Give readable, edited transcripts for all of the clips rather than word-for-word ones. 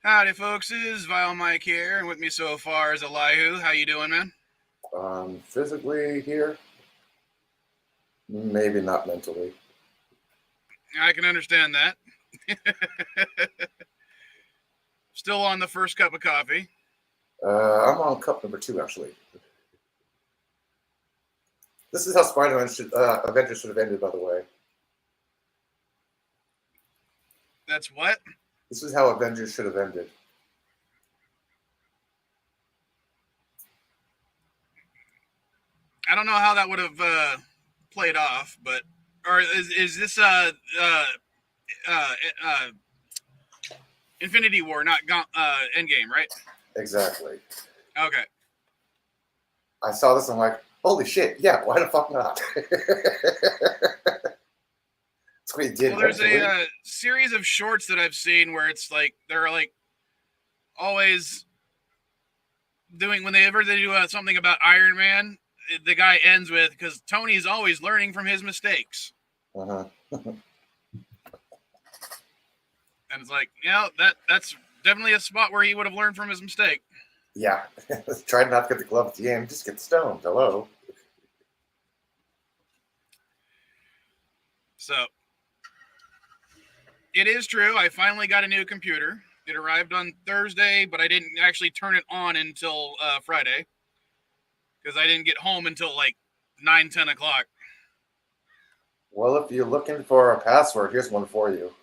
Howdy, folks. It's Vile Mike here, and with me so far is Elihu. How you doing, man? Physically here, maybe not mentally. I can understand that. Still on the first cup of coffee. I'm on cup number 2, actually. This is how Spider-Man Avengers should have ended, by the way. That's what? This is how Avengers should have ended. I don't know how that would have played off, but or is this Infinity War, not Endgame, right? Exactly. Okay. I saw this and I'm like, holy shit, yeah, why the fuck not? That's what he did. Well, there's a series of shorts that I've seen where it's like they're like always doing whenever they do something about Iron Man, the guy ends with, because Tony's always learning from his mistakes. Uh-huh. And it's like, that's definitely a spot where he would have learned from his mistake. Yeah. Try not to get the glove at the end. Just get stoned. Hello. So, it is true. I finally got a new computer. It arrived on Thursday, but I didn't actually turn it on until Friday. Because I didn't get home until like 9, 10 o'clock. Well, if you're looking for a password, here's one for you.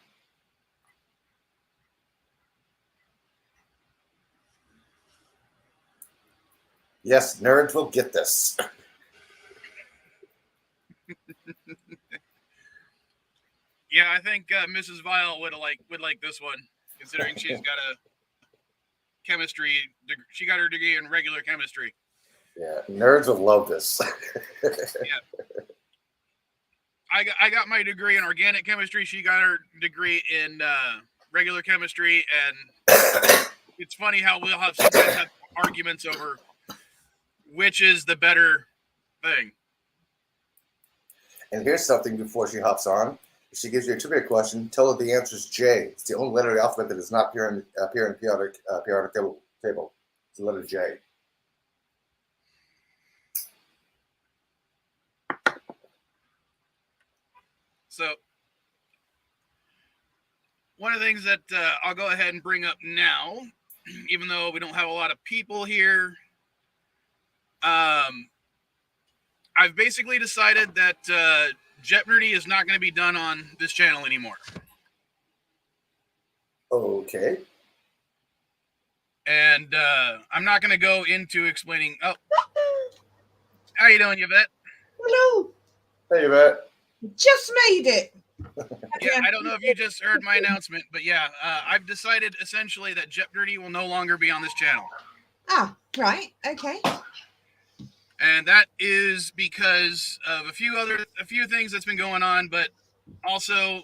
Yes, nerds will get this. Yeah, I think Mrs. Vile would like this one, considering she's got a chemistry. She got her degree in regular chemistry. Yeah, nerds will love this. Yeah. I got my degree in organic chemistry. She got her degree in regular chemistry, and it's funny how we'll sometimes have arguments over which is the better thing. And here's something before she hops on. If she gives you a trivia question, tell her the answer is J. It's the only letter of the alphabet that does not appear in the periodic table. It's the letter J. So, one of the things that I'll go ahead and bring up now, even though we don't have a lot of people here, I've basically decided that JeopNerdy is not going to be done on this channel anymore. Okay. And I'm not going to go into explaining. Oh, how you doing, Yvette? Hello. Hey, Yvette. Just made it. Yeah, I don't know if you just heard my announcement, but yeah, I've decided essentially that JeopNerdy will no longer be on this channel. Ah, right. Okay. And that is because of a few things that's been going on, but also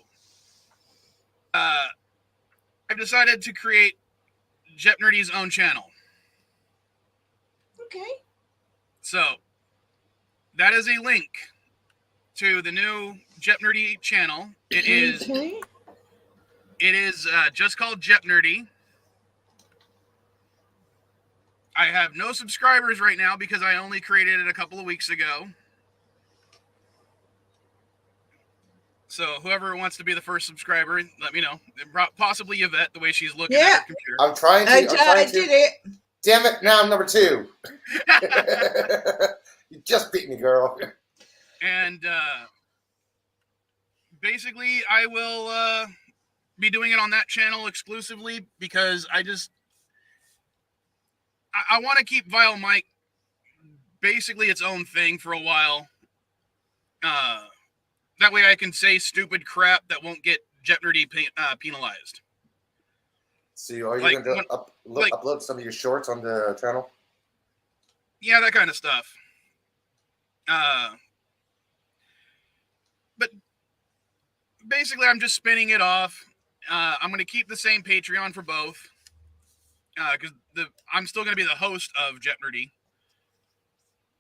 I've decided to create JeopNerdy's own channel. Okay. So that is a link to the new JeopNerdy channel. It is just called JeopNerdy. I have no subscribers right now because I only created it a couple of weeks ago. So whoever wants to be the first subscriber, let me know. Possibly Yvette, the way she's looking at her computer. I'm trying to. I did it. Damn it! Now I'm number 2. You just beat me, girl. And basically, I will be doing it on that channel exclusively because I want to keep Vile Mike basically its own thing for a while. That way I can say stupid crap that won't get JeopNerdy penalized. So are you going to upload some of your shorts on the channel? Yeah, that kind of stuff. But basically, I'm just spinning it off. I'm going to keep the same Patreon for both. Because I'm still going to be the host of JeopNerdy.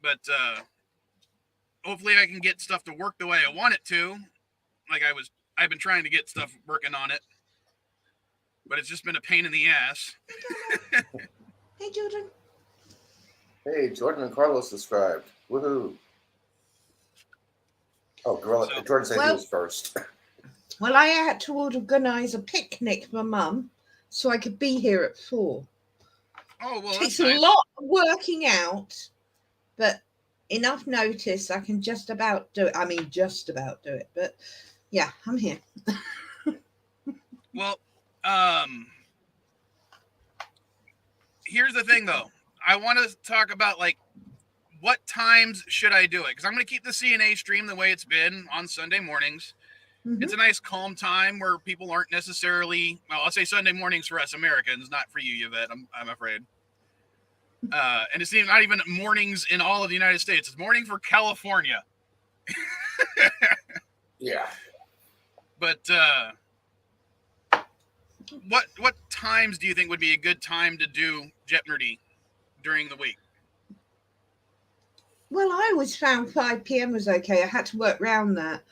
But hopefully I can get stuff to work the way I want it to. I've been trying to get stuff working on it. but it's just been a pain in the ass. Hey, Jordan. Hey, Jordan and Carlos subscribed. Woohoo! Oh, Jordan said he was first. Well, I had to organise a picnic for Mum so I could be here at 4. Oh, well, Takes that's nice. a lot of working out, but enough notice I can just about do it. I mean, just about do it. But yeah, I'm here. Well, here's the thing, though. I want to talk about, like, what times should I do it? Because I'm going to keep the CNAStream the way it's been on Sunday mornings. Mhm. It's a nice, calm time where people aren't necessarily, well, I'll say Sunday mornings for us Americans, not for you, Yvette, I'm afraid. And it's not even mornings in all of the United States. It's morning for California. Yeah. But what times do you think would be a good time to do JeopNerdy during the week? Well, I always found 5 p.m. was okay. I had to work around that.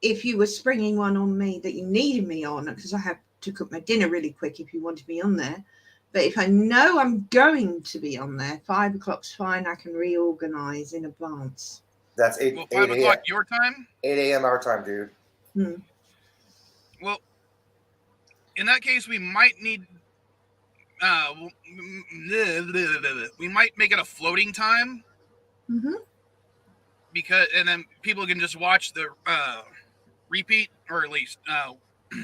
If you were springing one on me that you needed me on, because I had to cook my dinner really quick if you wanted me on there. But if I know I'm going to be on there, 5 o'clock's fine. I can reorganize in advance. That's 8 Well, 5 o'clock your time? 8 a.m. our time, dude. Well, in that case, we might need... we might make it a floating time. Mm-hmm. And then people can just watch the repeat, or at least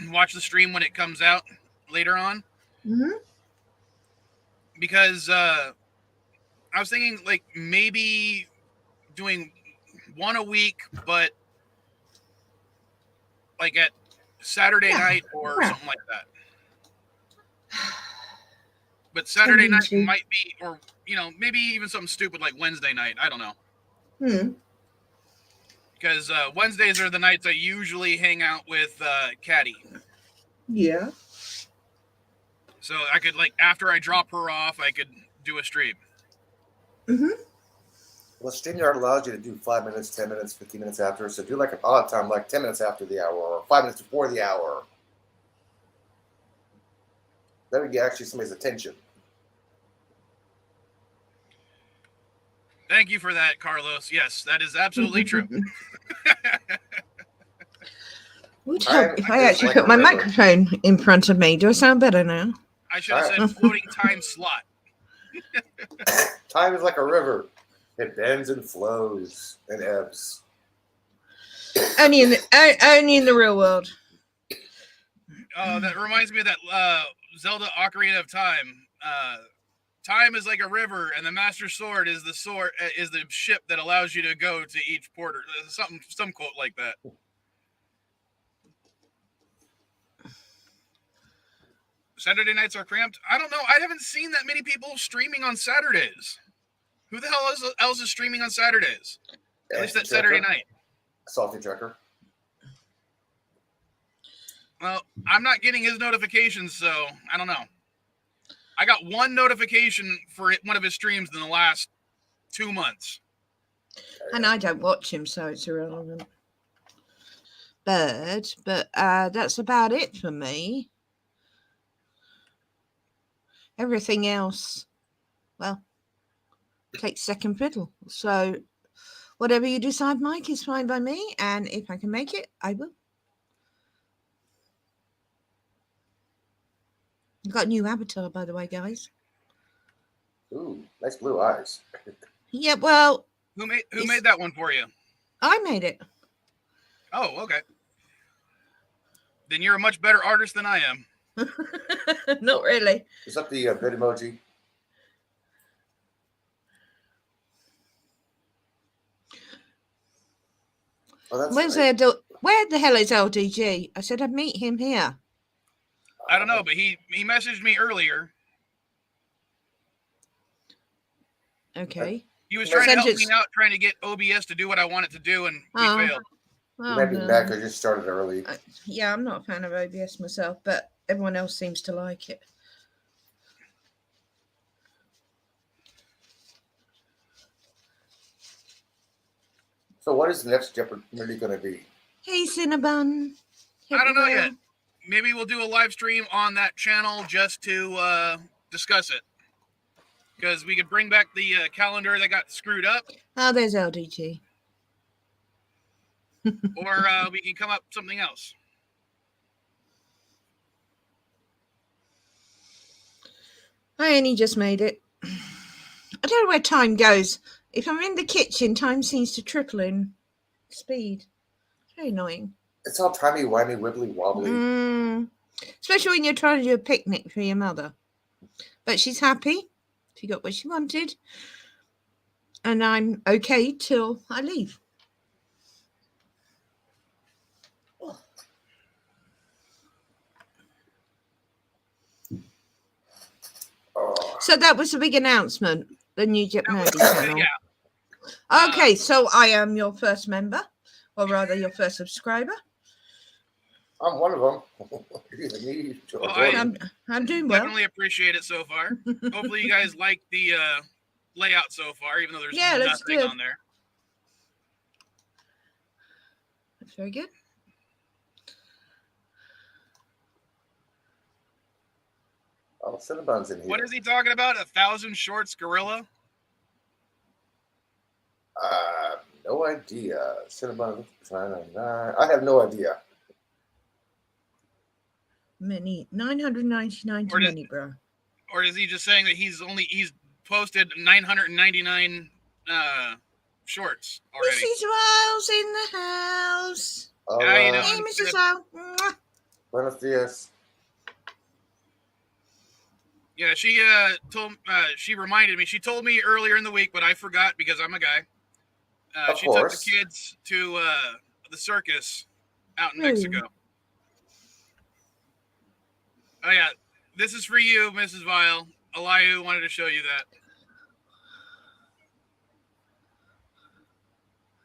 watch the stream when it comes out later on. Mm-hmm. Because I was thinking, like, maybe doing one a week, but like at Saturday night or something like that. But Saturday night might be, or, you know, maybe even something stupid like Wednesday night. I don't know. Because Wednesdays are the nights I usually hang out with Caddy. Yeah. So I could, like, after I drop her off, I could do a stream. Mm-hmm. Well, StreamYard allows you to do 5 minutes, 10 minutes, 15 minutes after. So do like an odd time, like 10 minutes after the hour or 5 minutes before the hour. That would get actually somebody's attention. Thank you for that, Carlos. Yes, that is absolutely true. Would help if I actually put my microphone in front of me. Do I sound better now? I should have said floating time slot. Time is like a river. It bends and flows and ebbs. Only in the real world. That reminds me of that Zelda Ocarina of Time. Time is like a river, and the Master Sword is the ship that allows you to go to each port. Or some quote like that. Saturday nights are cramped. I don't know. I haven't seen that many people streaming on Saturdays. Who the hell else is streaming on Saturdays? At least that Saturday night. Salty Trucker. Well, I'm not getting his notifications, so I don't know. I got one notification for one of his streams in the last 2 months. And I don't watch him, so it's irrelevant. But that's about it for me. Everything else, well, takes second fiddle. So whatever you decide, Mike, is fine by me. And if I can make it, I will. I've got a new avatar, by the way, guys. Ooh, nice blue eyes. Yeah, well. Who made that one for you? I made it. Oh, okay. Then you're a much better artist than I am. Not really. Is that the bit emoji? Oh, that's where the hell is LDG? I said I'd meet him here. I don't know, but he messaged me earlier. Okay. He was trying to help me out, trying to get OBS to do what I want it to do, and we failed. You might be mad because you started early. Yeah, I'm not a fan of OBS myself, but everyone else seems to like it. So what is the next JeopNerdy going to be? Hey, Cinnabon. I don't know yet. maybe we'll do a live stream on that channel just to discuss it. Because we could bring back the calendar that got screwed up. Oh, there's LDG. Or we can come up with something else. I only just made it. I don't know where time goes. If I'm in the kitchen, time seems to trickle in speed. Very annoying. It's all timey-wimey, wibbly-wobbly. Especially when you're trying to do a picnic for your mother. But she's happy. She got what she wanted. And I'm okay till I leave. So that was a big announcement, the new JeopNerdy channel. Yeah. Okay, so I am your first member, or rather your first subscriber. I'm one of them. I'm doing well. Definitely appreciate it so far. Hopefully you guys like the layout so far, even though there's nothing on there. That's very good. Oh, Cinnabon's in here. What is he talking about? 1,000 shorts gorilla? No idea. Cinnabon, I have no idea. Many 999 too many, bro. Or is he just saying that he's posted 999 shorts already? Mrs. Wiles in the house. How you doing? Hey, Mrs. Wiles. Buenos dias. Yeah, she reminded me. She told me earlier in the week, but I forgot because I'm a guy. She took the kids to the circus out in Mexico. Oh yeah, this is for you, Mrs. Vile. Elihu wanted to show you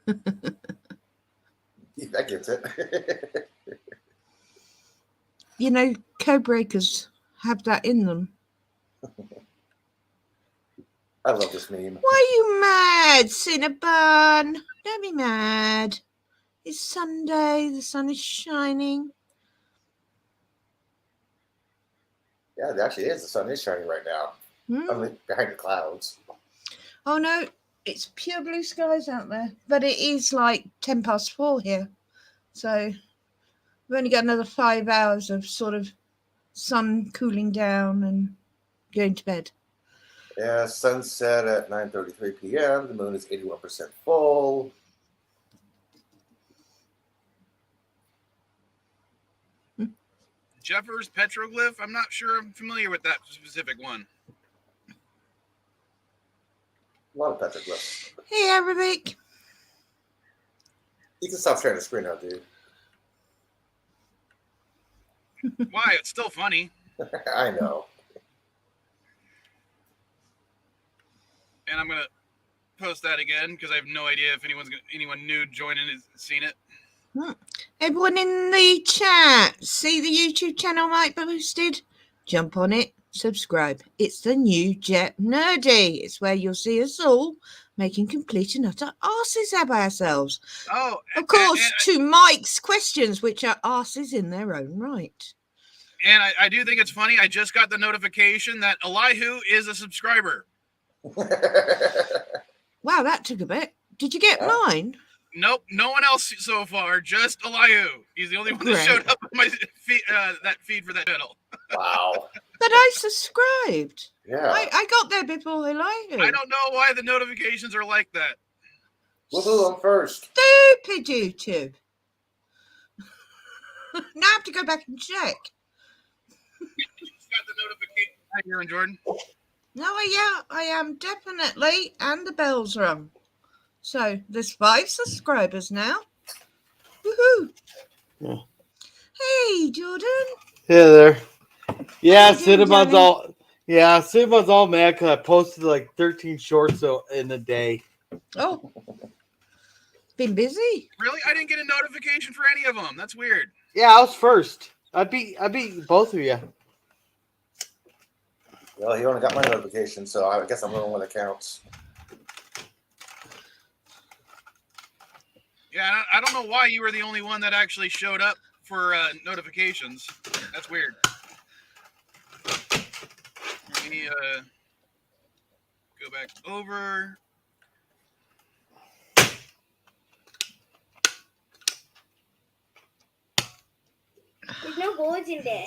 that. That gets it. You know, code breakers have that in them. I love this meme. Why are you mad, Cinnabon? Don't be mad. It's Sunday. The sun is shining. Yeah, it actually is. The sun is shining right now. Only behind the clouds. Oh, no. It's pure blue skies out there. But it is like 4:10 here. So we've only got another 5 hours of sort of sun cooling down and going to bed. Yeah, sunset at 9:33 p.m. The moon is 81% full. Jeffers petroglyph? I'm not sure I'm familiar with that specific one. A lot of petroglyphs. Hey, Arabic. You can stop sharing the screen now, dude. Why? It's still funny. I know. And I'm going to post that again because I have no idea if anyone new joining has seen it. Everyone in the chat, see the YouTube channel Mike posted? Jump on it, subscribe. It's the new JeopNerdy. It's where you'll see us all making complete and utter arses of ourselves. Oh, of course, to Mike's questions, which are arses in their own right. And I do think it's funny. I just got the notification that Elihu is a subscriber. Wow, that took a bit. Did you get mine? Nope, no one else so far. Just Elihu. He's the only one that showed up on my feed, that feed for that channel. Wow. But I subscribed. Yeah. I got there before Elihu. I don't know why the notifications are like that. We'll do them first. Stupid YouTube. Now I have to go back and check. Just got the notification. Hi, here in Jordan. No, I am definitely, and the bell's rung. So there's 5 subscribers now. Woohoo! Yeah. Hey, Jordan. Hey there. Yeah, Cinnabon's all mad because I posted like 13 shorts in a day. Oh, been busy. Really? I didn't get a notification for any of them. That's weird. Yeah, I was first. I beat both of you. Well, he only got my notification, so I guess I'm the only one that counts. Yeah, I don't know why you were the only one that actually showed up for notifications. That's weird. Let me go back over. There's no boards in there.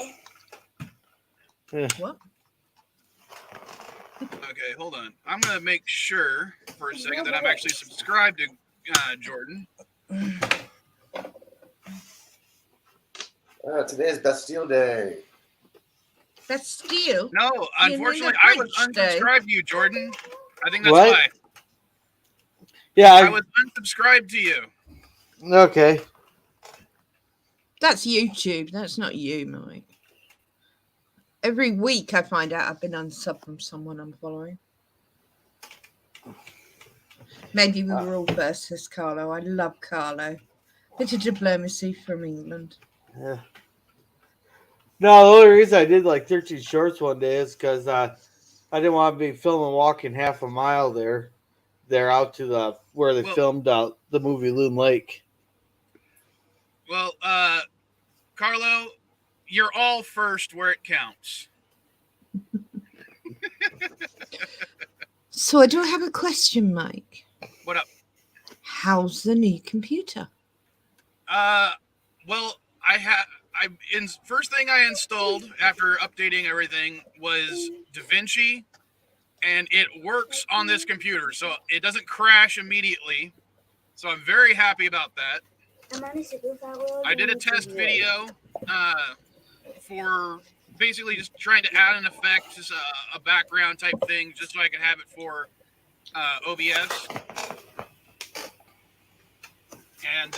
What? Okay, hold on. I'm gonna make sure for a second that I'm actually subscribed to Jordan. Today is Bastille Day. Bastille? No, mean unfortunately, the I was French Day? unsubscribed to you, Jordan. I think that's What? why. Yeah. I was unsubscribed to you. Okay. That's YouTube. That's not you, Mike. Every week I find out I've been unsubbed from someone I'm following. Maybe we were all versus Carlo. I love Carlo. Bit of diplomacy from England. Yeah. No, the only reason I did like 13 shorts one day is because I didn't want to be filming walking half a mile there out to where they filmed the movie Loon Lake. Well, Carlo, you're all first where it counts. So I do have a question, Mike. What up? How's the new computer? Well, first thing I installed after updating everything was DaVinci, and it works on this computer, so it doesn't crash immediately. So I'm very happy about that. I did a test video for basically just trying to add an effect, just a background type thing, just so I could have it for OBS. And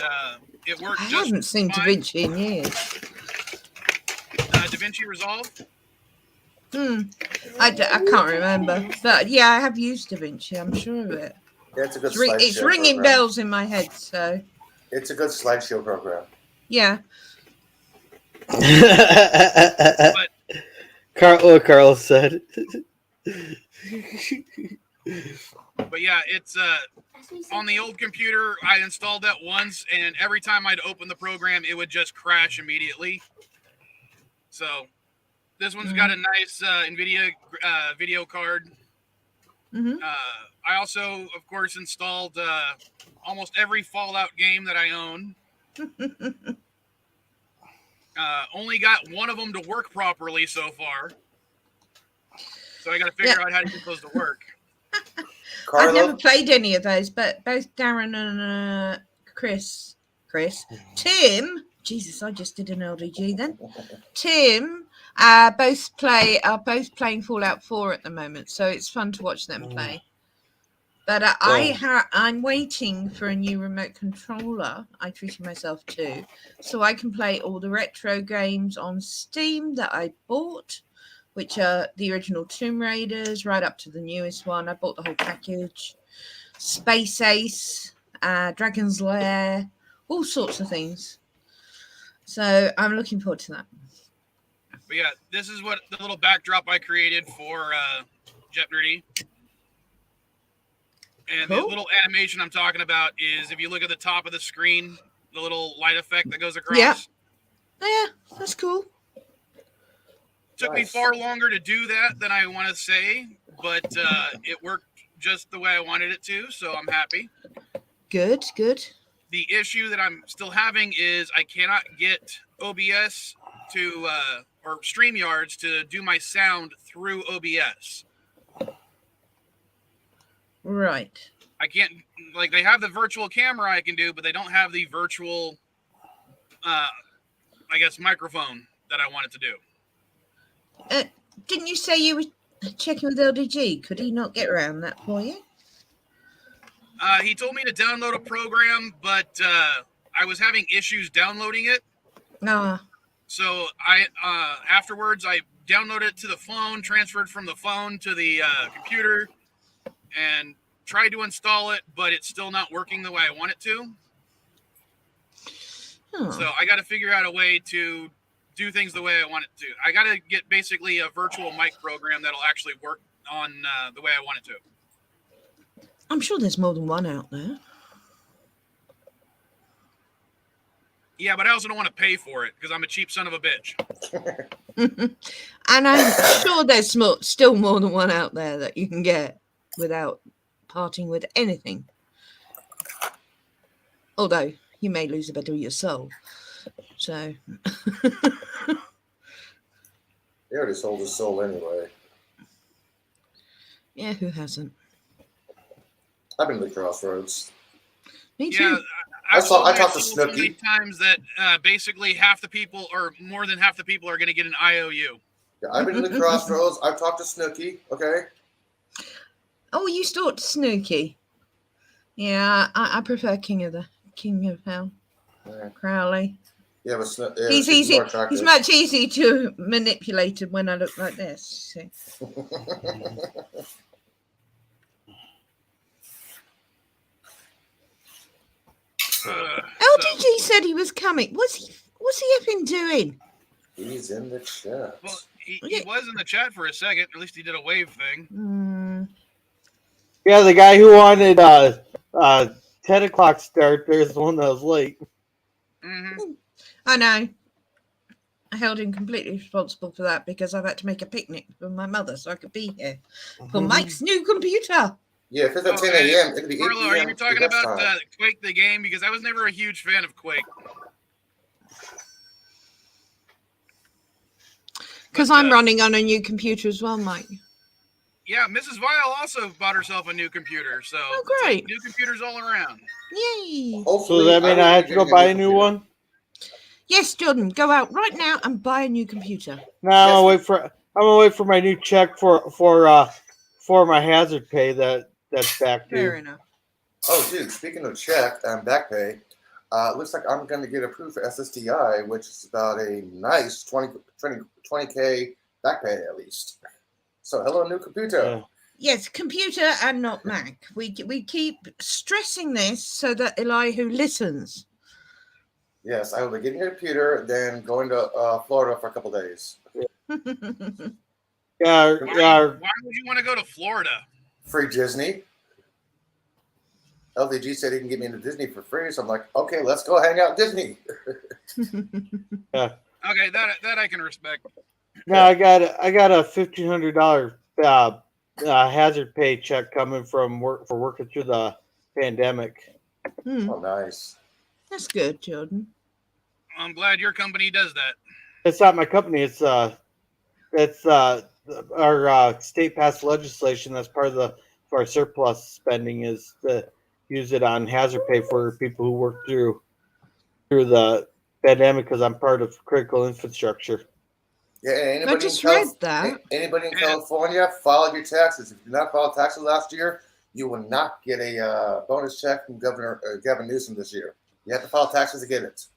it worked I just haven't seen fine. DaVinci in years. DaVinci Resolve? I can't remember. But yeah, I have used DaVinci. I'm sure of it. Yeah, it's a good It's slideshow ringing program. bells in my head, so. It's a good slideshow program. Yeah. But Carl said. But yeah, it's on the old computer. I installed that once, and every time I'd open the program, it would just crash immediately. So this one's got a nice NVIDIA video card. I also, of course, installed almost every Fallout game that I own. Only got one of them to work properly so far. So I got to figure out how to get those to work. Carlo? I've never played any of those, but both Darren and Chris, Tim, Jesus, I just did an LDG then. Tim, are both playing Fallout 4 at the moment, so it's fun to watch them play. But I'm waiting for a new remote controller. I treated myself to, so I can play all the retro games on Steam that I bought, which are the original Tomb Raiders, right up to the newest one. I bought the whole package. Space Ace, Dragon's Lair, all sorts of things. So I'm looking forward to that. But yeah, this is what the little backdrop I created for JeopNerdy. And the little animation I'm talking about is, if you look at the top of the screen, the little light effect that goes across. Yeah, that's cool. Took me far longer to do that than I want to say, but it worked just the way I wanted it to, so I'm happy. Good. The issue that I'm still having is I cannot get OBS to, or StreamYards to do my sound through OBS. Right. I can't, like, they have the virtual camera I can do, but they don't have the virtual, I guess, microphone that I wanted to do. Didn't you say you were checking with LDG? Could he not get around that for you? He told me to download a program, but I was having issues downloading it. So afterwards, I downloaded it to the phone, transferred from the phone to the computer, and tried to install it, but it's still not working the way I want it to. So I got to figure out a way to do things the way I want it to. I got to get basically a virtual mic program that'll actually work on the way I want it to. I'm sure there's more than one out there. Yeah, but I also don't want to pay for it because I'm a cheap son of a bitch. And I'm sure there's still more than one out there that you can get without parting with anything. Although you may lose a bit of your soul. So. He already sold his soul anyway. Yeah, who hasn't? I've been to the Crossroads. Me too. Yeah, I sold my talked to soul so many Snooki. times that basically half the people, or more than half the people, are going to get an IOU. Yeah, I've been to the Crossroads. I've talked to Snooki. Okay. Oh, you stalked Snooki. Yeah, I prefer King of Hell. Yeah. Crowley. Yeah, but He's she's easy. more attractive. He's much easier to manipulate when I look like this. See? LDG said he was coming. What's he effing doing? He's in the chat. Well, he was in the chat for a second. At least he did a wave thing. Yeah, the guy who wanted 10 o'clock start, there's the one that was late. Mm-hmm. I know. I held him completely responsible for that because I've had to make a picnic for my mother so I could be here for Mike's new computer. Yeah, if it's at 10 a.m., it'll be 8 p.m. Carlo, are you talking the next about time. Quake the game? Because I was never a huge fan of Quake. Because I'm running on a new computer as well, Mike. Yeah, Mrs. Vile also bought herself a new computer, so Oh, it's like great. new computers all around. Yay. So does that mean I have to go buy a new one? Yes, Jordan, go out right now and buy a new computer. No, I'm gonna wait for my new check for my hazard pay that's back due. Fair enough. Oh, dude, speaking of check and back pay, looks like I'm going to get approved for SSDI, which is about a nice 20K back pay at least. So, hello, new computer. Yeah. Yes, computer and not Mac. We keep stressing this so that Elihu listens. Yes, I will be getting a computer, then going to Florida for a couple days. Yeah. Why would you want to go to Florida? Free Disney. LVG said he can get me into Disney for free, so I'm like, okay, let's go hang out at Disney. Yeah. Okay, that I can respect. No, I got a $1,500 hazard pay check coming from working through the pandemic. Oh, nice. That's good, Jordan. I'm glad your company does that. It's not my company. It's our state passed legislation. That's part of our surplus spending is to use it on hazard pay for people who work through the pandemic because I'm part of critical infrastructure. Yeah, anybody I just read that. Anybody in California, file your taxes. If you did not file taxes last year, you will not get a bonus check from Gavin Newsom this year. You have to file taxes to get it.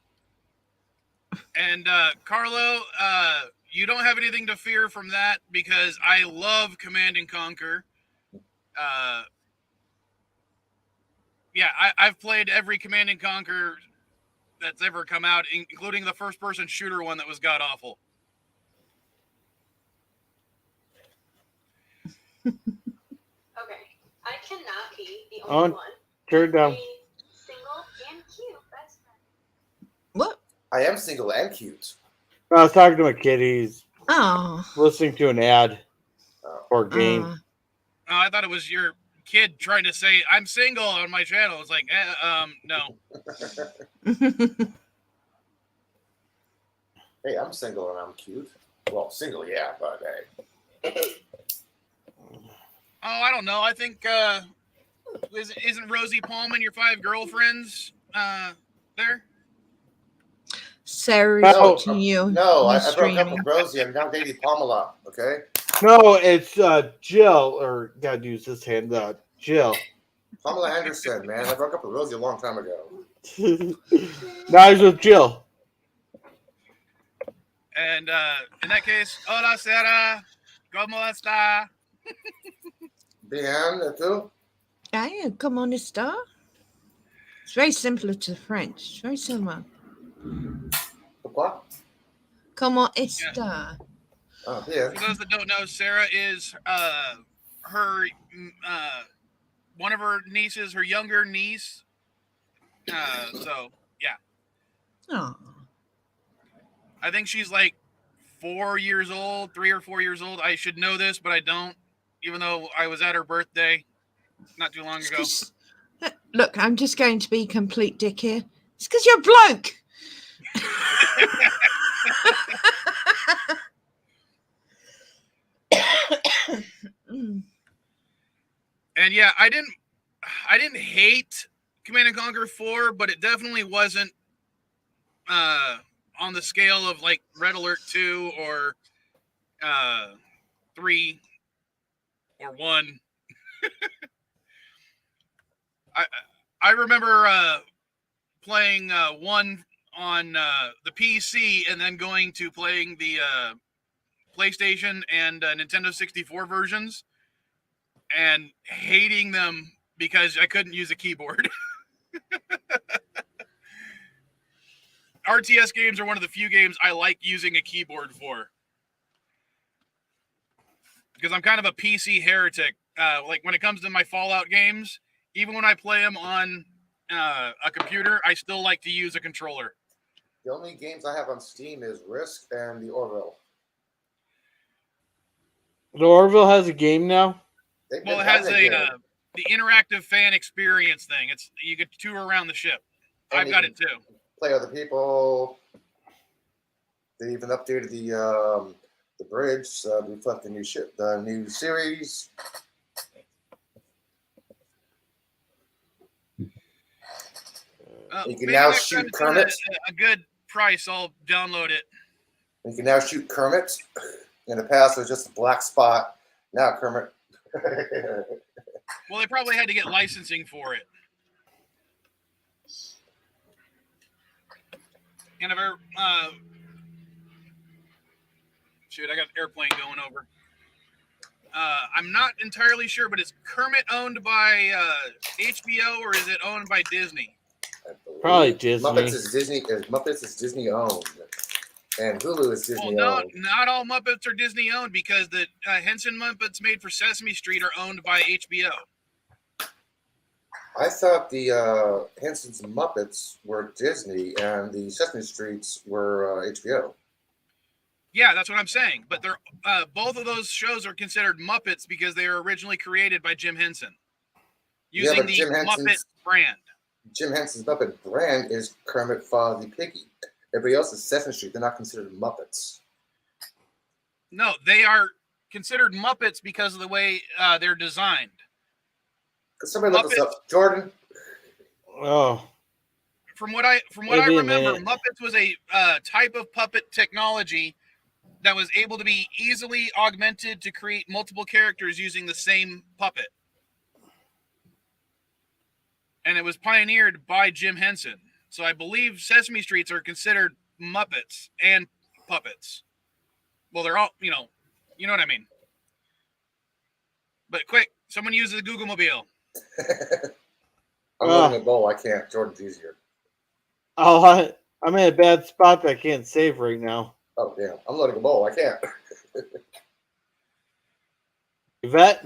And Carlo, you don't have anything to fear from that because I love Command and Conquer. Yeah, I've played every Command and Conquer that's ever come out, including the first-person shooter one that was god-awful. Okay, I cannot be the only one. Turn it down. Being single and cute. That's What? I am single and cute. I was talking to my kid. He's Oh. listening to an ad for a game. Oh, I thought it was your kid trying to say, I'm single on my channel. It's like, no. Hey, I'm single and I'm cute. Well, single, yeah, but hey. Oh, I don't know. I think, isn't Rosie Palm and your 5 girlfriends there? Sarah is No, watching you. No, I You're broke up streaming. with Rosie. I'm now dating Pamela, okay? No, it's Jill, or gotta use this hand. Jill. Pamela Anderson, man. I broke up with Rosie a long time ago. Now he's with Jill. And in that case, hola Sarah, ¿cómo está? Bien, ¿tú? Hey, come on, está. It's very similar to French. It's very similar. Pourquoi? Comment está? Oh, bien. For those that don't know, Sarah is her one of her nieces, her younger niece. So yeah, Oh. I think she's like 4 years old, 3 or 4 years old. I should know this, but I don't, even though I was at her birthday not too long ago. Look, I'm just going to be complete dick here. It's because you're a bloke. And yeah, I didn't hate Command & Conquer 4, but it definitely wasn't on the scale of like Red Alert 2 or 3 or 1. I remember playing 1 on the PC and then going to playing the PlayStation and Nintendo 64 versions and hating them because I couldn't use a keyboard. RTS games are one of the few games I like using a keyboard for. Because I'm kind of a PC heretic. Like when it comes to my Fallout games, even when I play them on a computer, I still like to use a controller. The only games I have on Steam is Risk and the Orville. The Orville has a game now? Well, it has the interactive fan experience thing. You get to tour around the ship. And I've got it too. Play other people. They even updated the bridge to reflect the new ship, the new series. You can now shoot Kermit. A good price. I'll download it. You can now shoot Kermit. In the past, it was just a black spot. Now Kermit. Well, they probably had to get licensing for it. And if shoot, I got an airplane going over. I'm not entirely sure, but is Kermit owned by HBO or is it owned by Disney? Probably Disney. Muppets is Disney owned, and Hulu is Disney owned. Not all Muppets are Disney owned because the Henson Muppets made for Sesame Street are owned by HBO. I thought the Henson's Muppets were Disney and the Sesame Streets were HBO. Yeah, that's what I'm saying. But they're both of those shows are considered Muppets because they were originally created by Jim Henson using the Muppet brand. Jim Henson's Muppet brand is Kermit, Fozzie, Piggy. Everybody else is Sesame Street. They're not considered Muppets. No, they are considered Muppets because of the way they're designed. Could somebody look this up, Jordan? Oh, from what I remember, Muppets was a type of puppet technology that was able to be easily augmented to create multiple characters using the same puppet. And it was pioneered by Jim Henson. So I believe Sesame Streets are considered Muppets and puppets. Well, they're all, you know what I mean. But quick, someone use the Google Mobile. I'm loading a bowl. I can't. Jordan's easier. Oh, I'm in a bad spot that I can't save right now. Oh, damn. I'm loading a bowl. I can't. Yvette?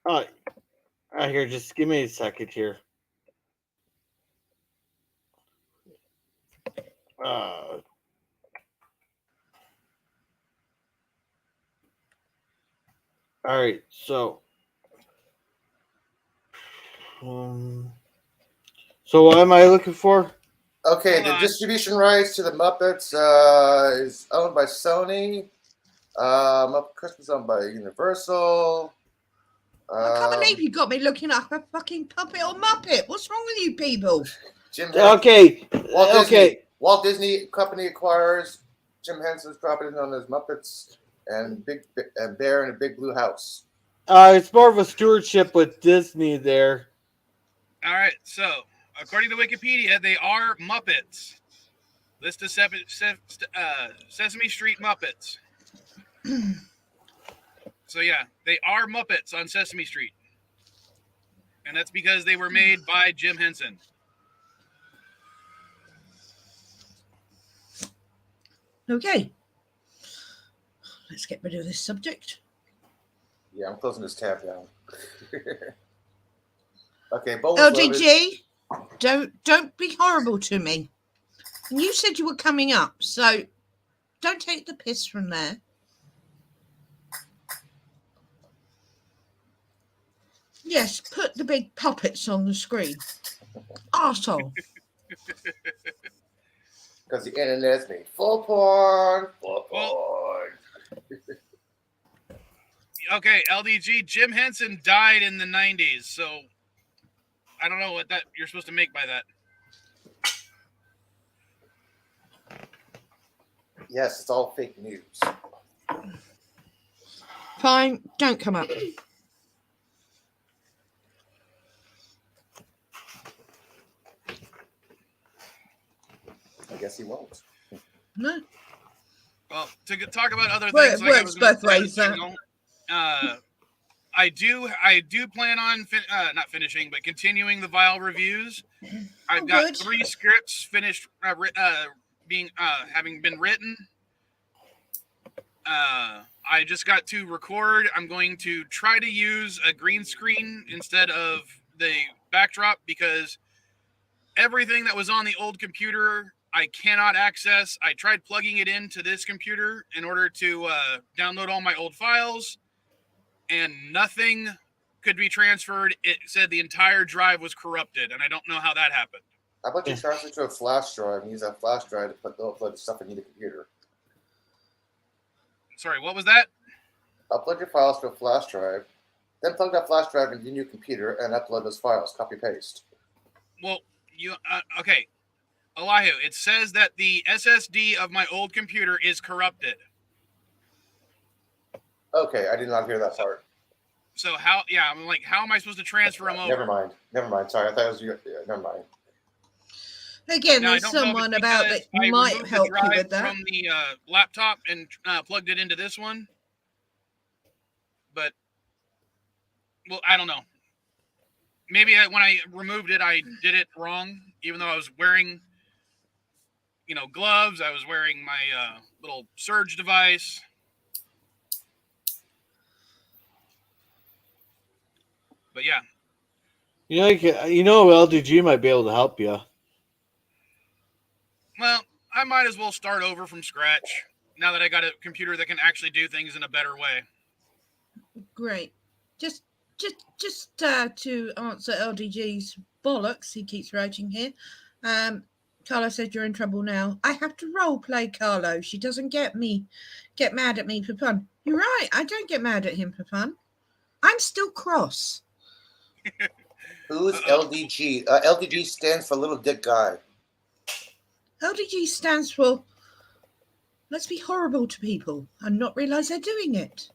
Oh, here, just give me a second here. All right, so what am I looking for? Okay, the distribution rights to the Muppets is owned by Sony. Muppet Christmas owned by Universal. I can't believe you got me looking up a fucking puppet or Muppet. What's wrong with you people? Walt Disney Company acquires Jim Henson's property known as Muppets and Bear in a Big Blue House. It's more of a stewardship with Disney there. All right, so according to Wikipedia, they are Muppets. List of Sesame Street Muppets. So yeah, they are Muppets on Sesame Street. And that's because they were made by Jim Henson. Okay. Let's get rid of this subject. Yeah, I'm closing this tab down. Okay, LGG, Don't be horrible to me. And you said you were coming up, so don't take the piss from there. Yes, put the big puppets on the screen. Arsehole. Because the internet's made full porn. Full Well- porn. Okay, LDG, Jim Henson died in the 90s, so I don't know what that you're supposed to make by that. Yes, it's all fake news. Fine, don't come up. I guess he won't. No. Well, to talk about other Well, things, it like I works was gonna both say, ways, though. you know, I do plan on not finishing, but continuing the Vile reviews. I've got good. 3 scripts finished, having been written. I just got to record. I'm going to try to use a green screen instead of the backdrop because everything that was on the old computer I cannot access. I tried plugging it into this computer in order to download all my old files, and nothing could be transferred. It said the entire drive was corrupted, and I don't know how that happened. How about you transfer to a flash drive and use that flash drive to upload the stuff into the computer? Sorry, what was that? Upload your files to a flash drive, then plug that flash drive into your new computer and upload those files. Copy paste. Well, you okay. Elihu, it says that the SSD of my old computer is corrupted. Okay, I did not hear that part. So how? Yeah, I'm like, how am I supposed to transfer them over? Never mind. Sorry, I thought it was you. Never mind. Again, Now, I there's don't know if someone it's about because that I might removed the help you drive with that. from the laptop and plugged it into this one. But, well, I don't know. Maybe when I removed it, I did it wrong, even though I was wearing, gloves. I was wearing my little surge device. But yeah. LDG might be able to help you. Well, I might as well start over from scratch now that I got a computer that can actually do things in a better way. Great. Just to answer LDG's bollocks, he keeps writing here. Carlo said you're in trouble now. I have to role play Carlo. She doesn't get mad at me for fun. You're right. I don't get mad at him for fun. I'm still cross. Who's LDG? LDG stands for Little Dick Guy. LDG stands for let's be horrible to people and not realize they're doing it.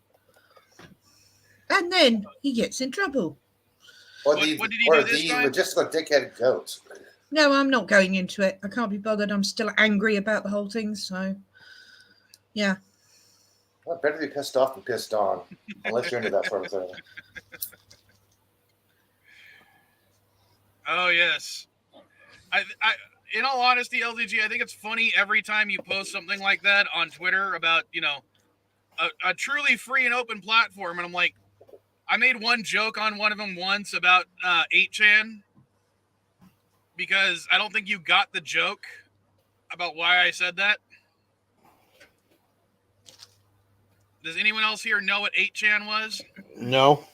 And then he gets in trouble. Or What did he or do this the time? logistical dickhead goat. No, I'm not going into it. I can't be bothered. I'm still angry about the whole thing. So, yeah. Well, better be pissed off than pissed on, unless you're into that sort of thing. Oh, yes. I, in all honesty, LDG, I think it's funny every time you post something like that on Twitter about, a truly free and open platform. And I'm like, I made one joke on one of them once about 8chan because I don't think you got the joke about why I said that. Does anyone else here know what 8chan was? No.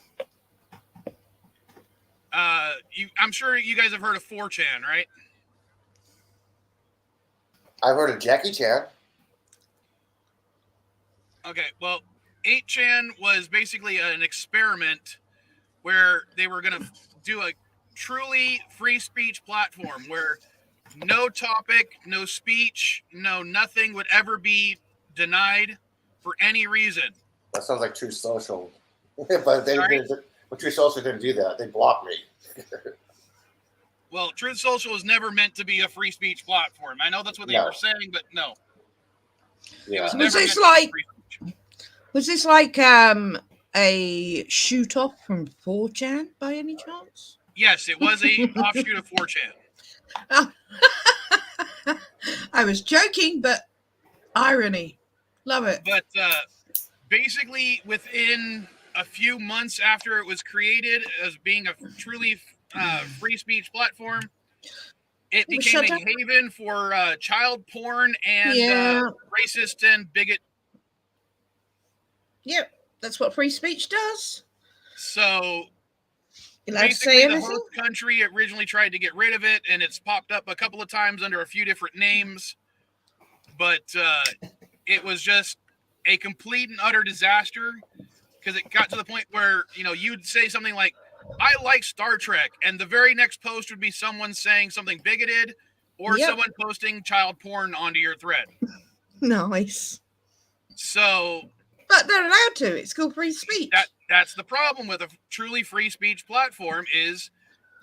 I'm sure you guys have heard of 4chan, right? I've heard of Jackie Chan. Okay, well, 8chan was basically an experiment where they were going to do a truly free speech platform where no topic, no speech, no nothing would ever be denied for any reason. That sounds like True Social. But True Social didn't do that. They blocked me. Well, Truth Social was never meant to be a free speech platform. I know that's what they No. were saying, but no. Yeah. It was Was never this meant to be like- free speech. Was this like a shoot off from 4chan by any chance? Yes, it was a offshoot of 4chan. I was joking, but irony. Love it. But basically, within a few months after it was created as being a truly free speech platform, it was became shut a down. haven for child porn and Yeah. racist and bigot. Yep, that's what free speech does. So You're allowed to basically, say the everything. host country originally tried to get rid of it, and it's popped up a couple of times under a few different names. But it was just a complete and utter disaster because it got to the point where, you'd say something like, I like Star Trek, and the very next post would be someone saying something bigoted or Yep. someone posting child porn onto your thread. Nice. So But they're allowed to. It's called free speech. that's the problem with a truly free speech platform is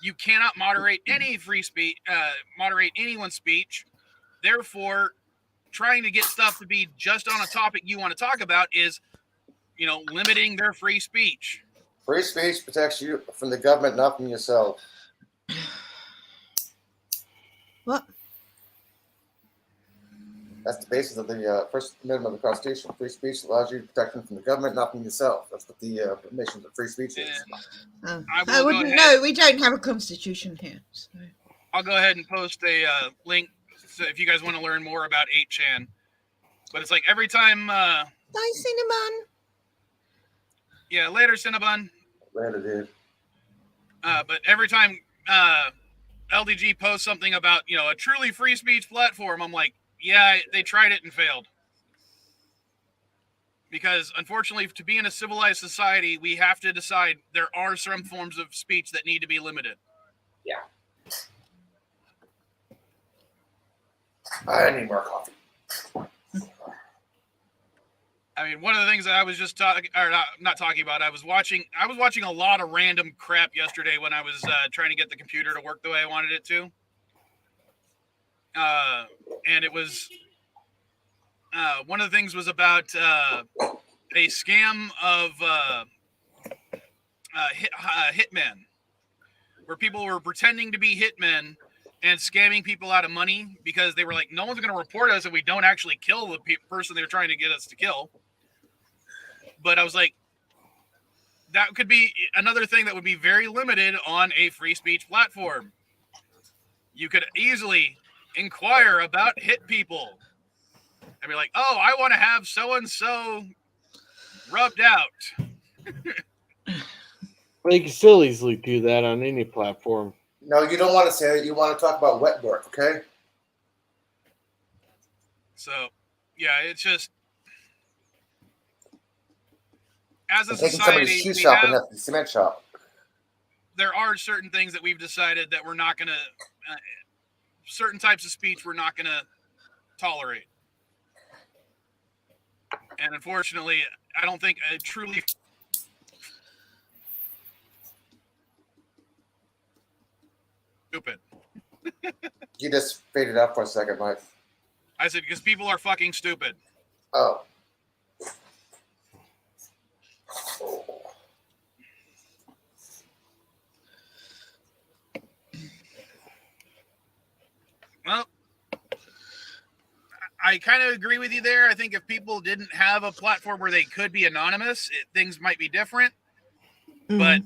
you cannot moderate any free speech, moderate anyone's speech. Therefore, trying to get stuff to be just on a topic you want to talk about is, limiting their free speech. Free speech protects you from the government, not from yourself. What? That's the basis of the First Amendment of the Constitution. Free speech allows you protection from the government, not from yourself. That's what the mission of free speech is. I I will wouldn't go know. We don't have a constitution here. So. I'll go ahead and post a link so if you guys want to learn more about 8chan. But it's like every time... Bye, Cinnamon. Yeah, later, Cinnabon. Later, dude. But every time LDG posts something about, a truly free speech platform, I'm like, yeah, they tried it and failed. Because, unfortunately, to be in a civilized society, we have to decide there are some forms of speech that need to be limited. Yeah. I need more coffee. I mean, one of the things that I was just talking, or not talking about, I was watching a lot of random crap yesterday when I was trying to get the computer to work the way I wanted it to. And it was, one of the things was about a scam of hitmen, where people were pretending to be hitmen and scamming people out of money because they were like, no one's going to report us if we don't actually kill the person they're trying to get us to kill. But I was like, that could be another thing that would be very limited on a free speech platform. You could easily inquire about hit people and be like, oh, I want to have so-and-so rubbed out. Well, you can still easily do that on any platform. No, you don't want to say that. You want to talk about wet work, okay? So, yeah, it's just, as a I'm taking society, somebody's shoe shop and that's the cement shop. there are certain things that we've decided that we're not going to, certain types of speech we're not going to tolerate. And unfortunately, I don't think a truly stupid. You just faded out for a second, Mike. I said, because people are fucking stupid. Oh. Well, I kind of agree with you there. I think if people didn't have a platform where they could be anonymous, things might be different. But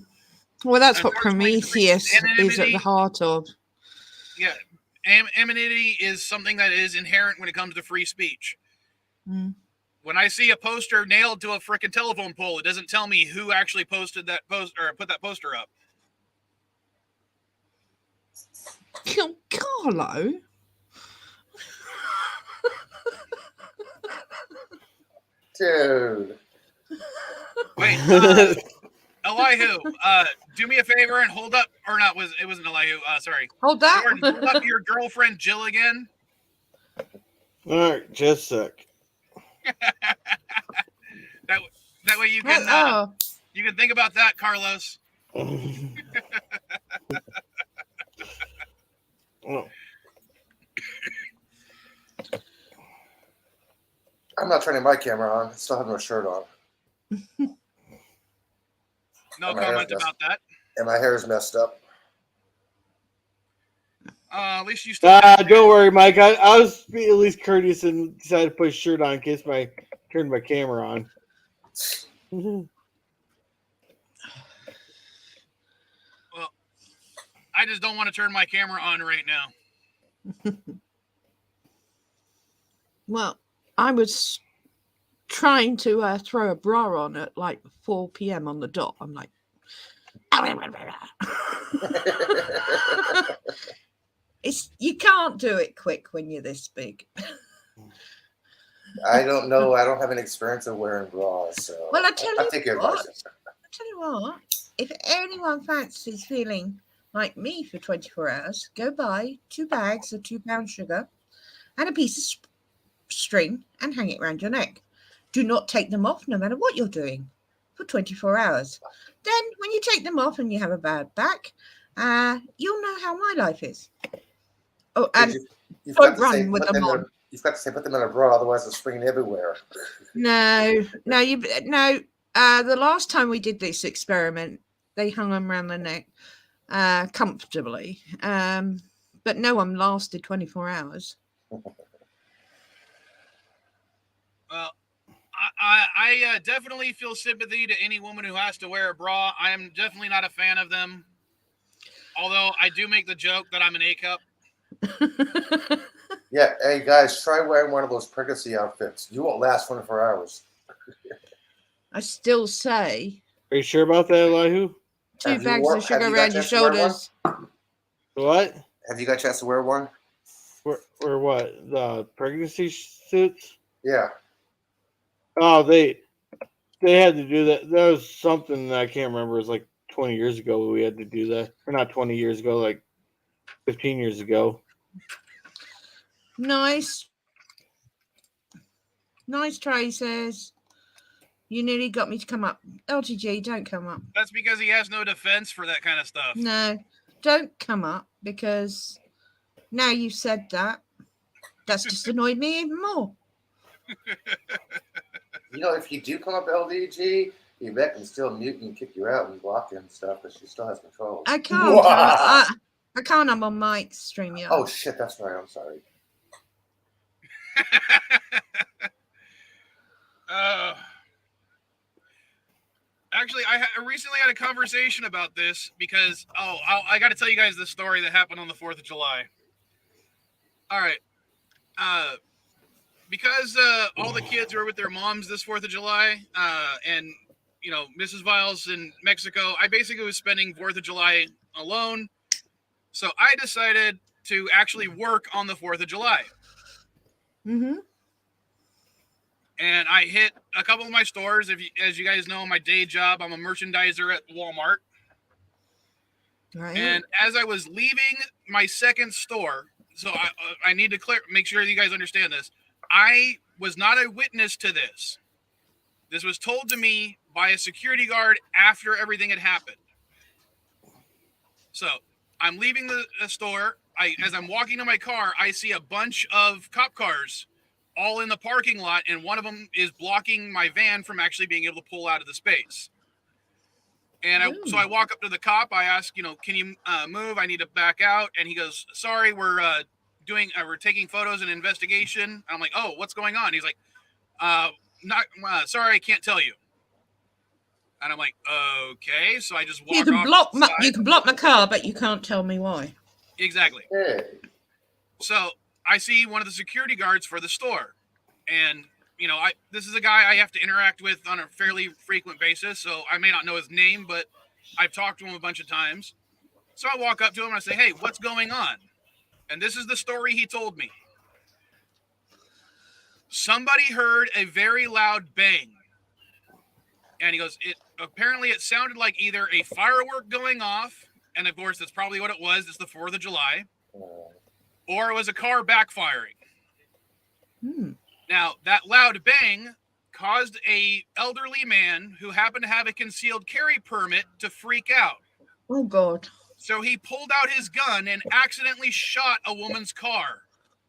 well, that's what unfortunately, Prometheus is at the heart of. Yeah, anonymity is something that is inherent when it comes to free speech. When I see a poster nailed to a frickin' telephone pole, it doesn't tell me who actually posted that post or put that poster up. Carlo. Dude. Wait, Elihu, do me a favor and hold up, or not? It wasn't Elihu. Sorry. Hold that. Jordan, hold up your girlfriend Jill again. All right, just a sec. that way you can you can think about that, Carlos. Oh. I'm not turning my camera on. I still have no shirt on. No comment about that. And my hair is messed up. At least you still. Don't worry, Mike. I was at least courteous and decided to put a shirt on in case I turned my camera on. Well, I just don't want to turn my camera on right now. Well, I was trying to throw a bra on at like 4 p.m. on the dot. I'm like, you can't do it quick when you're this big. I don't know. I don't have an experience of wearing bras, so Well, I tell you take your what. advice. If anyone fancies feeling like me for 24 hours, go buy 2 bags of 2-pound sugar and a piece of string and hang it around your neck. Do not take them off no matter what you're doing for 24 hours. Then when you take them off and you have a bad back, you'll know how my life is. Oh, and you've don't got to say, run with put them them on. You've got to say put them in a bra, otherwise they're springing everywhere. No. The last time we did this experiment, they hung them around the neck comfortably, but no one lasted 24 hours. Well, I definitely feel sympathy to any woman who has to wear a bra. I am definitely not a fan of them. Although I do make the joke that I'm an A cup. Yeah, hey guys, try wearing one of those pregnancy outfits. You won't last 24 hours. I still say, Are you sure about that, Elihu? 2 bags of sugar around your shoulders. What? Have you got a chance to wear one? Or what? The pregnancy suits? Yeah. Oh, they had to do that. That was something that I can't remember. It was like 20 years ago we had to do that. Or not 20 years ago, like 15 years ago. Nice try, says. You nearly got me to come up. LTG, don't come up. That's because he has no defense for that kind of stuff. No, don't come up, because now you've said that, that's just annoyed me even more. You know, if you do come up LDG, Yvette can still mute and kick you out and block you and stuff, but she still has control. I can't. I can't. I'm on mic stream. Yeah. Oh shit, that's right. I'm sorry. Actually, I recently had a conversation about this because, I got to tell you guys the story that happened on the 4th of July. All right. Because all the kids were with their moms this 4th of July, and, you know, Mrs. Vile's in Mexico, I basically was spending 4th of July alone. So I decided to actually work on the 4th of July. Mm-hmm. And I hit a couple of my stores. As you guys know, my day job, I'm a merchandiser at Walmart. Right. And as I was leaving my second store, so I need to make sure you guys understand this. I was not a witness to this. This was told to me by a security guard after everything had happened. So I'm leaving the store. As I'm walking to my car, I see a bunch of cop cars all in the parking lot, and one of them is blocking my van from actually being able to pull out of the space. And so I walk up to the cop. I ask, can you move? I need to back out. And he goes, sorry, we're taking photos and investigation. I'm like, oh, what's going on? He's like, sorry, I can't tell you. And I'm like, okay. So I just walk off. You can block my car, but you can't tell me why. Exactly. Hey. So I see one of the security guards for the store, and this is a guy I have to interact with on a fairly frequent basis, so I may not know his name, but I've talked to him a bunch of times. So I walk up to him and I say, hey, what's going on? And this is the story he told me. Somebody heard a very loud bang. And he goes, apparently it sounded like either a firework going off, and of course that's probably what it was, it's the 4th of July, or it was a car backfiring. Now, that loud bang caused a elderly man who happened to have a concealed carry permit to freak out. Oh, God. So he pulled out his gun and accidentally shot a woman's car.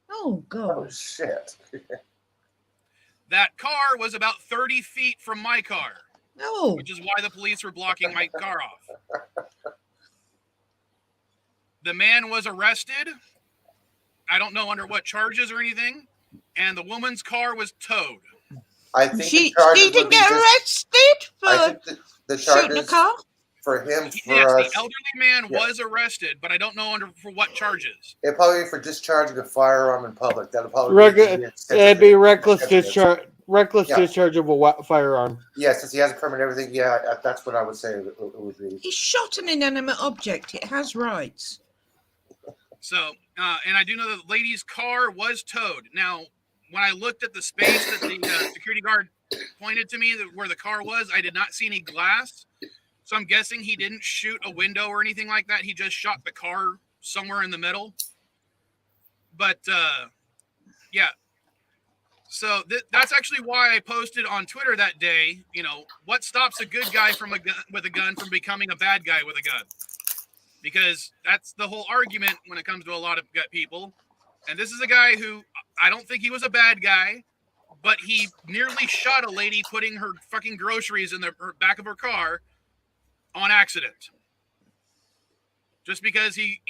Oh, God. Oh, shit. That car was about 30 feet from my car. Oh. Which is why the police were blocking my car off. The man was arrested. I don't know under what charges or anything. And the woman's car was towed. I think she didn't get arrested for the shooting a car? for him. Yes, the elderly man was arrested, but I don't know for what charges. It probably for discharging a firearm in public. That'll probably it'd be reckless discharge. Reckless discharge of a firearm. Yeah, since he has a permit and everything, yeah, that's what I would say it would be. He shot an inanimate object. It has rights. So, and I do know that the lady's car was towed. Now, when I looked at the space that the security guard pointed to me where the car was, I did not see any glass. So I'm guessing he didn't shoot a window or anything like that. He just shot the car somewhere in the middle. But, yeah. So that's actually why I posted on Twitter that day, what stops a good guy with a gun from becoming a bad guy with a gun? Because that's the whole argument when it comes to a lot of people. And this is a guy who, I don't think he was a bad guy, but he nearly shot a lady putting her fucking groceries in her back of her car on accident. Just because he,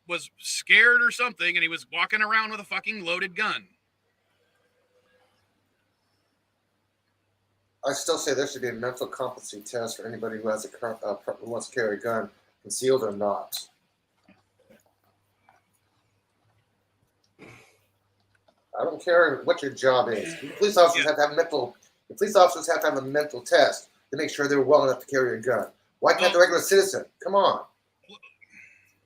was scared or something and he was walking around with a fucking loaded gun. I still say there should be a mental competency test for anybody who has who wants to carry a gun, concealed or not. I don't care what your job is. Police officers have to have a mental test to make sure they're well enough to carry a gun. Why can't the regular citizen? Come on.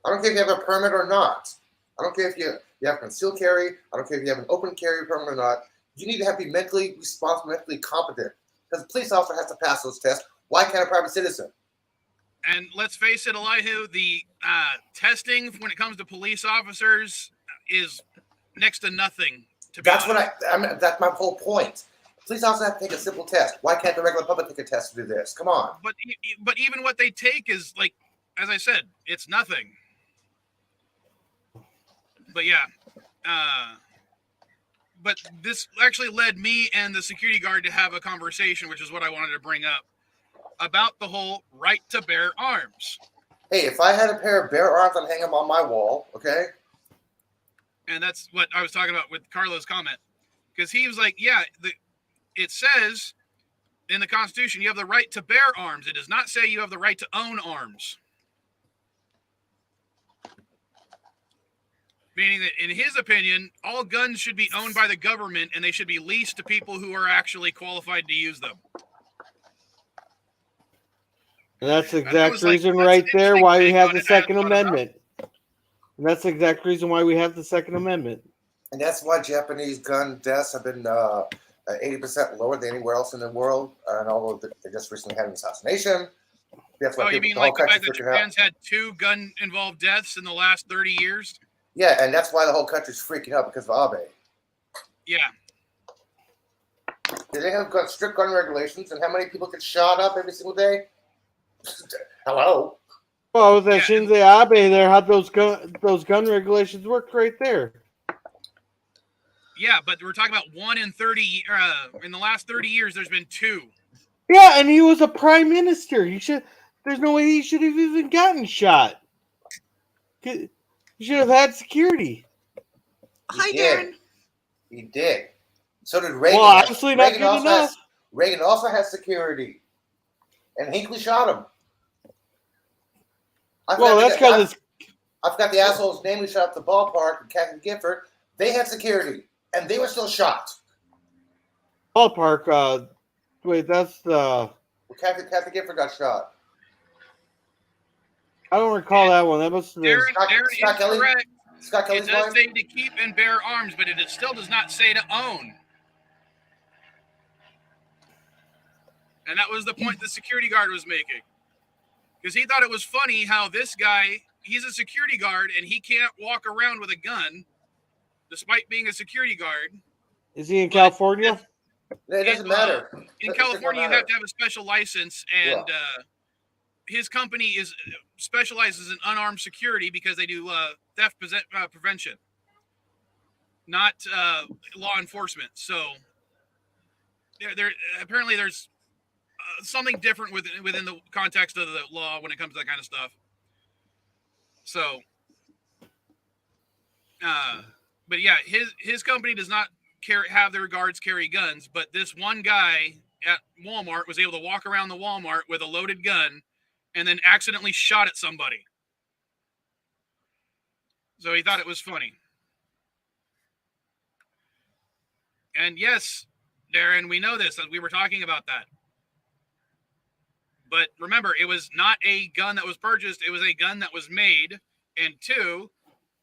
I don't care if you have a permit or not. I don't care if you have concealed carry. I don't care if you have an open carry permit or not. You need to be mentally responsible, mentally competent. Because the police officer has to pass those tests. Why can't a private citizen? And let's face it, Elihu, the testing when it comes to police officers is next to nothing. That's my whole point. Police officers have to take a simple test. Why can't the regular public take a test to do this? Come on. But even what they take is, like, as I said, it's nothing. But yeah. But this actually led me and the security guard to have a conversation, which is what I wanted to bring up, about the whole right to bear arms. Hey, if I had a pair of bare arms, I'd hang them on my wall, okay? And that's what I was talking about with Carlo's comment. Because he was like, yeah, it says in the Constitution you have the right to bear arms. It does not say you have the right to own arms. Meaning that, in his opinion, all guns should be owned by the government and they should be leased to people who are actually qualified to use them. And that's the exact reason right there why we have the Second Amendment. And that's the exact reason why we have the Second Amendment. And that's why Japanese gun deaths have been 80% lower than anywhere else in the world. And although they just recently had an assassination. That's why you mean like the fact that Japan's had 2 gun-involved deaths in the last 30 years? Yeah, and that's why the whole country's freaking out because of Abe. Yeah. Do they have strict gun regulations and how many people get shot up every single day? Hello? Well, with that Shinzo Abe there, how those gun regulations work right there. Yeah, but we're talking about 1 in 30. In the last 30 years, there's been 2. Yeah, and he was a prime minister. There's no way he should have even gotten shot. You should have had security. Hi, Darren. He did. So did Reagan. Well, obviously not good enough. Reagan also has security. And Hinckley shot him. I forgot the asshole's name who shot up the ballpark, Kathy Gifford. They had security. And they were still shot. Ballpark, wait, that's the... Well, Kathy Gifford got shot. I don't recall that one. That must have been... Darren is correct. Scott Kelly's it does wife? say to keep and bear arms, but it still does not say to own. And that was the point the security guard was making. Because he thought it was funny how this guy, he's a security guard, and he can't walk around with a gun, despite being a security guard. Is he in California? It doesn't matter. In California, you have to have a special license, and his company specializes in unarmed security because they do theft prevention, not law enforcement. So there apparently there's something different within the context of the law when it comes to that kind of stuff. So, but yeah, his company does not have their guards carry guns, but this one guy at Walmart was able to walk around the Walmart with a loaded gun and then accidentally shot at somebody. So he thought it was funny. And yes, Darren, we know this, we were talking about that. But remember, it was not a gun that was purchased, it was a gun that was made. And two,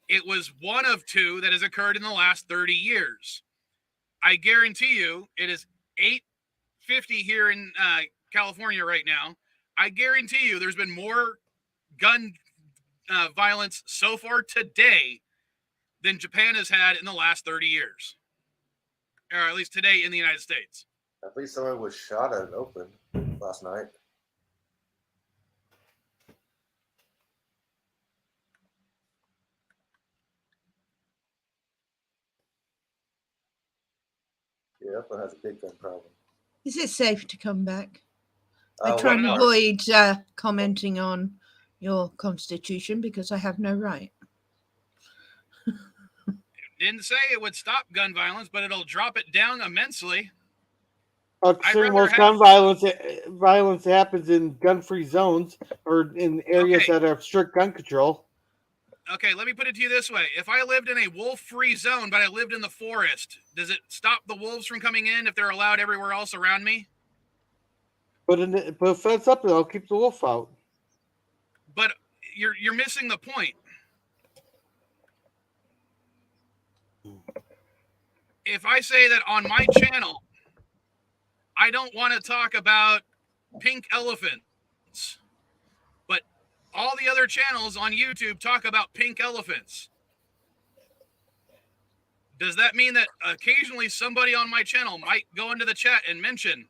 it was one of two that has occurred in the last 30 years. I guarantee you it is 8:50 here in California right now. I guarantee you there's been more gun violence so far today than Japan has had in the last 30 years. Or at least today in the United States. At least someone was shot at an open last night. Yeah, Oakland has a big gun problem. Is it safe to come back? I try What and part? avoid commenting on your constitution because I have no right. Didn't say it would stop gun violence, but it'll drop it down immensely. I'd I'd say rather most have- gun violence happens in gun-free zones or in areas Okay. that have strict gun control. Okay, let me put it to you this way. If I lived in a wolf-free zone, but I lived in the forest, does it stop the wolves from coming in if they're allowed everywhere else around me? Put a fence up and I'll keep the wolf out. But you're missing the point. If I say that on my channel, I don't want to talk about pink elephants, but all the other channels on YouTube talk about pink elephants. Does that mean that occasionally somebody on my channel might go into the chat and mention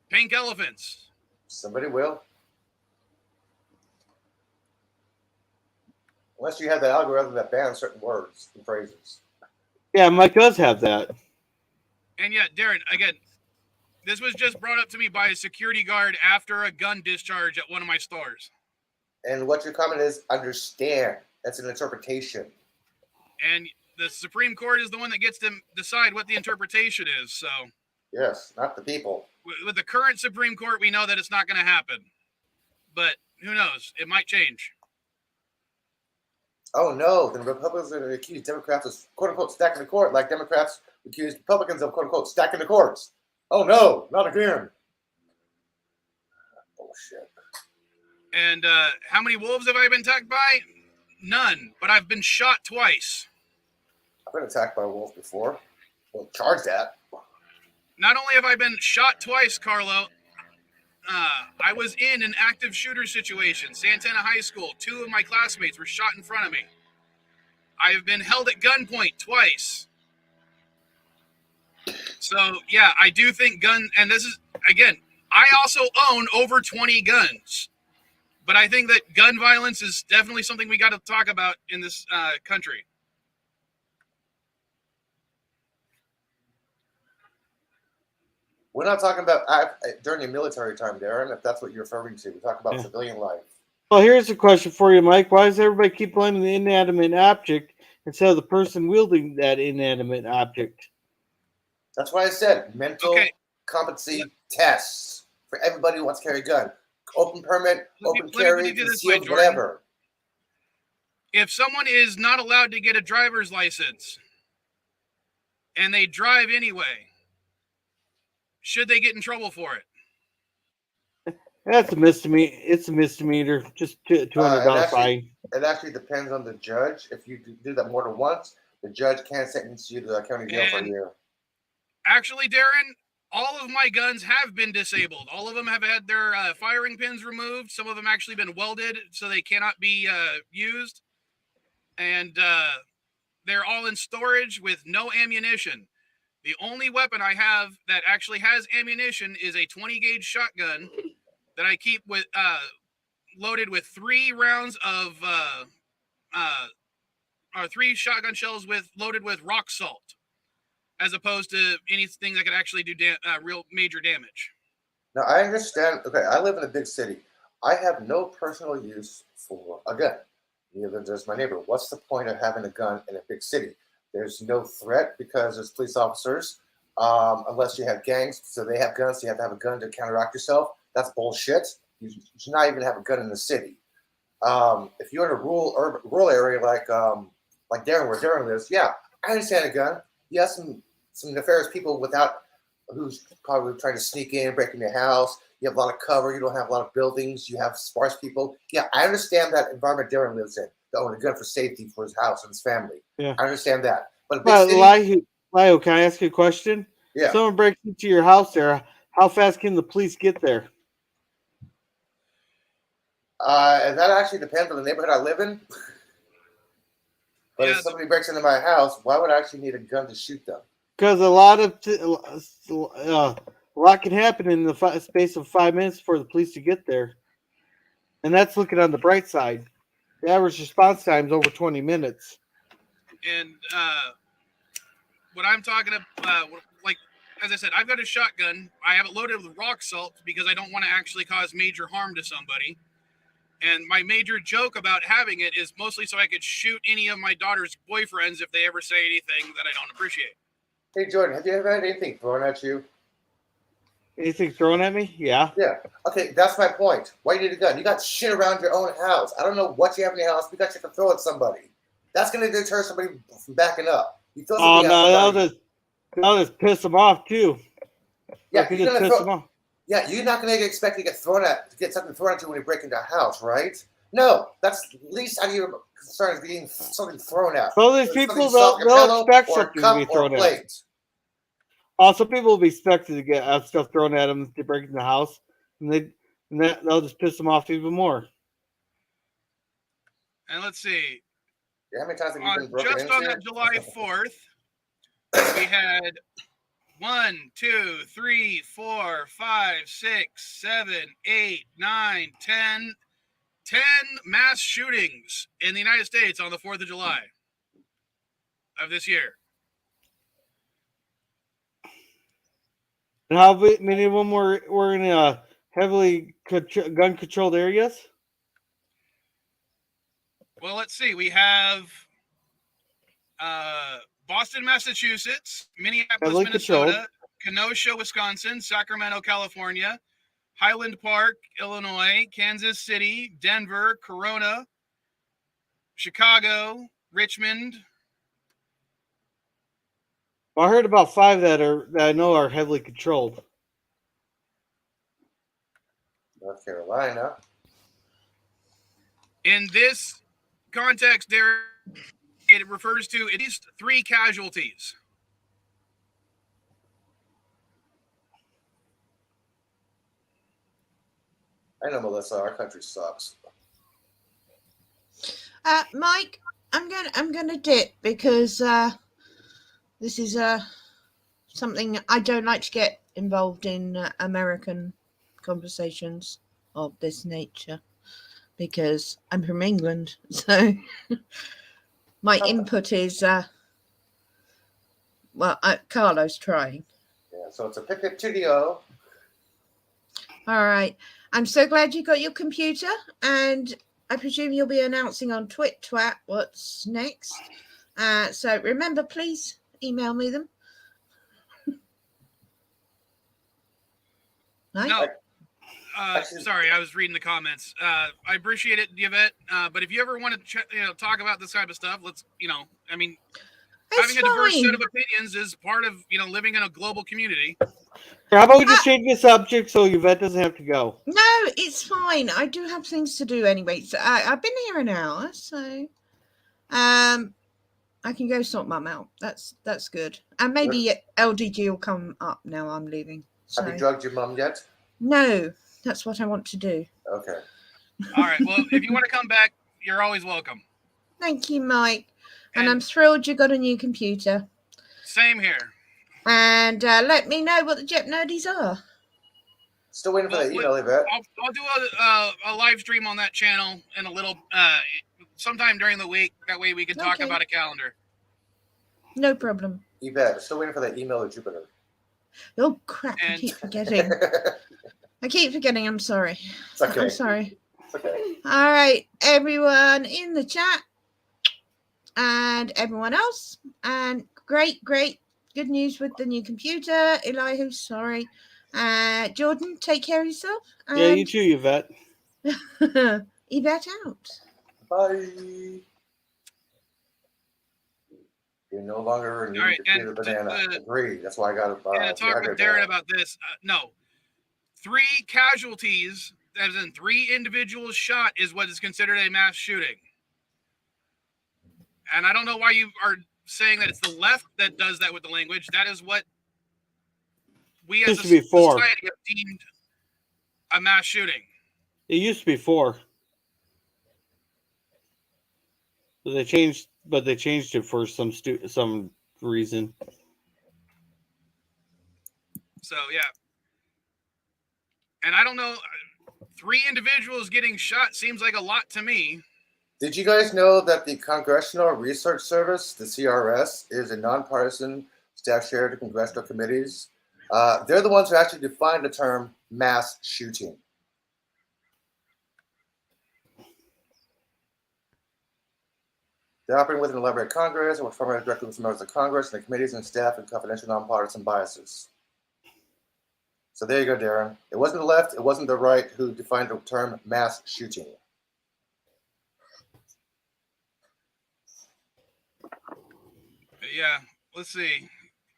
pink elephants? Somebody will. Unless you have the algorithm that bans certain words and phrases. Yeah, Mike does have that. And yet, Darren, again, this was just brought up to me by a security guard after a gun discharge at one of my stores. And what your comment is, understand. That's an interpretation. And the Supreme Court is the one that gets to decide what the interpretation is. So Yes, not the people. with the current Supreme Court, we know that it's not going to happen. But who knows? It might change. Oh no, the Republicans are going to accuse Democrats of quote unquote stacking the court, like Democrats accused Republicans of quote unquote stacking the courts. Oh no, not again. Bullshit. And how many wolves have I been attacked by? None. But I've been shot twice. I've been attacked by a wolf before. Well, charge that. Not only have I been shot twice, Carlo, I was in an active shooter situation. Santana High School. 2 of my classmates were shot in front of me. I have been held at gunpoint twice. So, yeah, I do think and this is, again, I also own over 20 guns. But I think that gun violence is definitely something we got to talk about in this country. We're not talking about during your military time, Darren, if that's what you're referring to. We talk about civilian life. Well, here's a question for you, Mike. Why does everybody keep blaming the inanimate object instead of the person wielding that inanimate object? That's why I said mental competency tests for everybody who wants to carry a gun. Open permit, open carry, concealed, whatever. If someone is not allowed to get a driver's license and they drive anyway, should they get in trouble for it? That's a misdemeanor. It's a misdemeanor. Just $200 fine. It actually depends on the judge. If you do that more than once, the judge can sentence you to the county jail for a year. Actually, Darren, all of my guns have been disabled. All of them have had their firing pins removed. Some of them actually been welded so they cannot be used. And they're all in storage with no ammunition. The only weapon I have that actually has ammunition is a 20 gauge shotgun that I keep with loaded with 3 rounds of or 3 shotgun shells loaded with rock salt, as opposed to anything that could actually do real major damage. Now I understand. Okay, I live in a big city. I have no personal use for a gun. Neither does my neighbor. What's the point of having a gun in a big city? There's no threat because there's police officers, unless you have gangs. So they have guns. So you have to have a gun to counteract yourself. That's bullshit. You should not even have a gun in the city. If you're in a rural area like Darren, where Darren lives, yeah, I understand a gun. You have some nefarious people who's probably trying to sneak in, break into your house. You have a lot of cover. You don't have a lot of buildings. You have sparse people. Yeah, I understand that environment Darren lives in. To own a gun for safety for his house and his family. Yeah, I understand that. But Lio, can I ask you a question? Yeah. Someone breaks into your house there. How fast can the police get there? And that actually depends on the neighborhood I live in. But if somebody breaks into my house, why would I actually need a gun to shoot them? Because a lot can happen in the space of 5 minutes for the police to get there, and that's looking on the bright side. The average response time is over 20 minutes. And what I'm talking about, like as I said, I've got a shotgun. I have it loaded with rock salt because I don't want to actually cause major harm to somebody. And my major joke about having it is mostly so I could shoot any of my daughter's boyfriends if they ever say anything that I don't appreciate. Hey, Jordan, have you ever had anything thrown at you? Anything thrown at me? Yeah. Yeah. Okay, that's my point. Why do you need a gun? You got shit around your own house. I don't know what you have in your house. You got shit to throw at somebody. That's going to deter somebody from backing up. You throw something that'll just piss them off too. Yeah, you're gonna piss them off. Yeah, you're not going to expect to get something thrown at you when you break into a house, right? No, that's least out of your concern is getting something thrown at. So these people they'll expect something to be thrown at. Also, people will be expected to get stuff thrown at them to break into the house, and they'll just piss them off even more. And let's see. Yeah, how many times have you been broken just on that July 4th, we had 1, 2, 3, 4, 5, 6, 7, 8, 9, 10 mass shootings in the United States on the 4th of July of this year. And how many of them were in heavily gun-controlled areas? Well, let's see. We have Boston, Massachusetts, Minneapolis, Minnesota, Kenosha, Wisconsin, Sacramento, California, Highland Park, Illinois, Kansas City, Denver, Corona, Chicago, Richmond. Well, I heard about 5 that I know are heavily controlled. North Carolina. In this context, it refers to at least 3 casualties. I know, Melissa. Our country sucks. Mike, I'm gonna dip because this is something I don't like to get involved in American conversations of this nature because I'm from England, so my input is Carlo's trying. Yeah, so it's a pip studio. All right. I'm so glad you got your computer, and I presume you'll be announcing on Twat what's next. So remember, please email me them. Right? No. Sorry, I was reading the comments. I appreciate it, Yvette. But if you ever want to talk about this type of stuff, let's, having a diverse set of opinions is part of, living in a global community. How about we just change the subject so Yvette doesn't have to go? No, it's fine. I do have things to do anyway. So I've been here an hour, so I can go sort mum out. That's good. And maybe LDG will come up now I'm leaving. So. Have you drugged your mum yet? No, that's what I want to do. Okay. All right. Well, if you want to come back, you're always welcome. Thank you, Mike. And I'm thrilled you got a new computer. Same here. And let me know what the JeopNerdies are. Still waiting for that email, Yvette. I'll do a live stream on that channel in a little sometime during the week. That way we can talk about a calendar. No problem. Yvette, still waiting for that email to Jupiter. Oh crap! I keep forgetting. I'm sorry. It's okay. I'm sorry. It's okay. All right, everyone in the chat and everyone else, and great good news with the new computer. Elihu, sorry. Jordan, take care of yourself. Yeah, you too, Yvette. Yvette out. Bye. You're no longer need All right, to and do the banana. to Agree. That's why I got talk with Darren about this. No, 3 casualties, as in 3 individuals shot, is what is considered a mass shooting. And I don't know why you are saying that it's the left that does that with the language. That is what we as a society have deemed a mass shooting. It used to be 4. They changed it for some reason. So yeah, and I don't know. 3 individuals getting shot seems like a lot to me. Did you guys know that the Congressional Research Service, the CRS, is a nonpartisan staff shared to congressional committees? They're the ones who actually define the term mass shooting. They operate within the library of Congress and work formally directly with members of Congress and the committees and staff and confidential nonpartisan biases. So there you go, Darren. It wasn't the left, it wasn't the right who defined the term mass shooting. Yeah, let's see.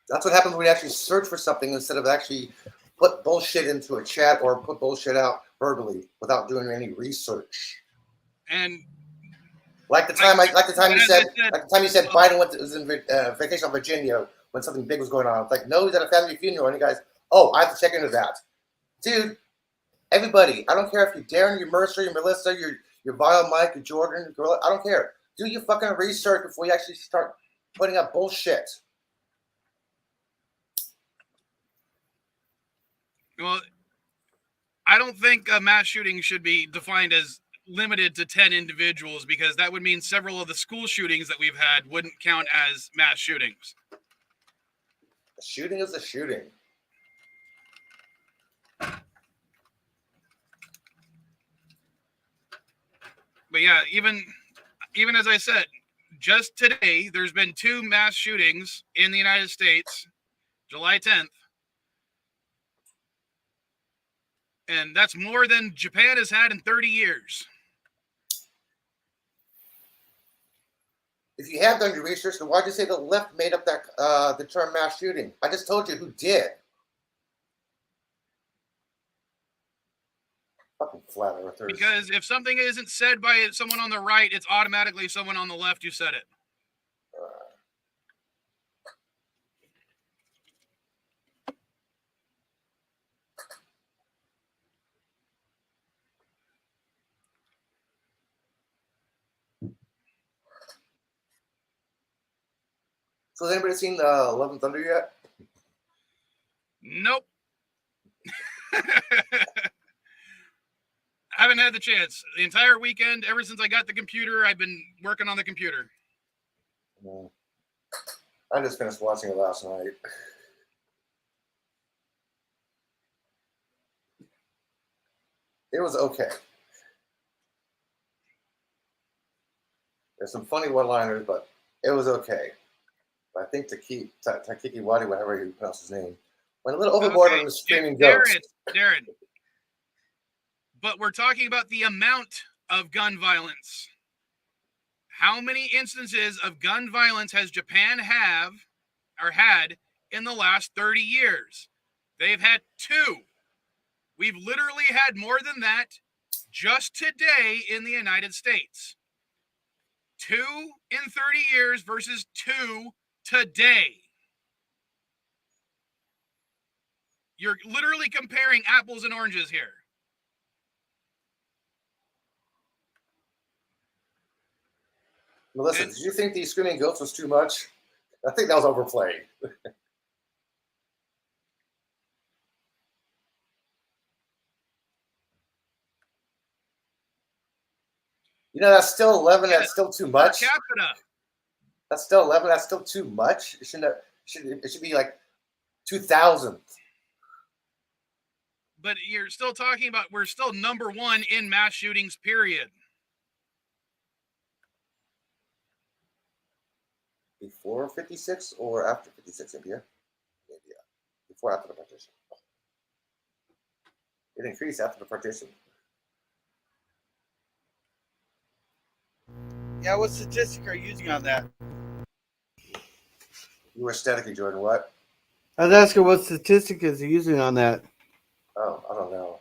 That's what happens when you actually search for something instead of actually put bullshit into a chat or put bullshit out verbally without doing any research. And like the time you said Biden was in vacation on Virginia when something big was going on. It's like, no, he's at a family funeral, and you guys, oh, I have to check into that, dude. Everybody, I don't care if you're Darren, you're Mercer, you're Melissa, you're Vile, Mike, you're Jordan, you're Gorilla, I don't care. Do your fucking research before you actually start putting up bullshit. Well, I don't think a mass shooting should be defined as limited to 10 individuals, because that would mean several of the school shootings that we've had wouldn't count as mass shootings. A shooting is a shooting. But yeah, even as I said, just today, there's been 2 mass shootings in the United States, July 10th. And that's more than Japan has had in 30 years. If you have done your research, then why'd you say the left made up that the term mass shooting? I just told you who did. Fucking flat earthers. Because if something isn't said by someone on the right, it's automatically someone on the left who said it. So has anybody seen Love and Thunder yet? Nope. I haven't had the chance. The entire weekend, ever since I got the computer, I've been working on the computer. No. I just finished watching it last night. It was okay. There's some funny one-liners, but it was okay. I think Takiki Wadi, whatever you pronounce his name, went a little overboard on the screaming ghost. Darren. But we're talking about the amount of gun violence. How many instances of gun violence has Japan had in the last 30 years? They've had 2. We've literally had more than that just today in the United States. 2 in 30 years versus 2 today. You're literally comparing apples and oranges here. Melissa, did you think the screaming ghost was too much? I think that was overplayed. You know, that's still 11. That's still too much. Per capita. That's still 11. That's still too much. It should be like 2,000. But you're still talking about, we're still number 1 in mass shootings, period. Before 56 or after 56, India? Before after the partition. It increased after the partition. Yeah, what statistic are you using on that? You were staticky, Jordan. What? I was asking what statistic is he using on that. Oh, I don't know.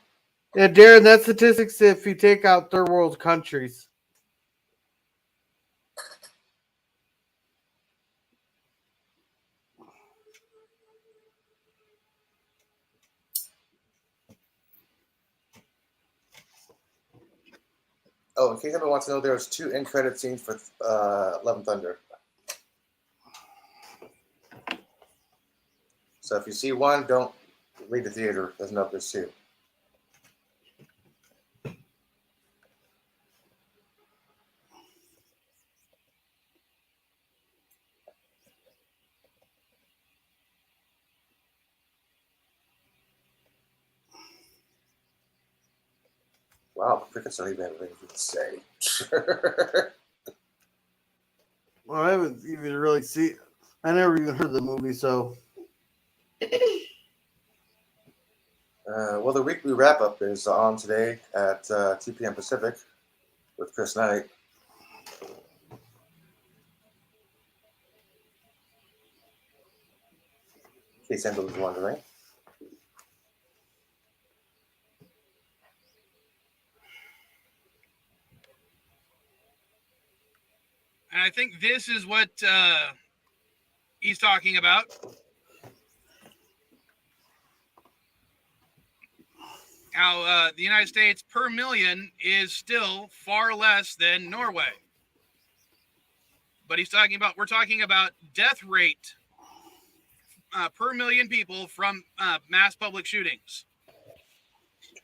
Yeah, Darren, that statistics if you take out third world countries. Oh, in case anyone wants to know, there's 2 end credit scenes for Love and Thunder. So if you see one, don't leave the theater. There's there's 2. Wow, the crickets don't even have anything to say. Well, I haven't even really seen. I never even heard of the movie, so. Well, the weekly wrap-up is on today at 2 p.m. Pacific with Chris Knight. In case anybody was wondering. And I think this is what he's talking about. How the United States per million is still far less than Norway. But we're talking about death rate per million people from mass public shootings.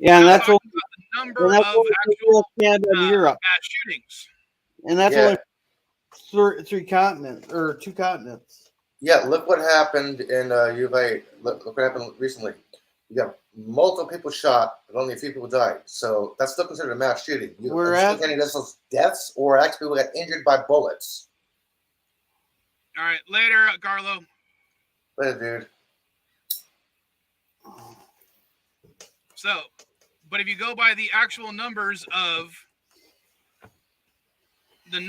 Yeah, and Not that's talking only, about the number of actual Canada and Europe. mass shootings. And that's Yeah. only 3 continents, or 2 continents. Yeah, look what happened in Yvette. Look what happened recently. You got multiple people shot, but only a few people died. So that's still considered a mass shooting. We're still at- getting those deaths, or actually people got injured by bullets. All right, later, Carlo. Later, dude. So, but if you go by the actual numbers of the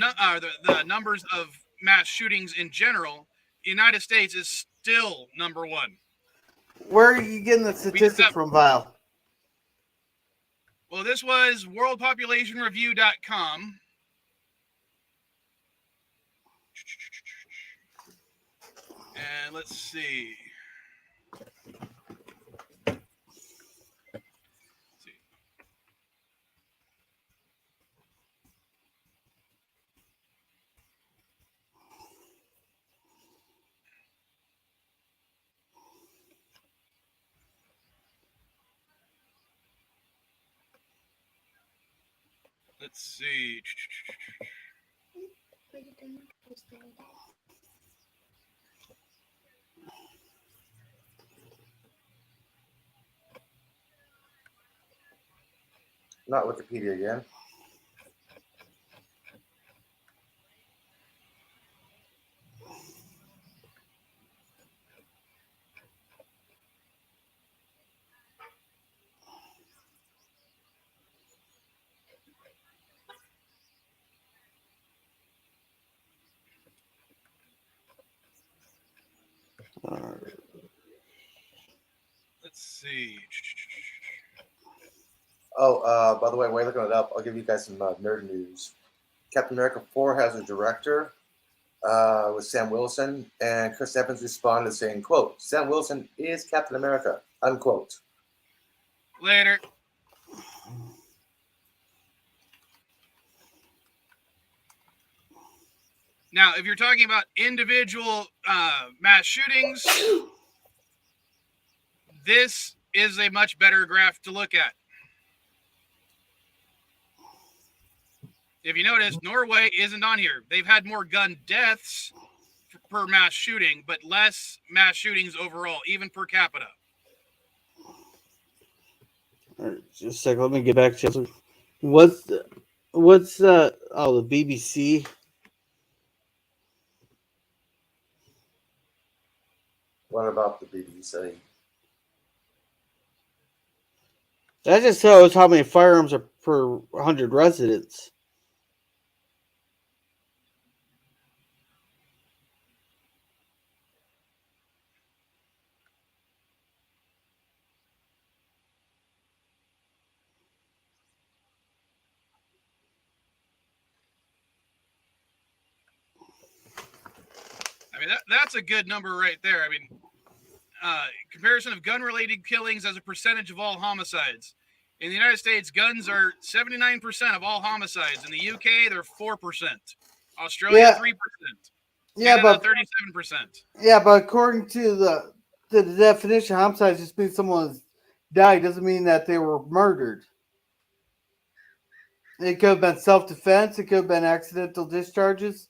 numbers of mass shootings in general, the United States is still number 1. Where are you getting the statistic from, Vile? Well, this was worldpopulationreview.com. And let's see. Let's see. Not Wikipedia again. Let's see. Oh, by the way, while you're looking it up, I'll give you guys some nerd news. Captain America 4 has a director with Sam Wilson, and Chris Evans responded saying, quote, Sam Wilson is Captain America, unquote. Later. Now, if you're talking about individual mass shootings, this is a much better graph to look at. If you notice, Norway isn't on here. They've had more gun deaths per mass shooting, but less mass shootings overall, even per capita. All right, just a second. Let me get back to you. What's the BBC? What about the BBC? That just shows how many firearms are per 100 residents. I mean, that's a good number right there. I mean, comparison of gun-related killings as a percentage of all homicides. In the United States, guns are 79% of all homicides. In the UK, they're 4%. Australia, 3%. Yeah, Canada, but 37%. yeah, but according to the definition, homicide just means someone died. Doesn't mean that they were murdered. It could have been self-defense. It could have been accidental discharges.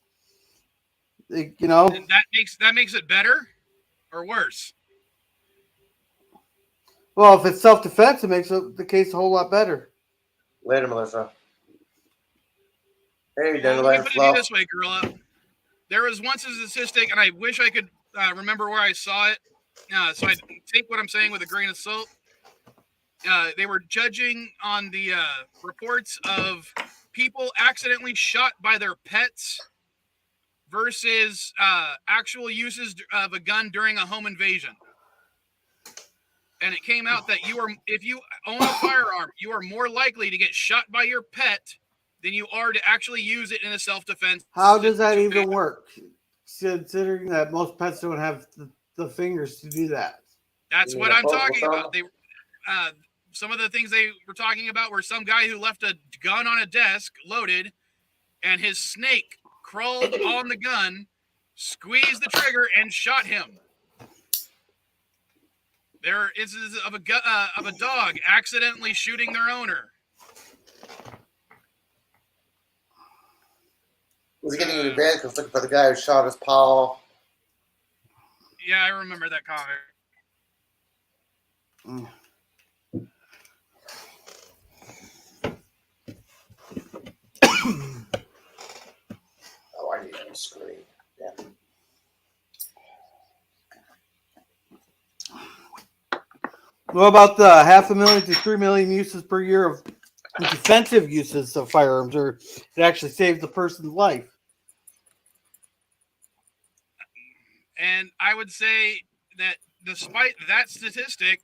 And that makes it better or worse. Well, if it's self-defense, it makes the case a whole lot better. Later, Melissa. Hey, Well, let me Dandelion put it Fluff. this way, Gorilla. There was once a statistic, and I wish I could remember where I saw it, so I take what I'm saying with a grain of salt. They were judging on the reports of people accidentally shot by their pets versus actual uses of a gun during a home invasion. And it came out that if you own a firearm, you are more likely to get shot by your pet than you are to actually use it in a self-defense. How does that even work? Considering that most pets don't have the fingers to do that. That's what I'm talking about. They, some of the things they were talking about were some guy who left a gun on a desk loaded, and his snake crawled on the gun, squeezed the trigger, and shot him. There are instances of a dog accidentally shooting their owner. Was he getting an advantage because looking for the guy who shot his paw? Yeah, I remember that comment. Oh, I need a screen. Yeah. What about the 500,000 to 3 million uses per year of defensive uses of firearms, or it actually saves the person's life? And I would say that despite that statistic,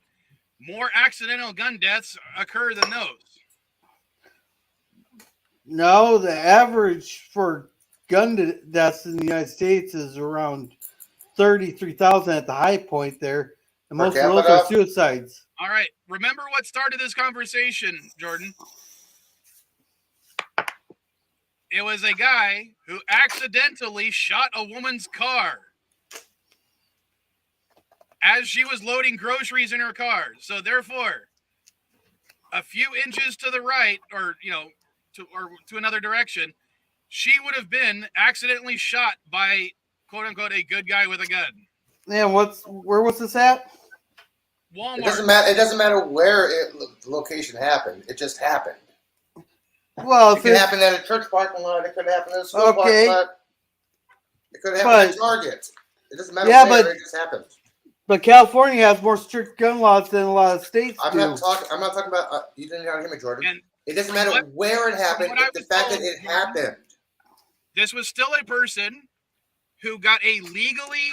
more accidental gun deaths occur than those. No, the average for gun deaths in the United States is around 33,000 at the high point there. And most of those are suicides. All right. Remember what started this conversation, Jordan? It was a guy who accidentally shot a woman's car as she was loading groceries in her car. So therefore, a few inches to the right, or to another direction, she would have been accidentally shot by quote unquote a good guy with a gun. Yeah, where was this at? Walmart. It doesn't matter where the location happened. It just happened. Well, it could happen at a church parking lot. It could happen at a school parking lot. It could happen at Target. It doesn't matter where. It just happens. But California has more strict gun laws than a lot of states do. I'm not talking about. You didn't hear me, Jordan. It doesn't matter where it happened. The fact that it happened. This was still a person who got a legally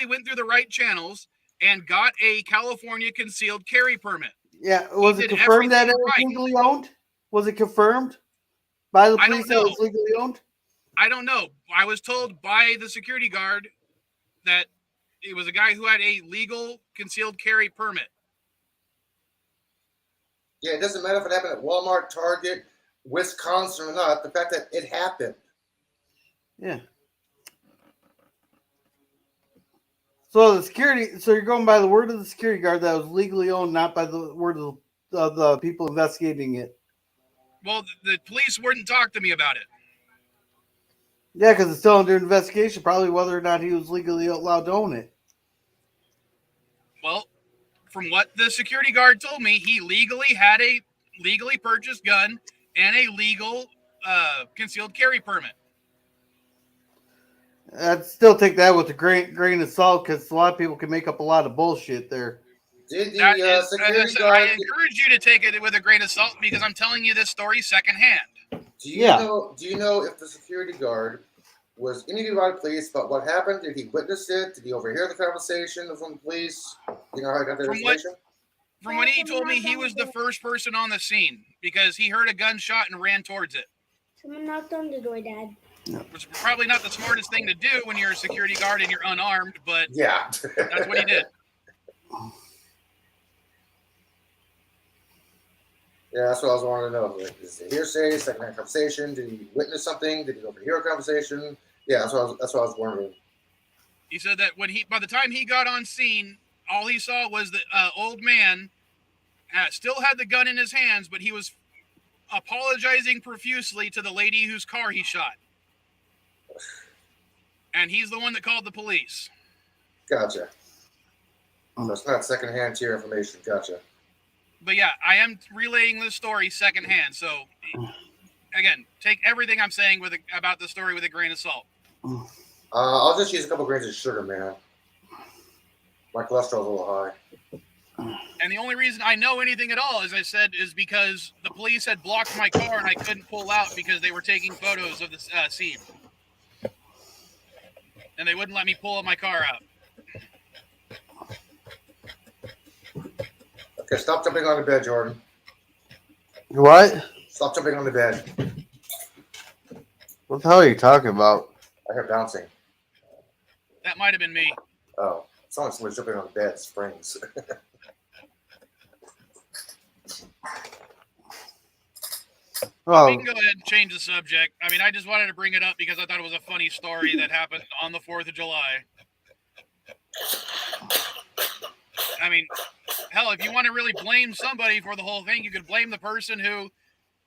went through the right channels and got a California concealed carry permit. Yeah, was it confirmed that it was legally owned? Was it confirmed by the police that it was legally owned? I don't know. I was told by the security guard that it was a guy who had a legal concealed carry permit. Yeah, it doesn't matter if it happened at Walmart, Target, Wisconsin or not. The fact that it happened. Yeah. So you're going by the word of the security guard that was legally owned, not by the word of the people investigating it. Well, the police wouldn't talk to me about it. Yeah, because it's still under investigation, probably whether or not he was legally allowed to own it. Well, from what the security guard told me, he legally had a legally purchased gun and a legal concealed carry permit. I'd still take that with a grain of salt, because a lot of people can make up a lot of bullshit there. Did the That is, as I security said, guard? I encourage you to take it with a grain of salt because I'm telling you this story secondhand. Do you know if the security guard was interviewed by the police about what happened? Did he witness it? Did he overhear the conversation from the police? You know how I got that information? From what he told me, he was the first person on the scene because he heard a gunshot and ran towards it. Someone knocked on the door, Dad. Which is probably not the smartest thing to do when you're a security guard and you're unarmed, but yeah, that's what he did. Yeah, that's what I was wanting to know. Like, is it hearsay, secondhand conversation? Did he witness something? Did he overhear a conversation? Yeah, that's what I was wondering. He said that by the time he got on scene, all he saw was the old man still had the gun in his hands, but he was apologizing profusely to the lady whose car he shot. And he's the one that called the police. Gotcha. So it's not secondhand tier information. Gotcha. But yeah, I am relaying this story secondhand. So again, take everything I'm saying about the story with a grain of salt. I'll just use a couple grains of sugar, man. My cholesterol's a little high. And the only reason I know anything at all, as I said, is because the police had blocked my car and I couldn't pull out because they were taking photos of the scene. And they wouldn't let me pull my car out. Okay, stop jumping on the bed, Jordan. What? Stop jumping on the bed. What the hell are you talking about? I hear bouncing. That might have been me. Oh, someone's jumping on the bed. Springs. We can go ahead and change the subject. I mean, I just wanted to bring it up because I thought it was a funny story that happened on the 4th of July. I mean, hell, if you want to really blame somebody for the whole thing, you could blame the person who,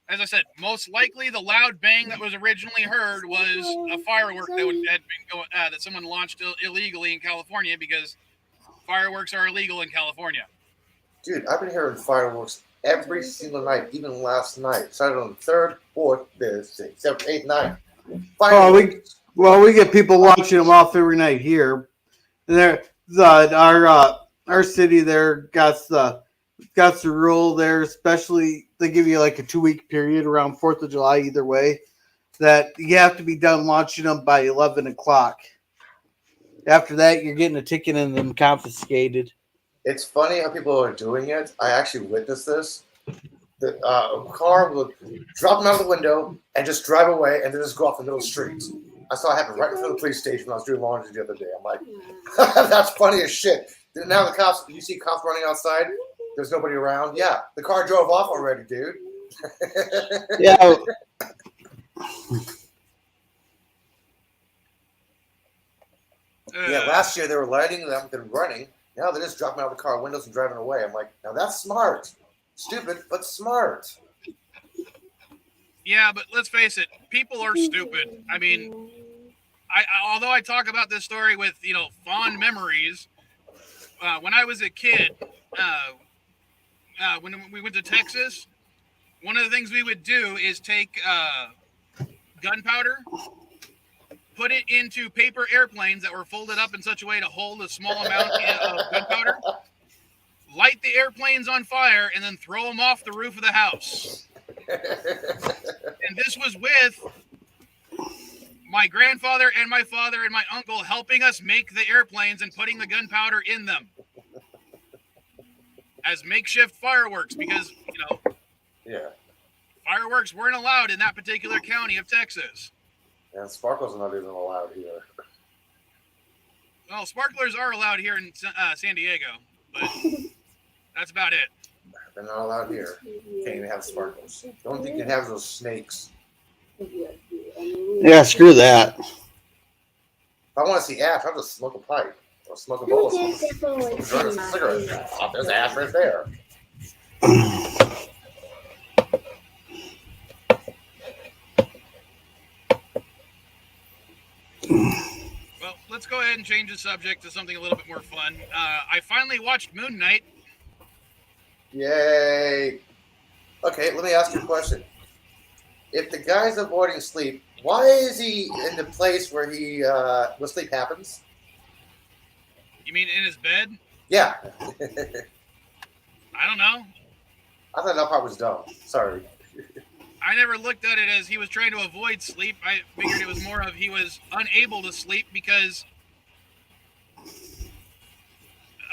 as I said, most likely the loud bang that was originally heard was a firework that someone launched illegally in California because fireworks are illegal in California. Dude, I've been hearing fireworks every single night, even last night. Started on the 3rd, 4th, 5th, 6th, 7th, 8th, 9th. Fireworks. We get people launching them off every night here. Our city there got the rule there, especially they give you like a 2-week period around 4th of July either way, that you have to be done launching them by 11 o'clock. After that, you're getting a ticket and them confiscated. It's funny how people are doing it. I actually witnessed this. A car would drop them out of the window and just drive away and then just go off the middle of the street. I saw it happen right in front of the police station when I was doing laundry the other day. I'm like, that's funny as shit. Now the cops, you see cops running outside. There's nobody around. Yeah, the car drove off already, dude. Yeah. Yeah, last year they were lighting them, then running. Now they're just dropping out of the car windows and driving away. I'm like, now that's smart. Stupid, but smart. Yeah, but let's face it, people are stupid. I mean, although I talk about this story with, fond memories, when I was a kid, when we went to Texas, one of the things we would do is take gunpowder, put it into paper airplanes that were folded up in such a way to hold a small amount of gunpowder, light the airplanes on fire, and then throw them off the roof of the house. And this was with my grandfather and my father and my uncle helping us make the airplanes and putting the gunpowder in them as makeshift fireworks because, yeah, fireworks weren't allowed in that particular county of Texas. And sparkles are not even allowed here. Well, sparklers are allowed here in San Diego, but that's about it. They're not allowed here. Can't even have sparkles. The only thing you can have is those snakes. Yeah, screw that. If I want to see ash, I'll just smoke a pipe or smoke a bowl of something. Burn a cigarette. Oh, there's ash right there. Well, let's go ahead and change the subject to something a little bit more fun. I finally watched Moon Knight. Yay. Okay, let me ask you a question. If the guy's avoiding sleep, why is he in the place where sleep happens? You mean in his bed? Yeah. I don't know. I thought that part was dumb. Sorry. I never looked at it as he was trying to avoid sleep. I figured it was more of he was unable to sleep because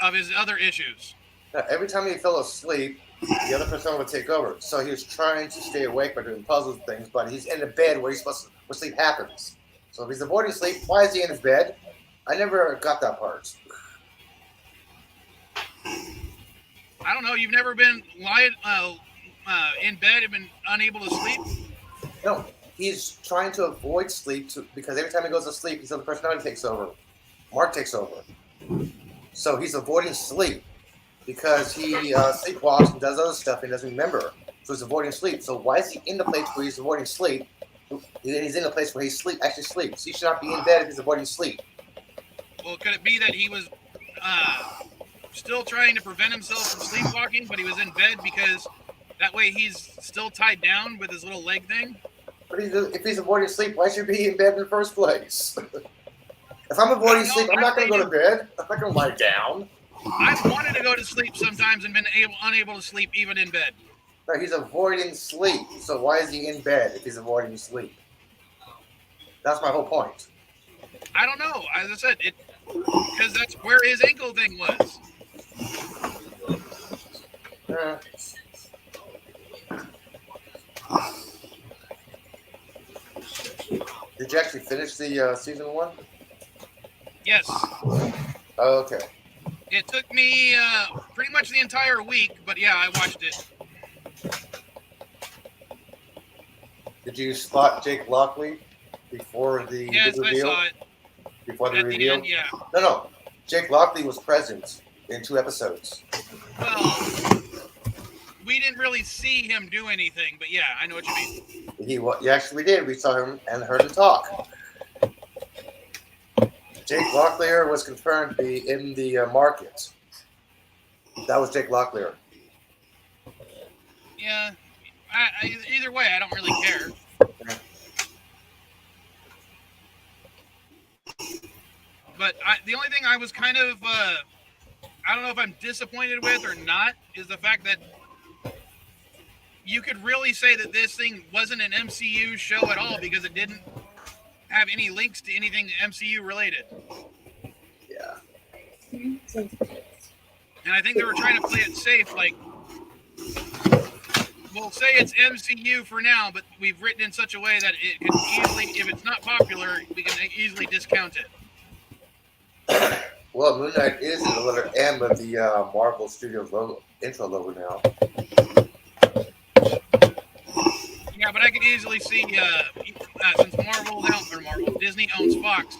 of his other issues. Now, every time he fell asleep, the other person would take over. So he was trying to stay awake by doing puzzles and things, but he's in a bed where where sleep happens. So if he's avoiding sleep, why is he in his bed? I never got that part. I don't know. You've never been lying in bed and been unable to sleep? No, he's trying to avoid sleep because every time he goes to sleep, his other personality takes over. Mark takes over. So he's avoiding sleep because he sleepwalks and does other stuff and doesn't remember. So he's avoiding sleep. So why is he in the place where he's avoiding sleep? He's in a place where he actually sleeps. He should not be in bed if he's avoiding sleep. Well, could it be that he was still trying to prevent himself from sleepwalking, but he was in bed because that way he's still tied down with his little leg thing? But if he's avoiding sleep, why should he be in bed in the first place? If I'm avoiding sleep, I'm not going to go to bed. I'm not going to lie down. I've wanted to go to sleep sometimes and been unable to sleep even in bed. No, he's avoiding sleep. So why is he in bed if he's avoiding sleep? That's my whole point. I don't know. As I said, because that's where his ankle thing was. Did you actually finish the season 1? Yes. Oh, okay. It took me pretty much the entire week, but yeah, I watched it. Did you spot Jake Lockley before the Yes, big reveal? I saw it. Before the At reveal? the end, yeah. No. Jake Lockley was present in 2 episodes. Well, we didn't really see him do anything, but yeah, I know what you mean. Yes, we did. We saw him and heard him talk. Jake Locklear was confirmed to be in the market. That was Jake Locklear. Yeah. Either way, I don't really care. But the only thing I was kind of, I don't know if I'm disappointed with or not, is the fact that you could really say that this thing wasn't an MCU show at all because it didn't have any links to anything MCU related. Yeah. And I think they were trying to play it safe, like, we'll say it's MCU for now, but we've written in such a way that it could easily, if it's not popular, we can easily discount it. Well, Moon Knight is in the letter M of the Marvel Studios intro logo now. Yeah, but I could easily see, since Disney owns Fox,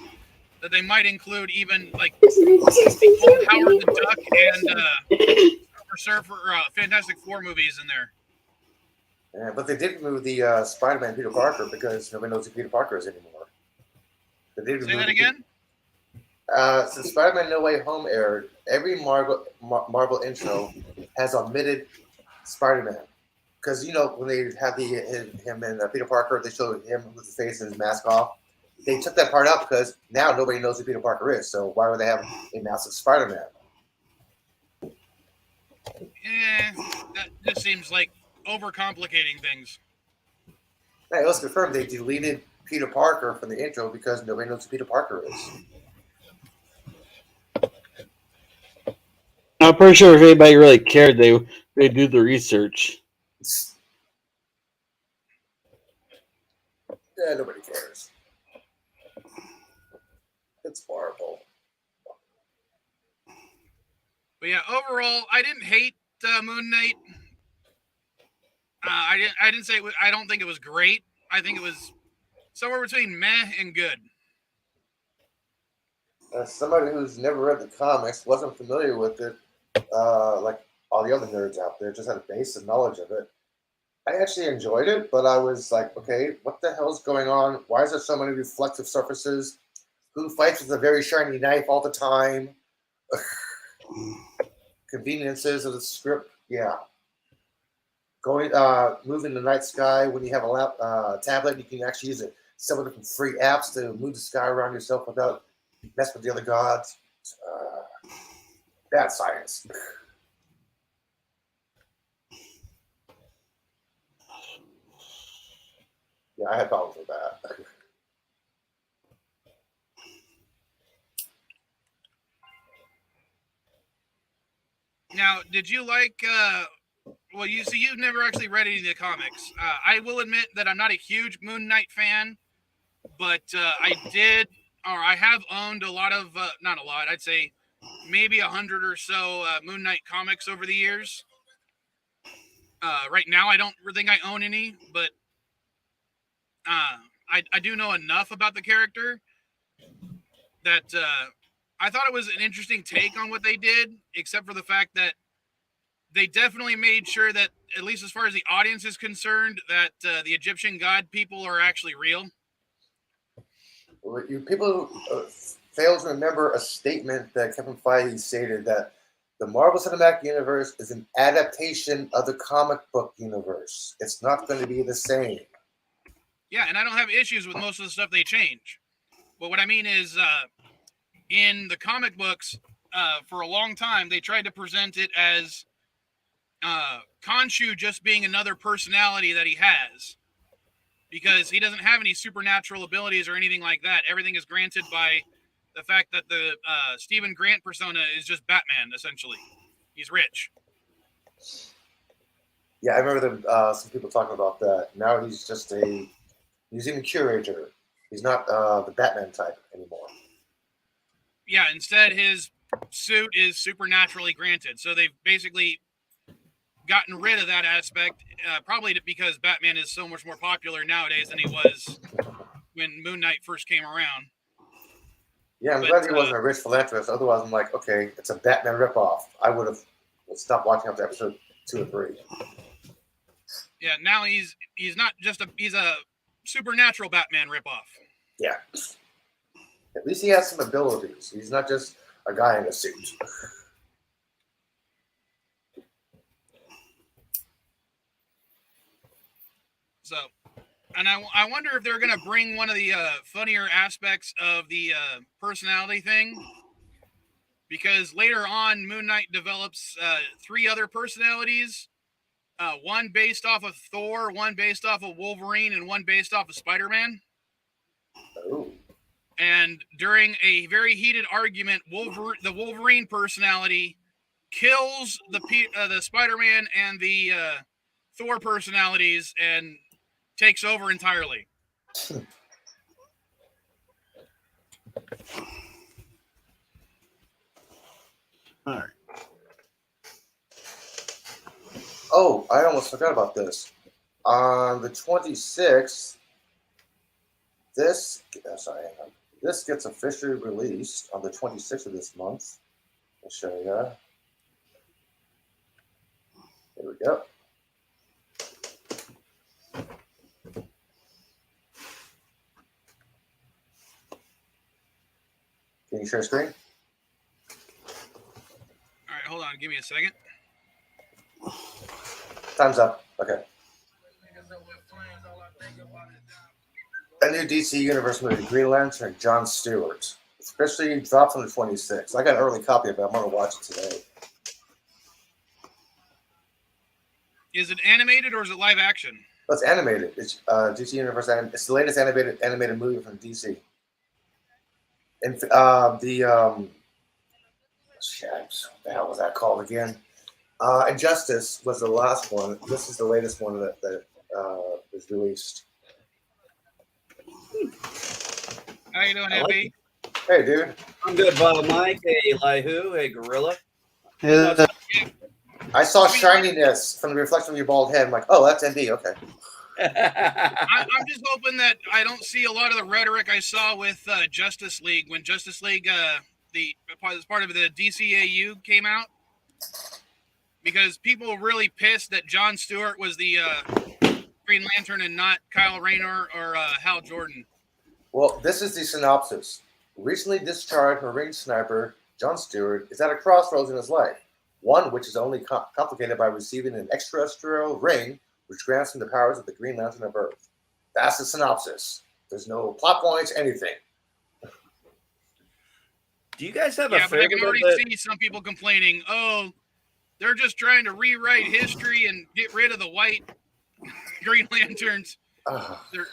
that they might include even, like, Howard the Duck and Fantastic Four movies in there. Yeah, but they did move the Spider-Man Peter Parker because nobody knows who Peter Parker is anymore. They did Say that again? Since Spider-Man No Way Home aired, every Marvel intro has omitted Spider-Man. Because, you know, when they had him and Peter Parker, they showed him with his face and his mask off. They took that part out because now nobody knows who Peter Parker is. So why would they have a mask of Spider-Man? That just seems like overcomplicating things. Hey, let's confirm they deleted Peter Parker from the intro because nobody knows who Peter Parker is. I'm pretty sure if anybody really cared, they'd do the research. Yeah, nobody cares. It's Marvel. But yeah, overall, I didn't hate Moon Knight. I didn't say I don't think it was great. I think it was somewhere between meh and good. Somebody who's never read the comics, wasn't familiar with it, like all the other nerds out there, just had a basic knowledge of it. I actually enjoyed it, but I was like, okay, what the hell's going on? Why is there so many reflective surfaces? Who fights with a very shiny knife all the time? Conveniences of the script, yeah. Moving the night sky when you have a tablet, you can actually use several different free apps to move the sky around yourself without messing with the other gods. Bad science. Yeah, I had problems with that. Now, did you like? Well, you see, you've never actually read any of the comics. I will admit that I'm not a huge Moon Knight fan, but I have owned a lot of, not a lot, I'd say maybe 100 or so Moon Knight comics over the years. Right now, I don't think I own any, but I do know enough about the character that I thought it was an interesting take on what they did, except for the fact that they definitely made sure that, at least as far as the audience is concerned, that the Egyptian god people are actually real. You people fail to remember a statement that Kevin Feige stated that the Marvel Cinematic Universe is an adaptation of the comic book universe. It's not going to be the same. Yeah, and I don't have issues with most of the stuff they change. But what I mean is, in the comic books, for a long time, they tried to present it as Khonshu just being another personality that he has, because he doesn't have any supernatural abilities or anything like that. Everything is granted by the fact that the Stephen Grant persona is just Batman, essentially. He's rich. Yeah, I remember some people talking about that. Now he's just a museum curator. He's not the Batman type anymore. Yeah, instead his suit is supernaturally granted. So they've basically gotten rid of that aspect, probably because Batman is so much more popular nowadays than he was when Moon Knight first came around. Yeah, I'm glad he wasn't a rich philanthropist. Otherwise, I'm like, okay, it's a Batman ripoff. I would have stopped watching up to episode 2 or 3. Yeah, now he's not just he's a supernatural Batman ripoff. Yeah. At least he has some abilities. He's not just a guy in a suit. So, and I wonder if they're going to bring one of the funnier aspects of the personality thing, because later on, Moon Knight develops 3 other personalities, one based off of Thor, one based off of Wolverine, and one based off of Spider-Man. Oh. And during a very heated argument, the Wolverine personality kills the Spider-Man and the Thor personalities and takes over entirely. All right. Oh, I almost forgot about this. On the 26th, this gets officially released on the 26th of this month. I'll show you. There we go. Can you share screen? All right, hold on. Give me a second. Time's up. Okay. A new DC Universe movie, Green Lantern, Jon Stewart. Especially drops on the 26th. I got an early copy of it. I'm going to watch it today. Is it animated or is it live action? Well, it's animated. It's DC Universe. It's the latest animated movie from DC. And what the hell was that called again? Injustice was the last one. This is the latest one that was released. How you doing, MB? Hey, dude. I'm good, Bob Mike. Hey, Elihu. Hey, Gorilla. I saw shininess from the reflection of your bald head. I'm like, oh, that's ND. Okay. I'm just hoping that I don't see a lot of the rhetoric I saw with Justice League when Justice League, as part of the DCAU came out, because people were really pissed that Jon Stewart was the Green Lantern and not Kyle Rayner or Hal Jordan. Well, this is the synopsis. Recently discharged Marine sniper Jon Stewart is at a crossroads in his life, one which is only complicated by receiving an extraterrestrial ring which grants him the powers of the Green Lantern of Earth. That's the synopsis. There's no plot points, anything. Do you guys have Yeah, a but I can favorite? already see some people complaining, oh, they're just trying to rewrite history and get rid of the white Green Lanterns. They're,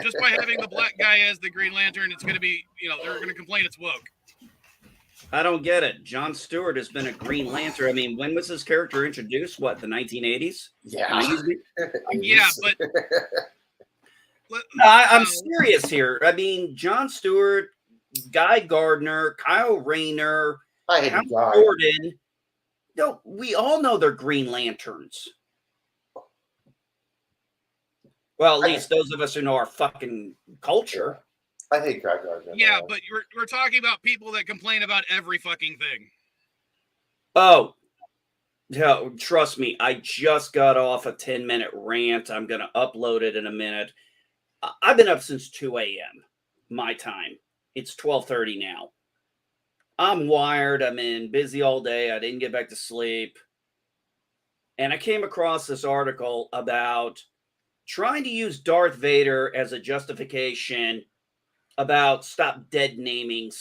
just by having the black guy as the Green Lantern, it's going to be, they're going to complain it's woke. I don't get it. John Stewart has been a Green Lantern. I mean, when was his character introduced? What, the 1980s? Yeah. 90s? Yeah, but No, I'm serious here. I mean, John Stewart, Guy Gardner, Kyle Rayner, I hate Hal the guy. Jordan. No, we all know they're Green Lanterns. Well, at least those of us who know our fucking culture. I hate Guy Gardner. yeah, but we're talking about people that complain about every fucking thing. Oh, no, trust me. I just got off a 10-minute rant. I'm going to upload it in a minute. I've been up since 2 a.m. my time. It's 12:30 now. I'm wired. I'm in busy all day. I didn't get back to sleep. And I came across this article about trying to use Darth Vader as a justification about stop dead naming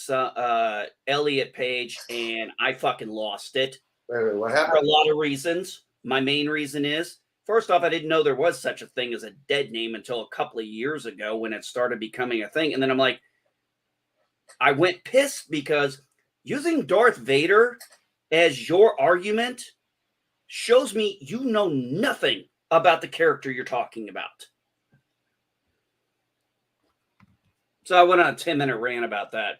Elliot Page, and I fucking lost it. Wait, what For a happened? lot of reasons. My main reason is, first off, I didn't know there was such a thing as a dead name until a couple of years ago when it started becoming a thing. And then I'm like, I went pissed because using Darth Vader as your argument shows me you know nothing about the character you're talking about. So I went on a 10-minute rant about that.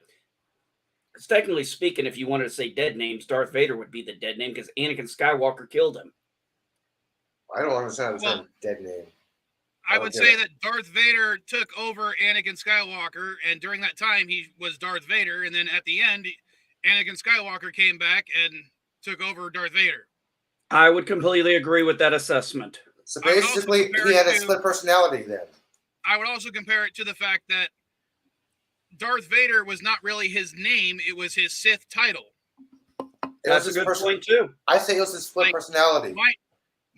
Because technically speaking, if you wanted to say dead names, Darth Vader would be the dead name because Anakin Skywalker killed him. I don't understand the term Well, dead name. I would say that Darth Vader took over Anakin Skywalker, and during that time, he was Darth Vader, and then at the end, Anakin Skywalker came back and took over Darth Vader. I would completely agree with that assessment. So I would also basically, compare he had it a to- split personality then. I would also compare it to the fact that Darth Vader was not really his name, it was his Sith title. That's a good point, too. I say it was his split Like, personality.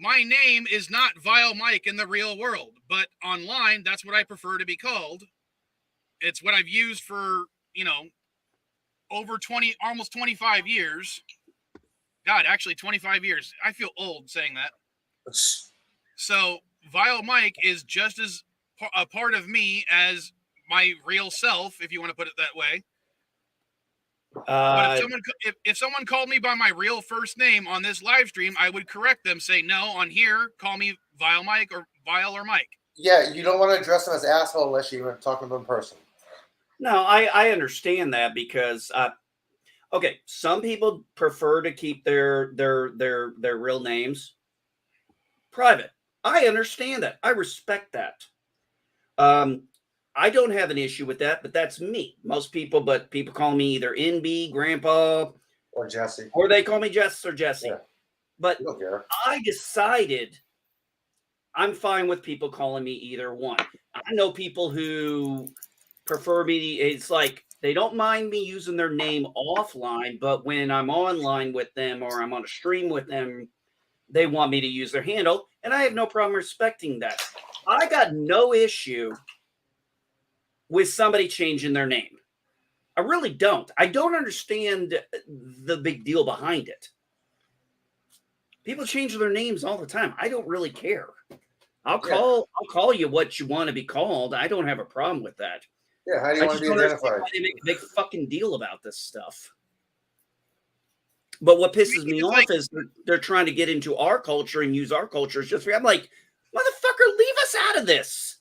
My name is not Vile Mike in the real world, but online, that's what I prefer to be called. It's what I've used for, over 20, almost 25 years. God, actually 25 years. I feel old saying that. So Vile Mike is just as a part of me as my real self, if you want to put it that way. But if someone called me by my real first name on this live stream, I would correct them, say, no, on here, call me Vile Mike or Vile or Mike. Yeah, you don't want to address him as asshole unless you're talking to him in person. No, I understand that because, okay, some people prefer to keep their real names private. I understand that. I respect that. I don't have an issue with that, but that's me. Most people, but people call me either NB, Grandpa, Or Jesse. or they call me Jess or Jesse. Yeah. But You don't care. I decided I'm fine with people calling me either one. I know people who prefer me. It's like they don't mind me using their name offline, but when I'm online with them or I'm on a stream with them, they want me to use their handle, and I have no problem respecting that. I got no issue with somebody changing their name. I really don't. I don't understand the big deal behind it. People change their names all the time. I don't really care. I'll call you what you want to be called. I don't have a problem with that. Yeah, how do you I want just to be don't understand identified? why they make a big fucking deal about this stuff. But what pisses me off is they're trying to get into our culture and use our culture. Just I'm like, motherfucker, leave us out of this.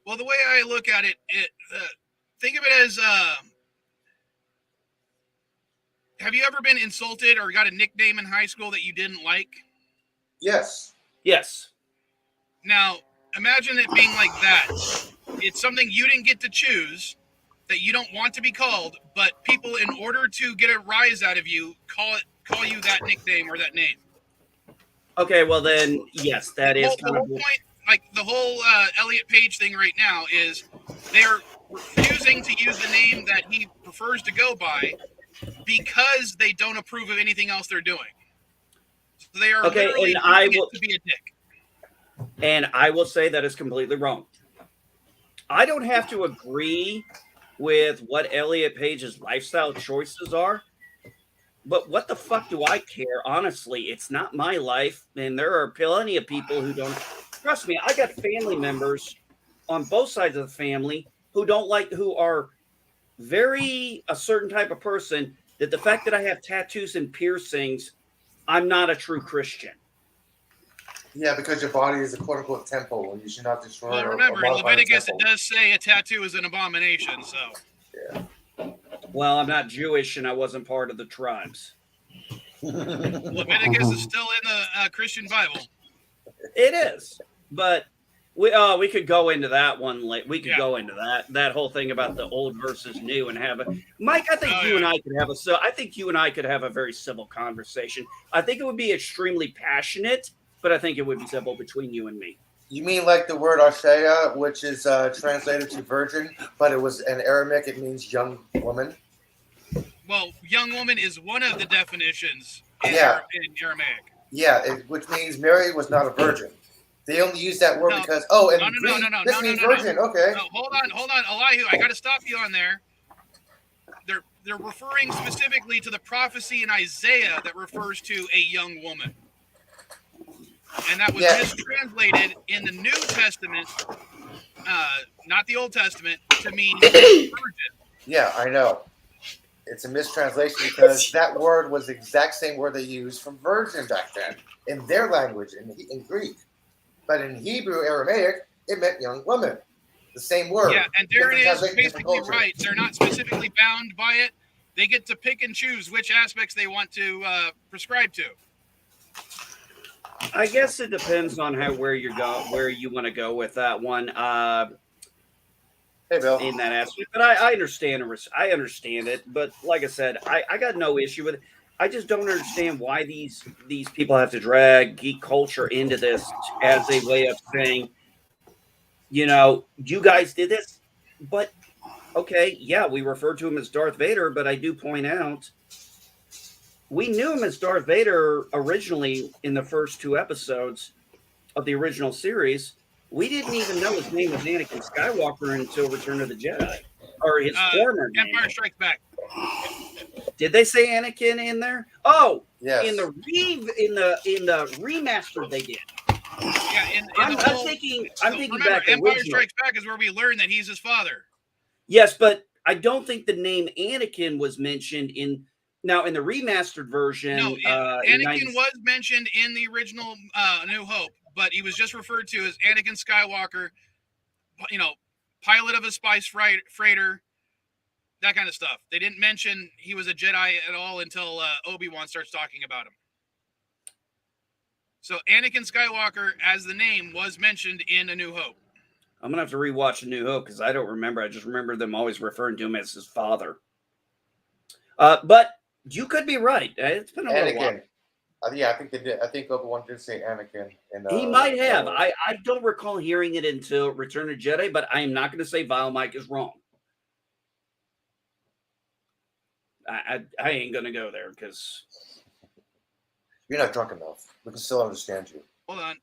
Well, the way I look at it, think of it as, have you ever been insulted or got a nickname in high school that you didn't like? Yes. Yes. Now, imagine it being like that. It's something you didn't get to choose, that you don't want to be called, but people, in order to get a rise out of you, call you that nickname or that name. Okay, well then, yes, that is The whole point, like the whole Elliot Page thing right now is they're refusing to use the name that he prefers to go by because they don't approve of anything else they're doing. So they are literally using it to be a dick. And I will say that is completely wrong. I don't have to agree with what Elliot Page's lifestyle choices are, but what the fuck do I care? Honestly, it's not my life, and there are plenty of people who don't. trust me, I got family members on both sides of the family who are very a certain type of person, that the fact that I have tattoos and piercings, I'm not a true Christian. Yeah, because your body is a quote unquote temple, and you should not destroy. Well, remember, in modify the Leviticus, it temple. does say a tattoo is an abomination. So, Well, I'm not Jewish, and I wasn't part of the tribes. Leviticus is still in the Christian Bible. It is, but we could go into that one. We could go into that whole thing about the old versus new and have a Mike. I think you and I could have I think you and I could have a very civil conversation. I think it would be extremely passionate, but I think it would be civil between you and me. You mean like the word Ashaya, which is translated to virgin, but it was in Aramaic, it means young woman? Well, young woman is one of the definitions in Aramaic. Yeah, which means Mary was not a virgin. They only use that word because, this means virgin. Okay. No, hold on, Elihu, I got to stop you on there. They're referring specifically to the prophecy in Isaiah that refers to a young woman. And that was mistranslated in the New Testament, not the Old Testament, to mean virgin. Yeah, I know. It's a mistranslation because that word was the exact same word they used for virgin back then in their language, in Greek. But in Hebrew, Aramaic, it meant young woman. The same word. Yeah, and Darren is basically right. They're not specifically bound by it. They get to pick and choose which aspects they want to prescribe to. I guess it depends on where you want to go with that one. Hey, Bill. In that aspect, but I understand it. But like I said, I got no issue with it. I just don't understand why these people have to drag geek culture into this as a way of saying, you guys did this, but okay, yeah, we refer to him as Darth Vader, but I do point out we knew him as Darth Vader originally in the first 2 episodes of the original series. We didn't even know his name was Anakin Skywalker until Return of the Jedi, or his former name. Empire Strikes Back. Did they say Anakin in there? Oh, yes. In the remaster they did. Yeah, I'm thinking remember, back. Empire Strikes Back is where we learn that he's his father. Yes, but I don't think the name Anakin was mentioned in the remastered version. No, Anakin was mentioned in the original New Hope, but he was just referred to as Anakin Skywalker. Pilot of a spice freighter. That kind of stuff. They didn't mention he was a Jedi at all until Obi-Wan starts talking about him. So Anakin Skywalker, as the name, was mentioned in A New Hope. I'm going to have to rewatch A New Hope because I don't remember. I just remember them always referring to him as his father. But you could be right. It's been a little while. Yeah, I think they did. I think Obi-Wan did say Anakin. He might have. I don't recall hearing it until Return of Jedi, but I am not going to say Vile Mike is wrong. I ain't going to go there because you're not drunk enough. We can still understand you. Hold on.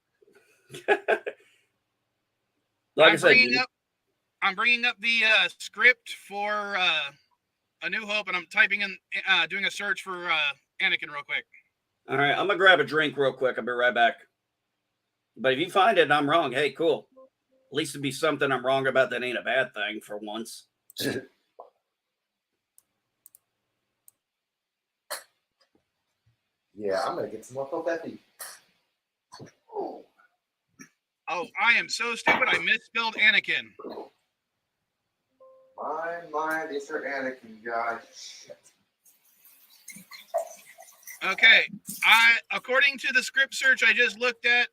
I'm bringing up the script for A New Hope, and I'm typing in, doing a search for Anakin real quick. All right, I'm gonna grab a drink real quick. I'll be right back. But if you find it and I'm wrong, hey, cool. At least it'd be something I'm wrong about that ain't a bad thing for once. Yeah, I'm gonna get some more coffee. Oh, I am so stupid. I misspelled Anakin. My, it's her Anakin guy. Shit. Okay, according to the script search I just looked at,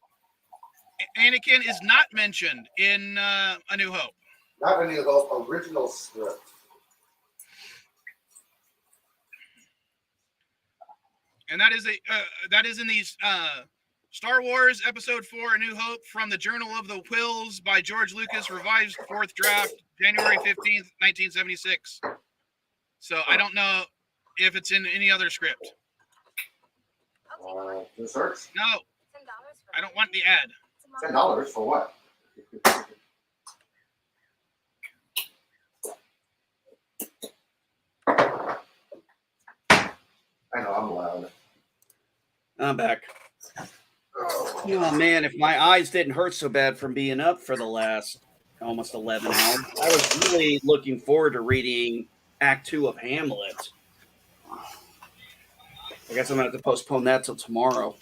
Anakin is not mentioned in A New Hope. Not any of those original script. And that is in these Star Wars Episode 4: A New Hope from the Journal of the Whills by George Lucas, revised 4th draft, January 15th, 1976. So I don't know if it's in any other script. The search? No, I don't want the ad. $10 for what? I know, I'm loud. I'm back. Oh. Oh man, if my eyes didn't hurt so bad from being up for the last almost 11 hours, I was really looking forward to reading Act 2 of Hamlet. I guess I'm going to have to postpone that till tomorrow.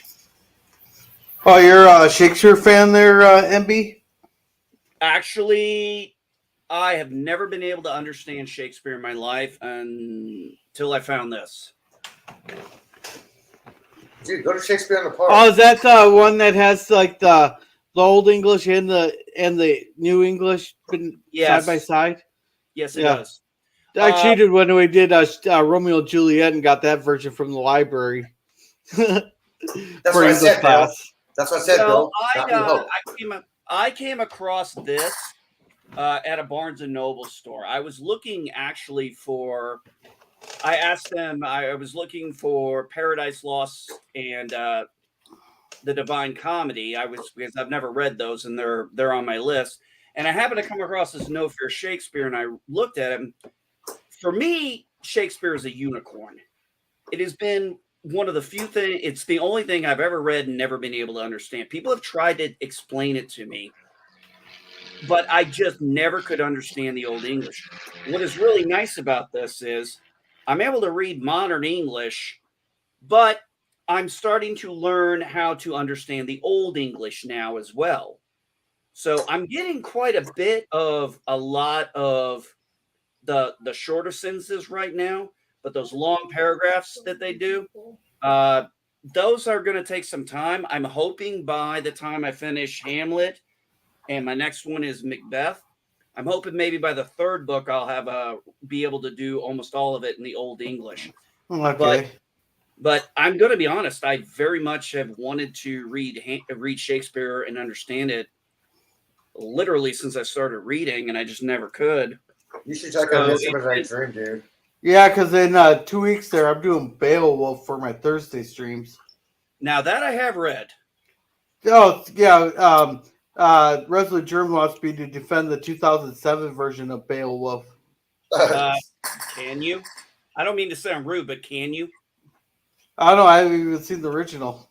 Oh, you're a Shakespeare fan there, MB? Actually, I have never been able to understand Shakespeare in my life until I found this. Dude, go to Shakespeare in the Park. Oh, is that the one that has like the old English and the new English Yes. side by side? Yes, it Yeah. does. I cheated when we did Romeo and Juliet and got that version from the library. That's For what I English said, Bill. class. That's what I said, Well, Bill. Got me hooked. I came across this at a Barnes and Noble store. I was looking actually for. I asked them. I was looking for Paradise Lost and the Divine Comedy. Because I've never read those, and they're on my list. And I happened to come across this No Fear Shakespeare, and I looked at him. For me, Shakespeare is a unicorn. It has been one of the few things. It's the only thing I've ever read and never been able to understand. People have tried to explain it to me, but I just never could understand the Old English. What is really nice about this is I'm able to read modern English, but I'm starting to learn how to understand the Old English now as well. So I'm getting quite a bit of a lot of the shorter sentences right now, but those long paragraphs that they do, those are going to take some time. I'm hoping by the time I finish Hamlet, and my next one is Macbeth, I'm hoping maybe by the third book I'll have be able to do almost all of it in the Old English. Okay. But I'm going to be honest, I very much have wanted to read Shakespeare and understand it literally since I started reading, and I just never could. You should check out Midsummer Night's Dream, dude. Yeah, because in 2 weeks there, I'm doing Beowulf for my Thursday streams. Now that I have read. Oh, yeah. Resolute Germ wants me to defend the 2007 version of Beowulf. Can you? I don't mean to sound rude, but can you? I don't know. I haven't even seen the original.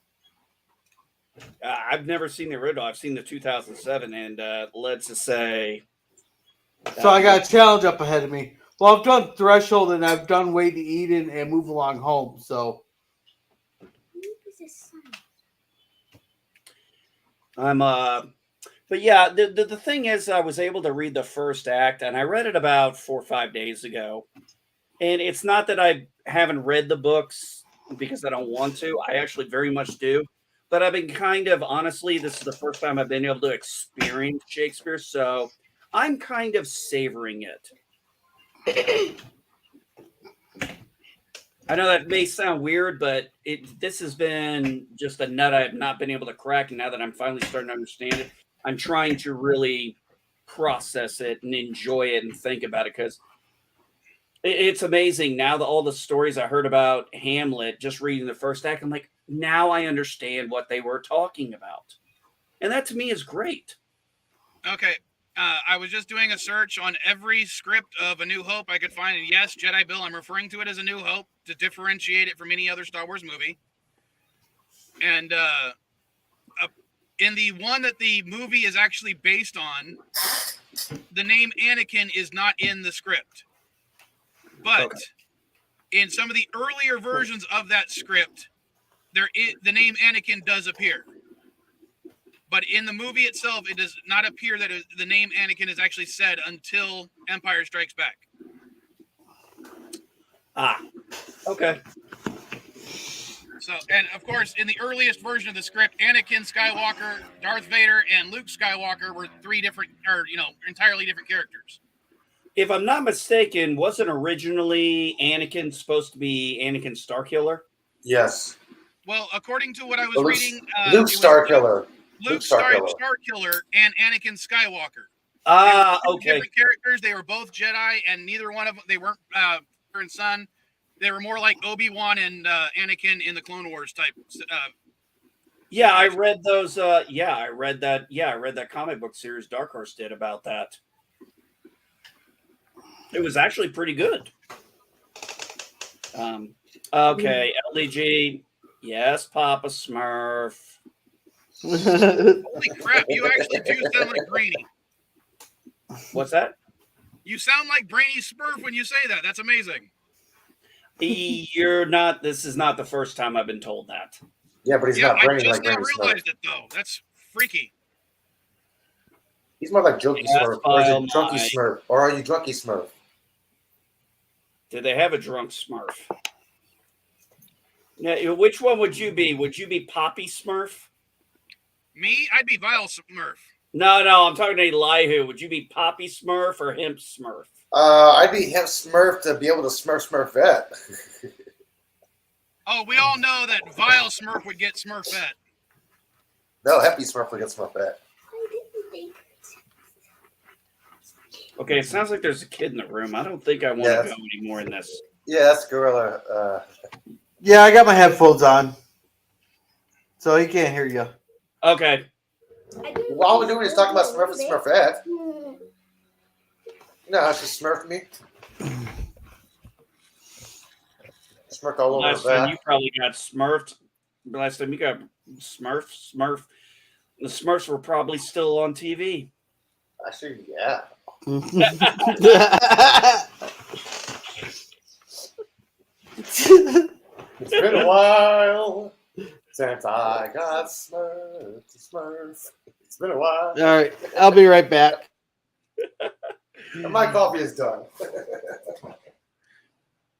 I've never seen the original. I've seen the 2007, and let's just say. So I got a challenge up ahead of me. Well, I've done Threshold and I've done Wait to Eden and Move Along Home. So but yeah, the thing is, I was able to read the first act, and I read it about 4 or 5 days ago. And it's not that I haven't read the books because I don't want to. I actually very much do. But I've been honestly, this is the first time I've been able to experience Shakespeare. So I'm kind of savoring it. I know that may sound weird, but this has been just a nut I have not been able to crack. And now that I'm finally starting to understand it, I'm trying to really process it and enjoy it and think about it, because it's amazing now that all the stories I heard about Hamlet, just reading the first act, I'm like, now I understand what they were talking about. And that to me is great. Okay. I was just doing a search on every script of A New Hope I could find. And yes, Jedi Bill, I'm referring to it as A New Hope to differentiate it from any other Star Wars movie. And in the one that the movie is actually based on, the name Anakin is not in the script. But in some of the earlier versions of that script, the name Anakin does appear. But in the movie itself, it does not appear that the name Anakin is actually said until Empire Strikes Back. Okay. So, and of course, in the earliest version of the script, Anakin Skywalker, Darth Vader, and Luke Skywalker were entirely different characters. If I'm not mistaken, wasn't originally Anakin supposed to be Anakin Starkiller? Yes. Well, according to what I was reading, Luke Starkiller. Luke Starkiller and Anakin Skywalker. Okay. Different characters. They were both Jedi, and neither one of them, they weren't father and son. They were more like Obi-Wan and Anakin in the Clone Wars type. Yeah, I read those. I read that. Yeah, I read that comic book series Dark Horse did about that. It was actually pretty good. Okay, LDG. Yes, Papa Smurf. Holy crap! You actually do sound like Brainy. What's that? You sound like Brainy Smurf when you say that. That's amazing. You're not. This is not the first time I've been told that. Yeah, but he's Yeah, not I brainy just like now Brainy Smurf. realized it though. That's freaky. He's more like Jokey Yes, Smurf, or is file it Drunky my- Smurf, or are you Drunky Smurf? Did they have a drunk Smurf? Yeah, which one would you be? Would you be Poppy Smurf? Me, I'd be Vile Smurf. No, I'm talking to Elihu. Would you be Poppy Smurf or Hemp Smurf? I'd be him Smurf to be able to Smurfette. Oh, we all know that Vile Smurf would get Smurfette. No, Happy Smurf would get Smurfette. Okay, it sounds like there's a kid in the room. I don't think I want Yes. to go anymore in this. Yeah, that's Gorilla. Yeah, I got my headphones on, so he can't hear you. Okay. Well, all we're doing is talking about Smurf and Smurfette. You know how she smurfed me? Smurfed all over Last her time back. you probably got smurfed. Last time you got Smurf. The Smurfs were probably still on TV. Actually, yeah. It's been a while since I got Smurf. It's been a while. All right, I'll be right back. And my coffee is done.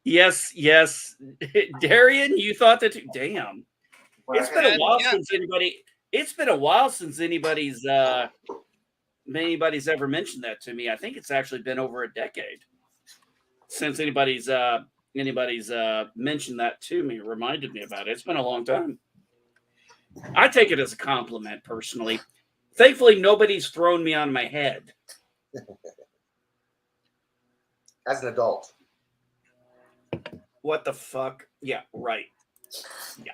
Yes. Darian, you thought that too? Damn. It's been a while since anybody. It's been a while since anybody's ever mentioned that to me. I think it's actually been over a decade since anybody's mentioned that to me, reminded me about it. It's been a long time. I take it as a compliment personally. Thankfully, nobody's thrown me on my head. As an adult. What the fuck? Yeah, right. Yeah.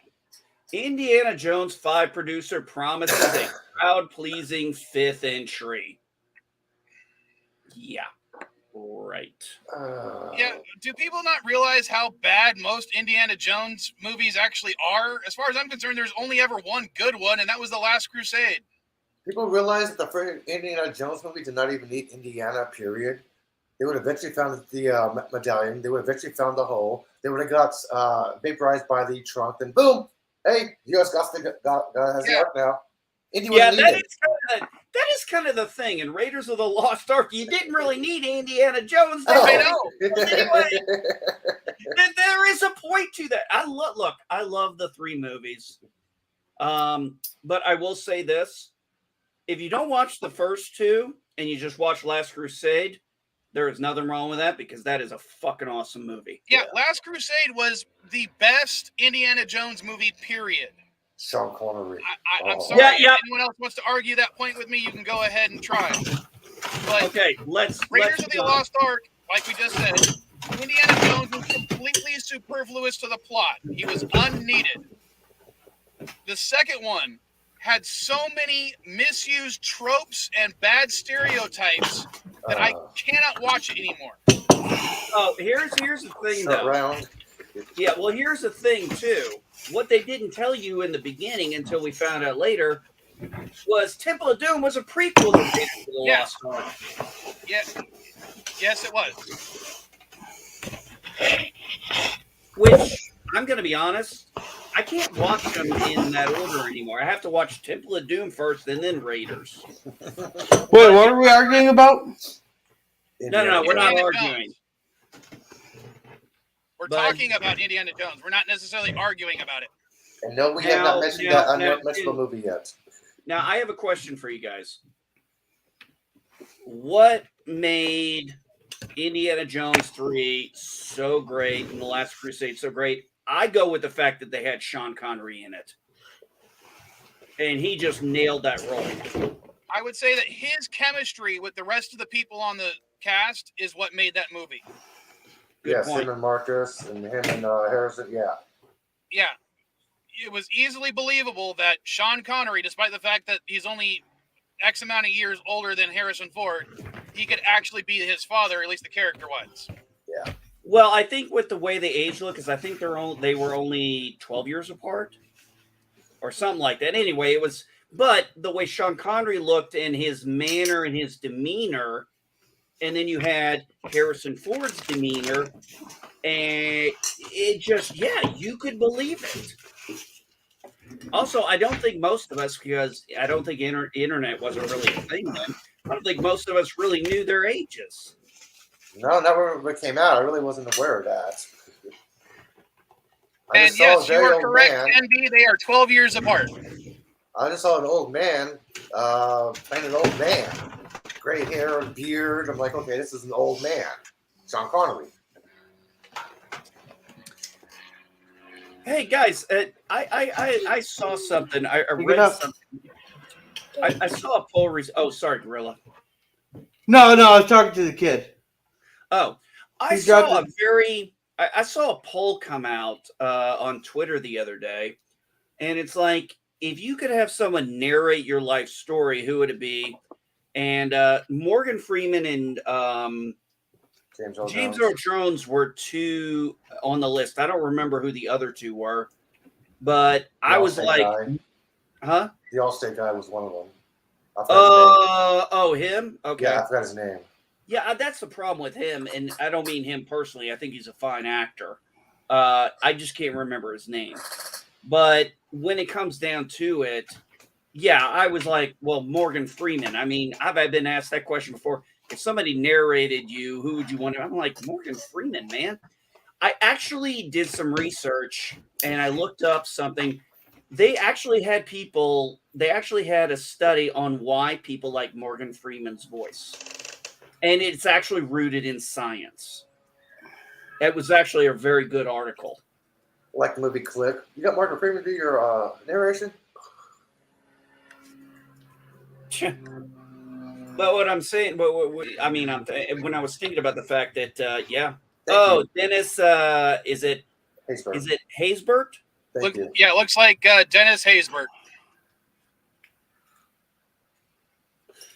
Indiana Jones 5 producer promises a crowd-pleasing 5th entry. Yeah, right. Yeah, do people not realize how bad most Indiana Jones movies actually are? As far as I'm concerned, there's only ever one good one, and that was The Last Crusade. People realize that the first Indiana Jones movie did not even need Indiana, period. They would have eventually found the medallion. They would have eventually found the hole. They would have got vaporized by the trunk. Then boom! Hey, U.S. has the Ark now. Indy Yeah, wouldn't need it. that is kind of the thing. In Raiders of the Lost Ark, you didn't really need Indiana Jones. Oh. I know. But anyway, there is a point to that. I love the 3 movies. But I will say this. If you don't watch the first 2 and you just watch Last Crusade, there is nothing wrong with that because that is a fucking awesome movie. Yeah, Last Crusade was the best Indiana Jones movie, period. Sean Connery. I'm Oh. sorry. Yeah. If anyone else wants to argue that point with me, you can go ahead and try. But Okay, let's Raiders of the Lost Ark, like we just said, Indiana Jones was completely superfluous to the plot. He was unneeded. The second one had so many misused tropes and bad stereotypes that I cannot watch it anymore. Oh, here's the thing, Short though. round. Yeah, well, here's the thing, too. What they didn't tell you in the beginning until we found out later was Temple of Doom was a prequel to Raiders of the Yes. Lost Ark. Yeah. Yes, it was. Which, I'm going to be honest, I can't watch them in that order anymore. I have to watch Temple of Doom first and then Raiders. Wait, what are we arguing about? No, we're not Indiana arguing. Jones. We're But- talking about Indiana Jones. We're not necessarily arguing about it. And no, we have not mentioned that unmentionable movie yet. Now, I have a question for you guys. What made Indiana Jones 3 so great and The Last Crusade so great? I go with the fact that they had Sean Connery in it. And he just nailed that role. I would say that his chemistry with the rest of the people on the cast is what made that movie. Good point. Him and Marcus and him and Harrison, yeah. Yeah. It was easily believable that Sean Connery, despite the fact that he's only X amount of years older than Harrison Ford, he could actually be his father, at least the character was. Yeah. Well, I think with the way they age look, because I think they were only 12 years apart or something like that. Anyway, it was But the way Sean Connery looked and his manner and his demeanor, and then you had Harrison Ford's demeanor, and it just, you could believe it. Also, I don't think most of us, because I don't think internet wasn't really a thing then, I don't think most of us really knew their ages. No, never when it came out. I really wasn't aware of that. I And just saw yes, a you very are old correct, man. Andy. They are 12 years apart. I just saw an old man playing an old man. Gray hair and beard. I'm like, okay, this is an old man. Sean Connery. Hey guys, I saw something. I Pick it read up. something. I saw a poll. Oh, sorry, Gorilla. No, I was talking to the kid. Oh, I He's got saw the- a very. I saw a poll come out on Twitter the other day, and it's like, if you could have someone narrate your life story, who would it be? And Morgan Freeman and James Earl Jones were two on the list. I don't remember who the other two were, but I was like, huh? The Allstate guy was one of them. I forgot his name. Him? Okay. Yeah, I forgot his name. Yeah, that's the problem with him, and I don't mean him personally. I think he's a fine actor. I just can't remember his name. But when it comes down to it, yeah, I was like, well, Morgan Freeman. I mean, I've been asked that question before. If somebody narrated you, who would you want to? I'm like, Morgan Freeman, man. I actually did some research, and I looked up something. They actually had a study on why people like Morgan Freeman's voice. And it's actually rooted in science. It was actually a very good article. Like the movie Click. You got Morgan Freeman do your narration? But what I'm saying, I mean, when I was thinking about the fact that, Thank you. Dennis, is it Haysbert? Thank you. Yeah, it looks like Dennis Haysbert.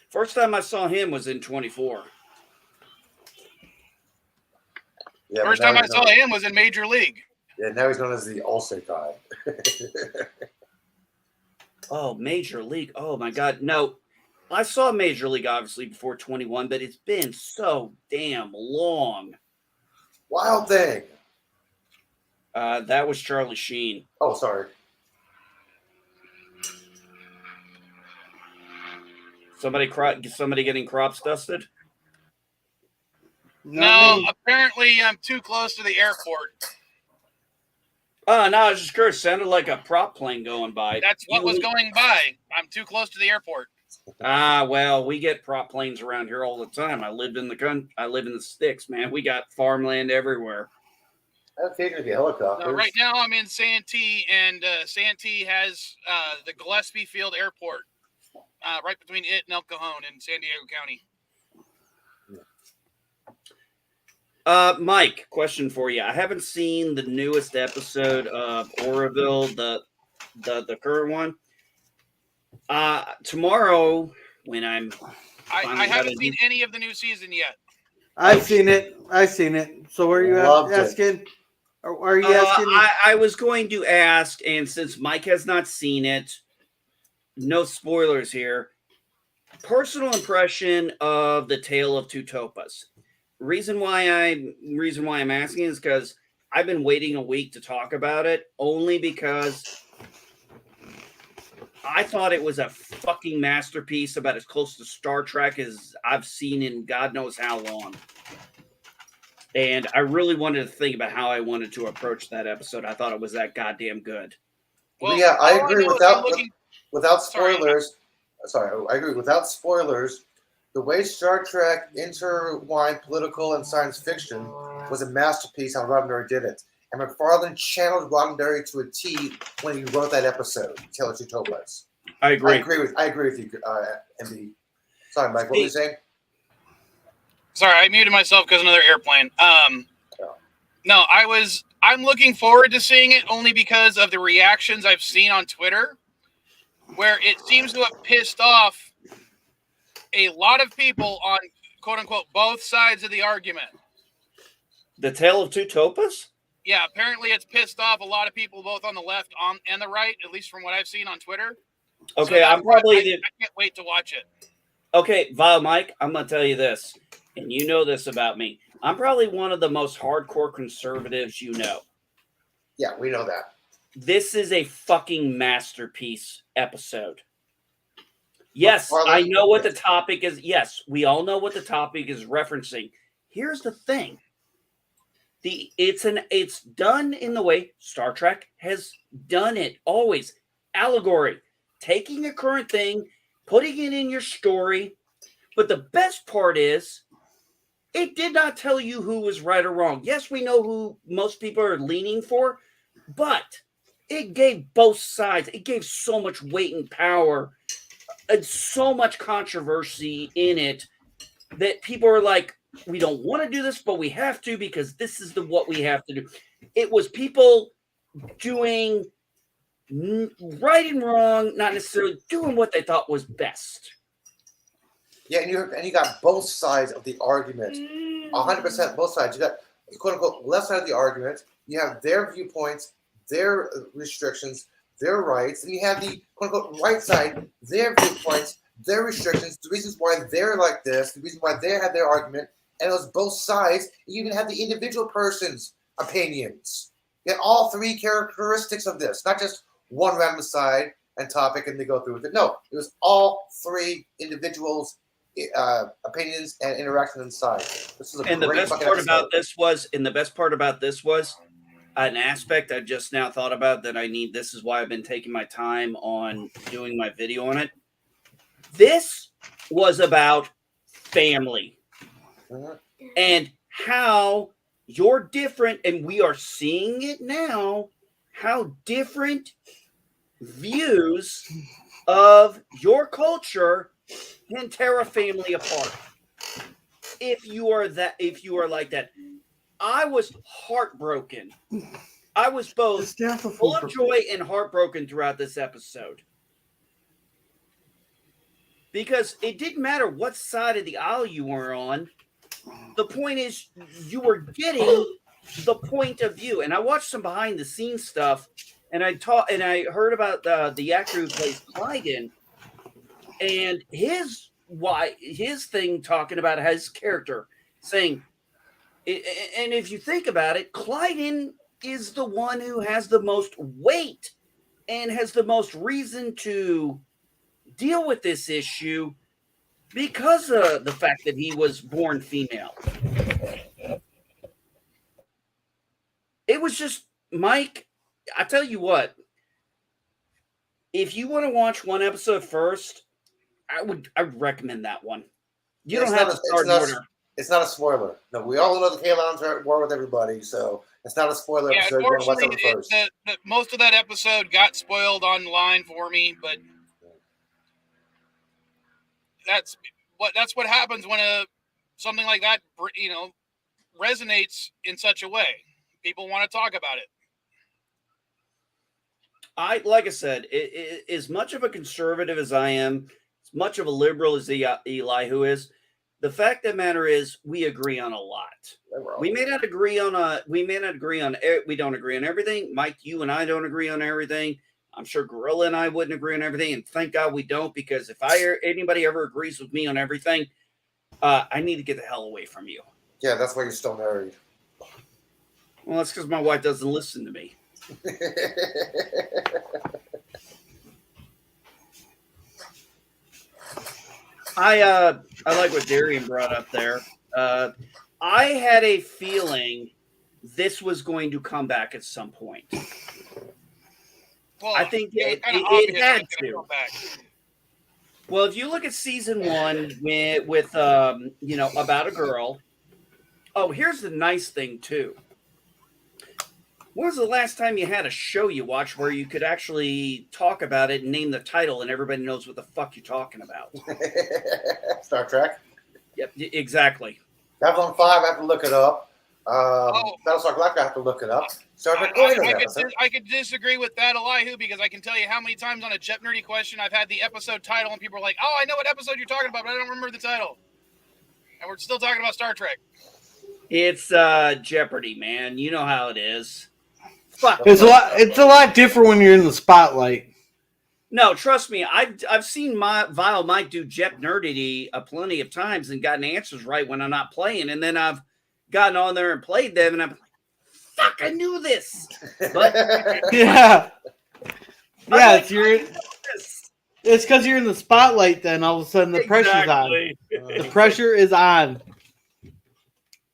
First time I saw him was in 24. Yeah, First time I saw him was in Major League. Yeah, now he's known as the Allstate guy. Oh, Major League. Oh, my God. No, I saw Major League, obviously, before 21, but it's been so damn long. Wild Thing. That was Charlie Sheen. Oh, sorry. Somebody getting crops dusted? No, apparently I'm too close to the airport. Oh, no, I was just curious. Sounded like a prop plane going by. That's what was going by. I'm too close to the airport. Well, we get prop planes around here all the time. I live in the sticks, man. We got farmland everywhere. I figured it'd be helicopters. No, right now I'm in Santee, and Santee has the Gillespie Field Airport right between it and El Cajon in San Diego County. Mike, question for you. I haven't seen the newest episode of Oroville, the current one. Tomorrow, when I haven't seen any of the new season yet. I've seen it. So where are you asking? Are you asking? I was going to ask, and since Mike has not seen it, no spoilers here. Personal impression of the Tale of Two Topas. Reason why I'm asking is because I've been waiting a week to talk about it, only because I thought it was a fucking masterpiece, about as close to Star Trek as I've seen in God knows how long. And I really wanted to think about how I wanted to approach that episode. I thought it was that goddamn good. Well, yeah, I agree without spoilers. Sorry, I agree without spoilers. The way Star Trek intertwined political and science fiction was a masterpiece how Roddenberry did it. And McFarlane channeled Roddenberry to a T when he wrote that episode, Tale of Two Topas. I agree. I agree with you, MB. Sorry, Mike, what were you saying? Sorry, I muted myself because another airplane. No, I'm looking forward to seeing it only because of the reactions I've seen on Twitter, where it seems to have pissed off a lot of people on quote unquote both sides of the argument. The Tale of Two Topas? Yeah, apparently it's pissed off a lot of people both on the left and the right, at least from what I've seen on Twitter. Okay, So I'm probably I can't wait to watch it. Okay, Vile Mike, I'm going to tell you this, and you know this about me. I'm probably one of the most hardcore conservatives you know. Yeah, we know that. This is a fucking masterpiece episode. Yes, I know what the topic is. Yes, we all know what the topic is referencing. Here's the thing. It's done in the way Star Trek has done it always. Allegory. Taking a current thing, putting it in your story. But the best part is it did not tell you who was right or wrong. Yes, we know who most people are leaning for, but it gave both sides. It gave so much weight and power and so much controversy in it that people are like, we don't want to do this, but we have to because this is what we have to do. It was people doing right and wrong, not necessarily doing what they thought was best. Yeah, and you got both sides of the argument. 100% both sides. You got quote unquote left side of the argument. You have their viewpoints, their restrictions, their rights, and you have the quote unquote right side, their viewpoints, their restrictions, the reasons why they're like this, the reason why they have their argument, and it was both sides. You even have the individual person's opinions. You had all three characteristics of this, not just one random side and topic, and they go through with it. No, it was all three individuals' opinions and interaction inside. This is and the best part about this was, an aspect I just now thought about that I need. This is why I've been taking my time on doing my video on it. This was about family and how you're different, and we are seeing it now, how different views of your culture can tear a family apart. If you are like that. I was heartbroken. I was both full of joy and heartbroken throughout this episode. Because it didn't matter what side of the aisle you were on. The point is, you were getting the point of view. And I watched some behind the scenes stuff, and I heard about the actor who plays Clyden, and his thing talking about his character, saying, and if you think about it, Clyden is the one who has the most weight and has the most reason to deal with this issue because of the fact that he was born female. It was just, Mike, I tell you what, if you want to watch one episode first, I would recommend that one. You don't have to start in order. It's not a spoiler. No, we all know the Kalons are at war with everybody, so it's not a spoiler episode. Unfortunately, most of that episode got spoiled online for me, but that's what happens when something like that, resonates in such a way. People want to talk about it. Like I said, as much of a conservative as I am, as much of a liberal as Eli who is, the fact of the matter is, we agree on a lot. We don't agree on everything. Mike, you and I don't agree on everything. I'm sure Gorilla and I wouldn't agree on everything, and thank God we don't, because if anybody ever agrees with me on everything, I need to get the hell away from you. Yeah, that's why you're still married. Well, that's because my wife doesn't listen to me. I like what Darian brought up there. I had a feeling this was going to come back at some point. Well, I think it had to. Well, if you look at season 1 with about a girl. Oh, here's the nice thing too. When was the last time you had a show you watched where you could actually talk about it and name the title and everybody knows what the fuck you're talking about? Star Trek? Yep, exactly. Babylon 5, I have to look it up. Battlestar Galactica, I have to look it up. I could disagree with that, Elihu, because I can tell you how many times on a JeopNerdy question I've had the episode title and people are like, oh, I know what episode you're talking about, but I don't remember the title. And we're still talking about Star Trek. It's Jeopardy, man. You know how it is. Fuck. It's a lot different when you're in the spotlight. No, trust me. I've seen Vile Mike do JeopNerdy plenty of times and gotten answers right when I'm not playing, and then I've gotten on there and played them, and I'm like, "Fuck, I knew this." But Yeah. I'm Yeah, like, it's "I knew this." it's because you're in the spotlight. Then all of a sudden the pressure's on. Exactly. The pressure is on.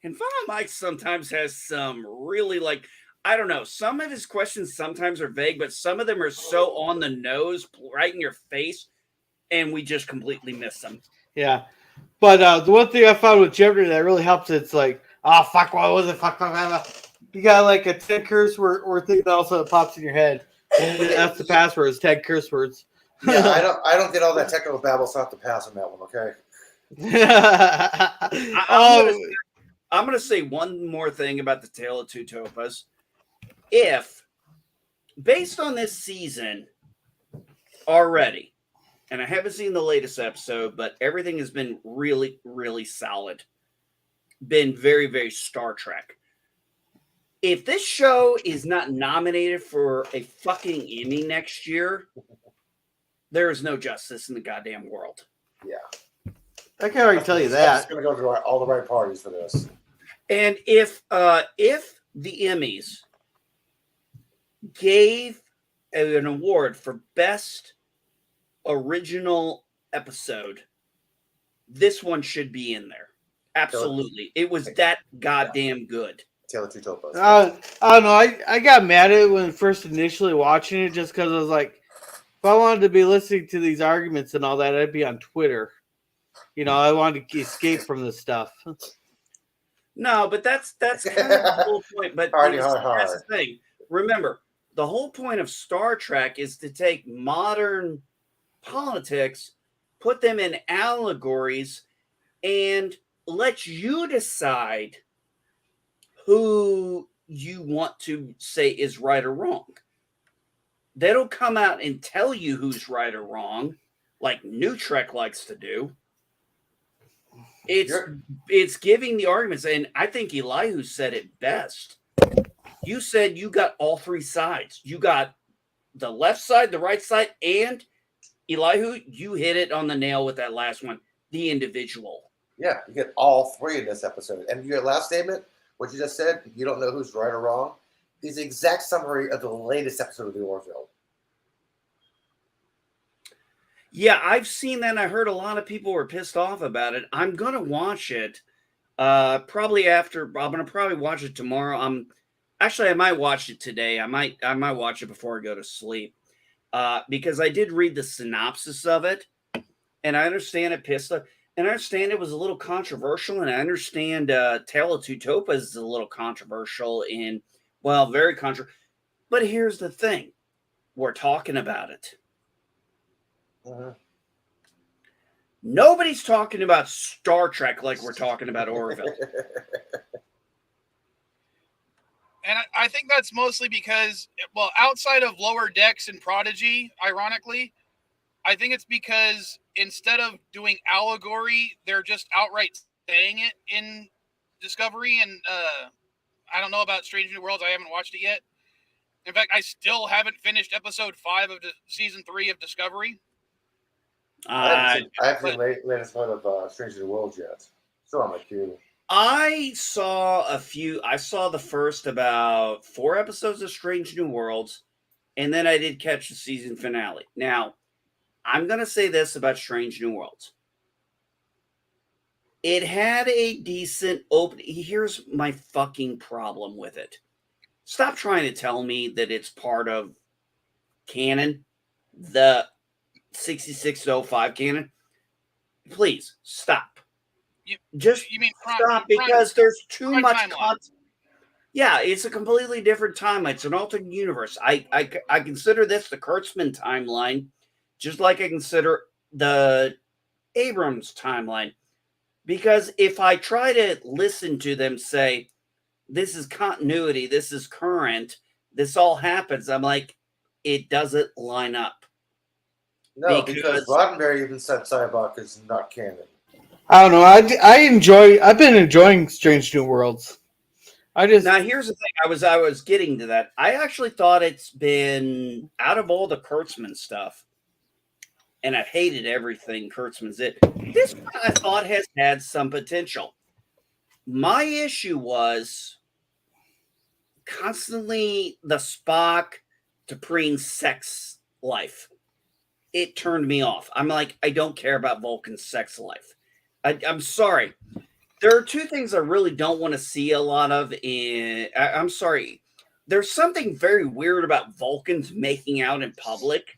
And Vile Mike sometimes has some really like, I don't know. Some of his questions sometimes are vague, but some of them are so on the nose, right in your face, and we just completely miss them. Yeah, but the one thing I found with Jeopardy that really helps, it's like, oh fuck, what was it? Fuck. You got like a 10 curse word thing that also pops in your head. That's the password. It's 10 curse words. Yeah, I don't get all that technical babble, so I have to pass on that one. Okay. I'm going to say one more thing about the Tale of Two Topas. If, based on this season already, and I haven't seen the latest episode, but everything has been really, really solid. Been very, very Star Trek. If this show is not nominated for a fucking Emmy next year, there is no justice in the goddamn world. Yeah. I can already tell you that. It's going to go to all the right parties for this. And if the Emmys gave an award for best original episode, this one should be in there. Absolutely. It was that goddamn good. Tale of Two Topas. I don't know. I got mad at it when first initially watching it just because I was like, if I wanted to be listening to these arguments and all that, I'd be on Twitter. You know, I wanted to escape from this stuff. No, but that's kind of the whole point. But that's the thing. Remember, the whole point of Star Trek is to take modern politics, put them in allegories, and let you decide who you want to say is right or wrong. They don't come out and tell you who's right or wrong, like New Trek likes to do. It's giving the arguments, and I think Elihu said it best. You said you got all three sides. You got the left side, the right side, and Elihu, you hit it on the nail with that last one, the individual. Yeah, you get all three in this episode. And your last statement, what you just said, you don't know who's right or wrong, is the exact summary of the latest episode of The Orville. Yeah, I've seen that. And I heard a lot of people were pissed off about it. I'm going to watch it probably after. I'm going to probably watch it tomorrow. Actually, I might watch it today. I might watch it before I go to sleep because I did read the synopsis of it, and I understand it pissed off. And I understand it was a little controversial, and I understand Tale of Two Topas is a little controversial very controversial. But here's the thing. We're talking about it. Mm-hmm. Nobody's talking about Star Trek like we're talking about Orville. And I think that's mostly because, well, outside of Lower Decks and Prodigy, ironically, I think it's because instead of doing allegory, they're just outright saying it in Discovery. And I don't know about Strange New Worlds. I haven't watched it yet. In fact, I still haven't finished episode 5 of season 3 of Discovery. I haven't seen the latest one of Strange New Worlds yet. Still on my queue. I saw the first about 4 episodes of Strange New Worlds, and then I did catch the season finale. Now, I'm going to say this about Strange New Worlds. It had a decent opening. Here's my fucking problem with it. Stop trying to tell me that it's part of canon, the 66 to 05 canon. Please, stop. You mean stop because there's too much content. Yeah, it's a completely different timeline. It's an alternate universe. I consider this the Kurtzman timeline, just like I consider the Abrams timeline. Because if I try to listen to them say, this is continuity, this is current, this all happens, I'm like, it doesn't line up. No, because Roddenberry even said Cyborg is not canon. I don't know. I've been enjoying Strange New Worlds. Now here's the thing. I was getting to that. I actually thought it's been, out of all the Kurtzman stuff, and I've hated everything Kurtzman's did. This one I thought has had some potential. My issue was constantly the Spock to Preen sex life. It turned me off. I'm like, I don't care about Vulcan's sex life. I'm sorry. There are two things I really don't want to see a lot of I'm sorry. There's something very weird about Vulcans making out in public.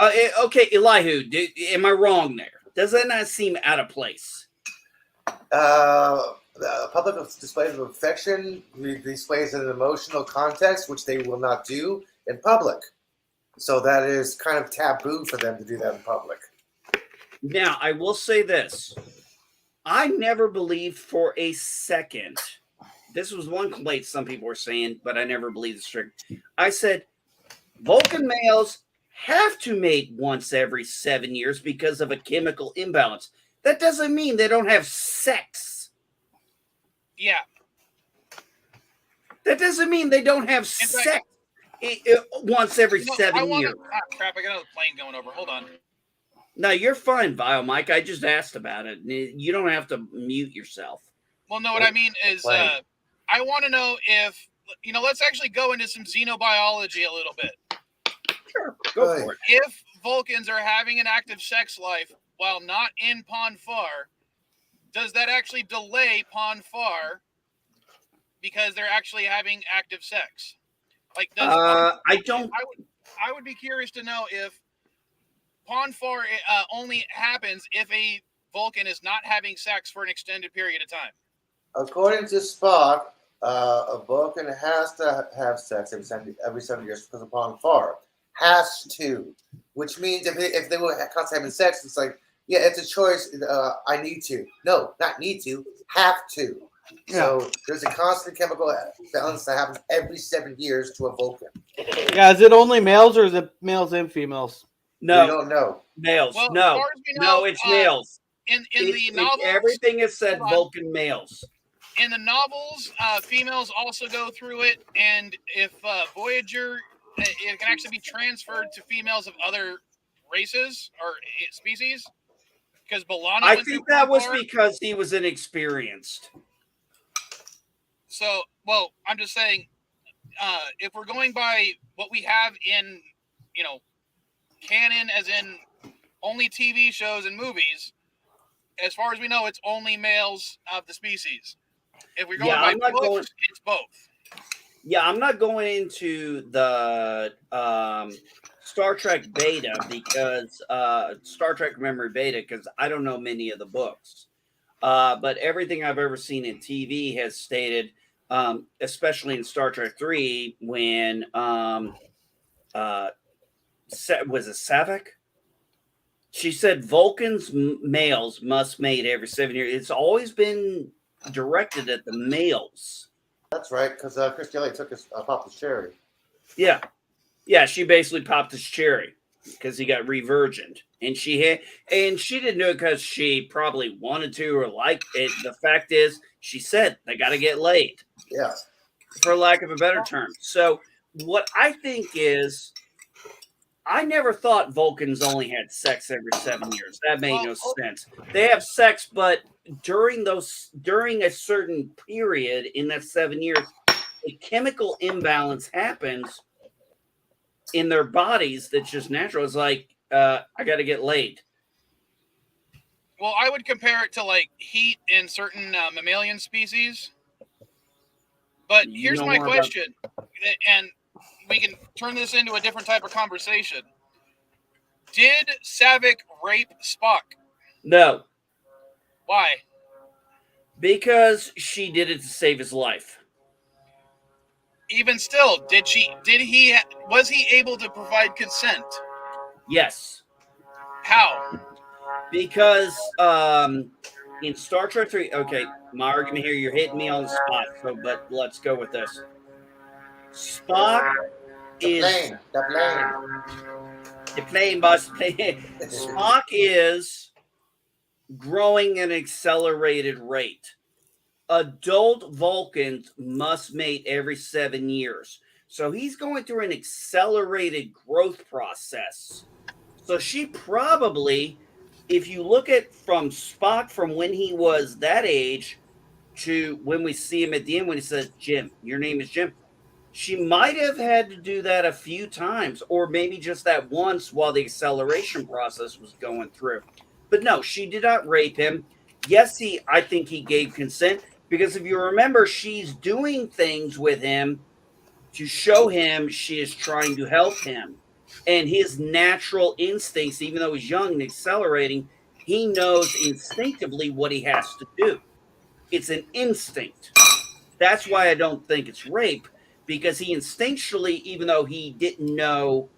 Okay, Elihu, am I wrong there? Does that not seem out of place? Public displays of affection displays an emotional context, which they will not do in public. So that is kind of taboo for them to do that in public. Now, I will say this. I never believed for a second. This was one complaint some people were saying, but I never believed it's true. I said, Vulcan males have to mate once every 7 years because of a chemical imbalance. That doesn't mean they don't have sex. Yeah. That doesn't mean they don't have sex once every 7 years. Crap, I got another plane going over. Hold on. No, you're fine, Vile Mike. I just asked about it. You don't have to mute yourself. Well, no, what I mean is I want to know if, let's actually go into some xenobiology a little bit. Sure, go for it. If Vulcans are having an active sex life while not in Pon farr, does that actually delay Pon farr because they're actually having active sex? Like, I would be curious to know if Pon farr only happens if a Vulcan is not having sex for an extended period of time. According to Spock, a Vulcan has to have sex every 7 years because of Pon farr. Has to, which means if they were constantly having sex, it's like, yeah, it's a choice. I need to. No, not need to. Have to. Yeah. So there's a constant chemical balance that happens every 7 years to a Vulcan. Yeah, is it only males or is it males and females? No, we don't know. Males. Well, no, it's males. In the novels, everything is said Vulcan males. In the novels, females also go through it, and if Voyager, it can actually be transferred to females of other races or species. Because B'Elanna, I think that was because he was inexperienced. So, well, I'm just saying, if we're going by what we have in, canon, as in only TV shows and movies, as far as we know, it's only males of the species. If we're going by books, it's both. Yeah, I'm not going into the Star Trek beta because Star Trek Memory beta because I don't know many of the books. But everything I've ever seen in TV has stated, especially in Star Trek 3, when was it Saavik? She said Vulcans males must mate every 7 years. It's always been directed at the males. That's right, because Chris Kelly popped his cherry. Yeah, she basically popped his cherry because he got re-virgined, and she didn't do it because she probably wanted to or liked it. The fact is, she said they got to get laid. Yeah, for lack of a better term. So what I think is, I never thought Vulcans only had sex every 7 years. That made no sense. They have sex, but during a certain period in that 7 years, a chemical imbalance happens in their bodies that's just natural. It's like, I got to get laid. Well, I would compare it to like heat in certain mammalian species. But here's my question, and we can turn this into a different type of conversation. Did Saavik rape Spock? No. Why? Because she did it to save his life. Even still, was he able to provide consent? Yes. How? Because in Star Trek 3, okay, my argument here, you're hitting me on the spot, but let's go with this. Spock is the plane, boss. Spock is growing at an accelerated rate. Adult Vulcans must mate every 7 years. So he's going through an accelerated growth process. So she probably, if you look at from Spock from when he was that age to when we see him at the end when he says, Jim, your name is Jim, she might have had to do that a few times, or maybe just that once while the acceleration process was going through. But no, she did not rape him. Yes, I think he gave consent, because if you remember, she's doing things with him to show him she is trying to help him. And his natural instincts, even though he's young and accelerating, he knows instinctively what he has to do. It's an instinct. That's why I don't think it's rape, because he instinctually, even though he didn't know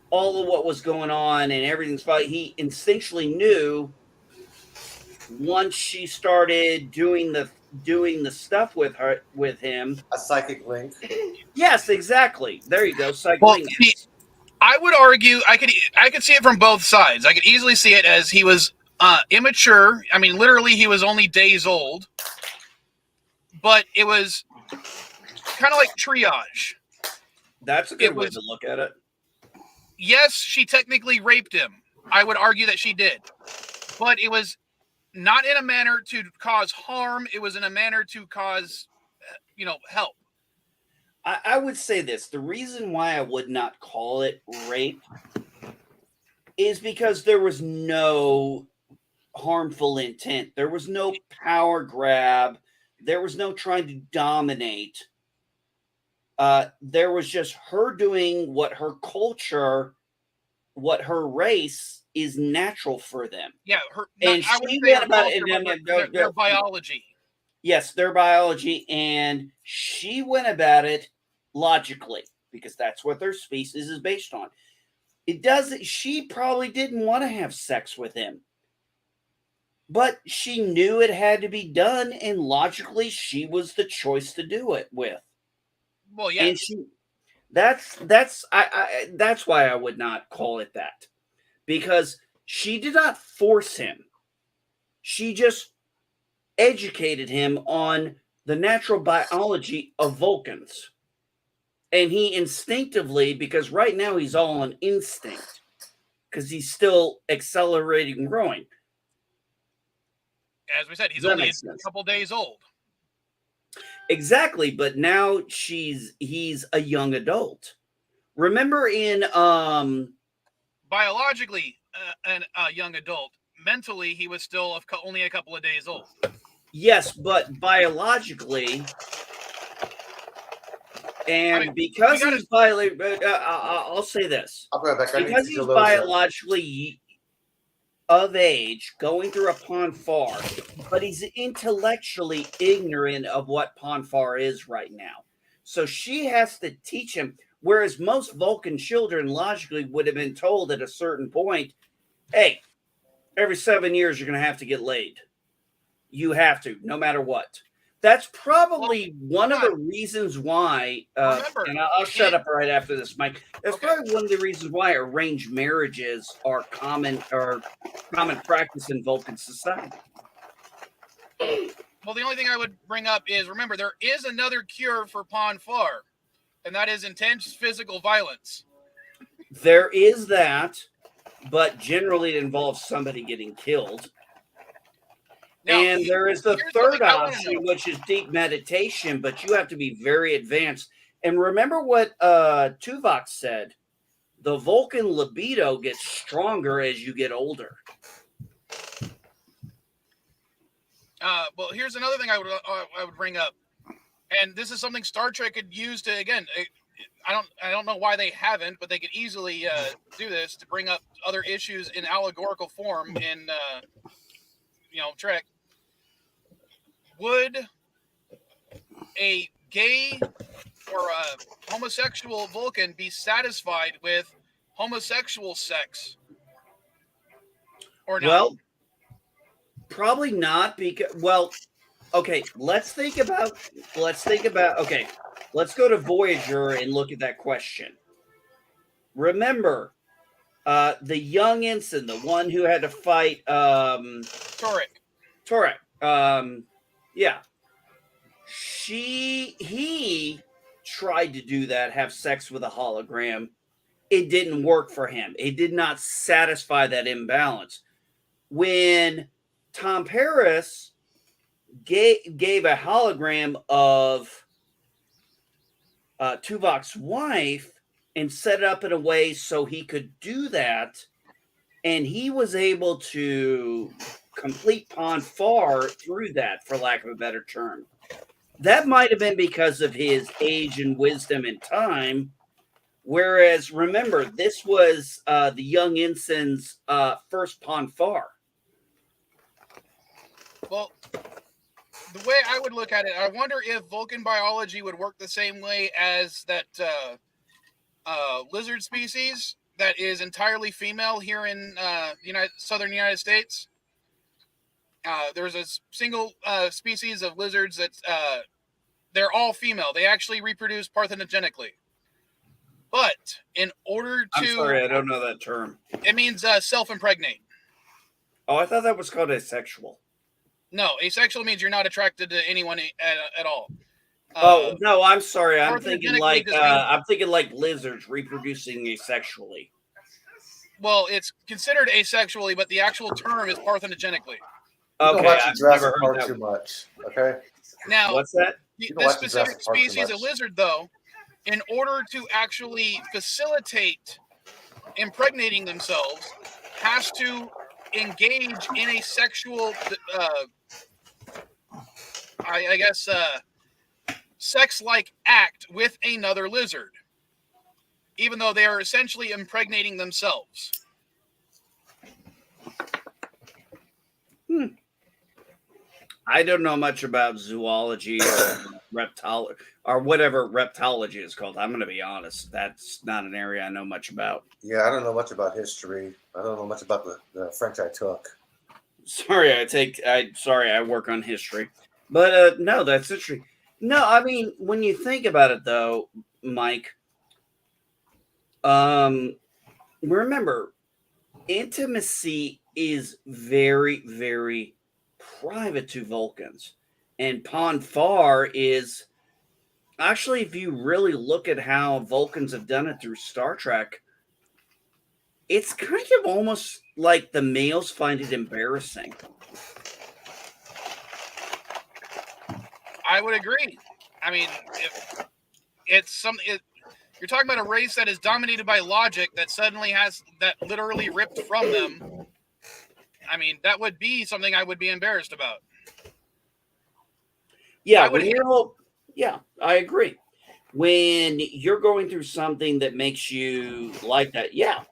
all of what was going on and everything's fine, he instinctually knew once she started doing the stuff with him. A psychic link. Yes, exactly. There you go. Psychic Well, link. I would argue I could see it from both sides. I could easily see it as he was immature. I mean, literally, he was only days old, but it was kind of like triage. That's a good way to look at it. Yes, she technically raped him. I would argue that she did, but it was not in a manner to cause harm. It was in a manner to cause, help. I would say this. The reason why I would not call it rape is because there was no harmful intent. There was no power grab. There was no trying to dominate. There was just her doing what her culture, what her race is natural for them. Yeah, and I would she say went about it, their biology. Yes, their biology, and she went about it logically, because that's what their species is based on. She probably didn't want to have sex with him, but she knew it had to be done, and logically she was the choice to do it with. Well, yes. And that's why I would not call it that, because she did not force him. She just educated him on the natural biology of Vulcans. And he instinctively, because right now he's all on instinct, because he's still accelerating and growing. As we said, he's only a couple days old. Exactly, but now he's a young adult. Remember in biologically a young adult. Mentally, he was still only a couple of days old. Yes, but biologically, and because he's I'll say this. Because he's biologically of age, going through a Ponfar, but he's intellectually ignorant of what Ponfar is right now. So she has to teach him, whereas most Vulcan children logically would have been told at a certain point, hey, every 7 years you're going to have to get laid. You have to, no matter what. That's probably one of the reasons why, and I'll shut up right after this, Mike. That's probably one of the reasons why arranged marriages are common practice in Vulcan society. Well, the only thing I would bring up is, remember, there is another cure for Ponfar, and that is intense physical violence. There is that, but generally it involves somebody getting killed. Now, and there is the third option, which is deep meditation, but you have to be very advanced. And remember what Tuvok said, the Vulcan libido gets stronger as you get older. Well, here's another thing I would bring up, and this is something Star Trek could use to, again, I don't know why they haven't, but they could easily do this to bring up other issues in allegorical form in Trek. Would a gay or a homosexual Vulcan be satisfied with homosexual sex or not? Well, probably not, because okay, let's think about okay, let's go to Voyager and look at that question. Remember the young ensign, the one who had to fight Torek. Yeah. He tried to do that, have sex with a hologram, it didn't work for him. It did not satisfy that imbalance. When Tom Paris gave a hologram of Tuvok's wife and set it up in a way so he could do that, and he was able to complete Pon farr through that, for lack of a better term. That might have been because of his age and wisdom and time. Whereas, remember, this was the young ensign's first Pon farr. Well, the way I would look at it, I wonder if Vulcan biology would work the same way as that lizard species that is entirely female here in southern United States. There's a single species of lizards that they're all female. They actually reproduce parthenogenically. But in order to... I'm sorry, I don't know that term. It means self-impregnate. Oh, I thought that was called asexual. No, asexual means you're not attracted to anyone at all. Oh no, I'm sorry. I'm thinking parthenogenically like lizards reproducing asexually. Well, it's considered asexually, but the actual term is parthenogenically. Don't Okay, watch I've Jurassic never heard Park that. too much. Okay. Now, What's that? don't this watch specific Jurassic Park too species of much. lizard, though, in order to actually facilitate impregnating themselves, has to engage in a sexual, I guess, sex-like act with another lizard, even though they are essentially impregnating themselves. I don't know much about zoology or or whatever reptology is called. I'm going to be honest. That's not an area I know much about. Yeah, I don't know much about history. I don't know much about the French I took. Sorry, I work on history. But no, that's interesting. No, I mean, when you think about it though, Mike, remember, intimacy is very, very private to Vulcans. And Pon farr is actually, if you really look at how Vulcans have done it through Star Trek, it's kind of almost like the males find it embarrassing. I would agree. I mean, if it's something, you're talking about a race that is dominated by logic that suddenly has that literally ripped from them. I mean, that would be something I would be embarrassed about. Yeah, I agree. When you're going through something that makes you like that, yeah.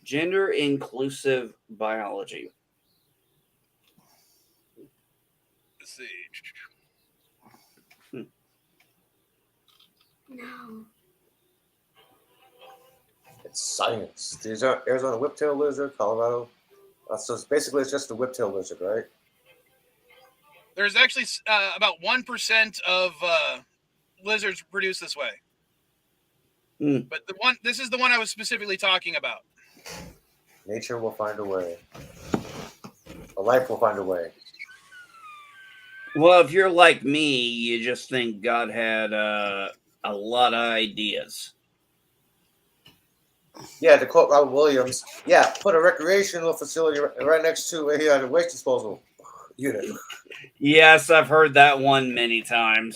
Gender inclusive biology. Let's see. No. It's science. These are Arizona whiptail lizard, Colorado. So it's just a whiptail lizard, right? There's actually about 1% of lizards produced this way. But this is the one I was specifically talking about. Nature will find a way. A life will find a way. Well, if you're like me, you just think God had a lot of ideas. Yeah, to quote Robert Williams, yeah, put a recreational facility right next to a waste disposal unit. Yes, I've heard that one many times.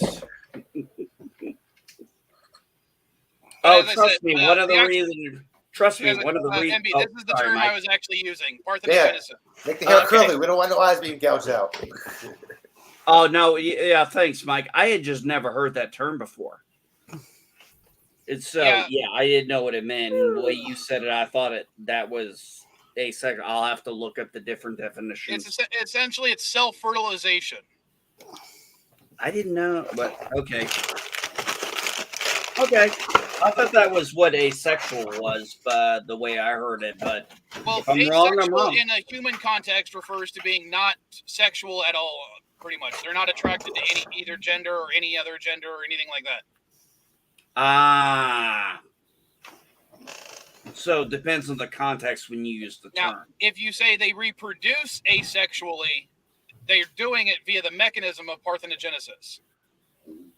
Trust me, one of the reasons. Trust me, one of the reasons. MB, this is the term I was actually using. Parthenogenesis. Yeah, make the hair curly. We don't want no eyes being gouged out. Oh no, yeah, thanks, Mike. I had just never heard that term before. It's I didn't know what it meant. And the way you said it, I thought that was asexual. I'll have to look up the different definitions. Essentially, it's self-fertilization. I didn't know, but okay. I thought that was what asexual was, but the way I heard it. But if I'm wrong, I'm wrong. In a human context refers to being not sexual at all. Pretty much, they're not attracted to either gender or any other gender or anything like that. So it depends on the context when you use the term. Now, if you say they reproduce asexually, they're doing it via the mechanism of parthenogenesis.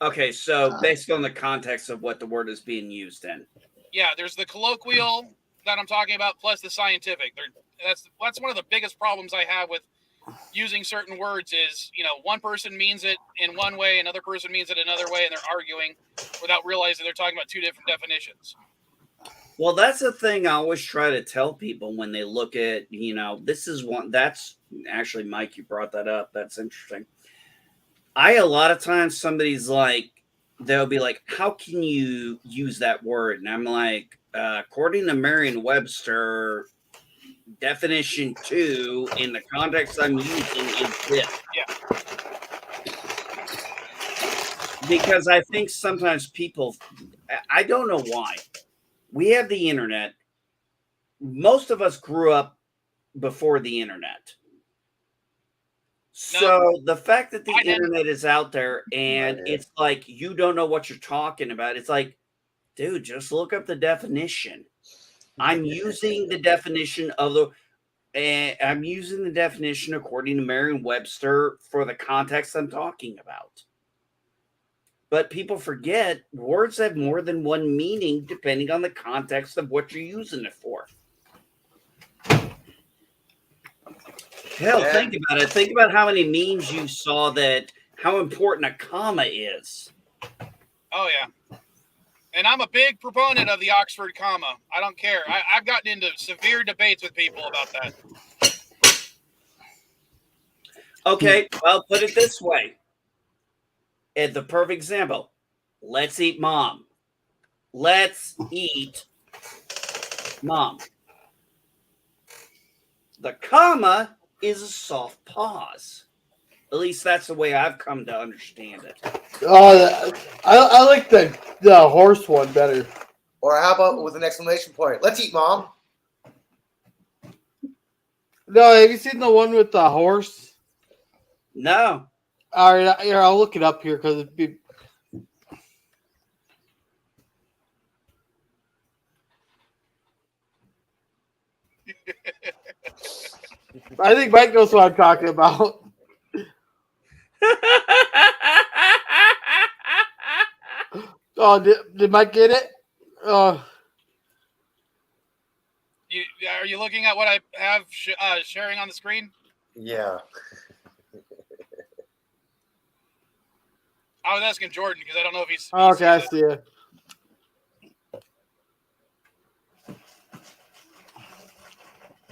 Okay, so based on the context of what the word is being used in. Yeah, there's the colloquial that I'm talking about, plus the scientific. That's one of the biggest problems I have with using certain words is, one person means it in one way, another person means it another way, and they're arguing without realizing they're talking about two different definitions. Well, that's the thing I always try to tell people when they look at, this is one that's actually, Mike, you brought that up. That's interesting. A lot of times somebody's like, they'll be like, how can you use that word? And I'm like, according to Merriam-Webster, definition 2 in the context I'm using is this. Yeah. Because I think sometimes people, I don't know why. We have the internet. Most of us grew up before the internet. So the fact that the internet is out there and it's like you don't know what you're talking about, it's like, dude, just look up the definition. I'm using the definition I'm using the definition according to Merriam-Webster for the context I'm talking about. But people forget words have more than one meaning depending on the context of what you're using it for. Hell, think about it. Think about how many memes you saw how important a comma is. Oh, yeah. And I'm a big proponent of the Oxford comma. I don't care. I've gotten into severe debates with people about that. Okay, well, put it this way. At the perfect example, let's eat mom. Let's eat mom. The comma is a soft pause. At least that's the way I've come to understand it. I like the horse one better. Or how about with an exclamation point? Let's eat, Mom. No, have you seen the one with the horse? No. All right, here, I'll look it up here because it'd be. I think Mike knows what I'm talking about. Oh, did Mike get it? Are you looking at what I have sharing on the screen? Yeah. I was asking Jordan because I don't know if he's. Okay, I see it.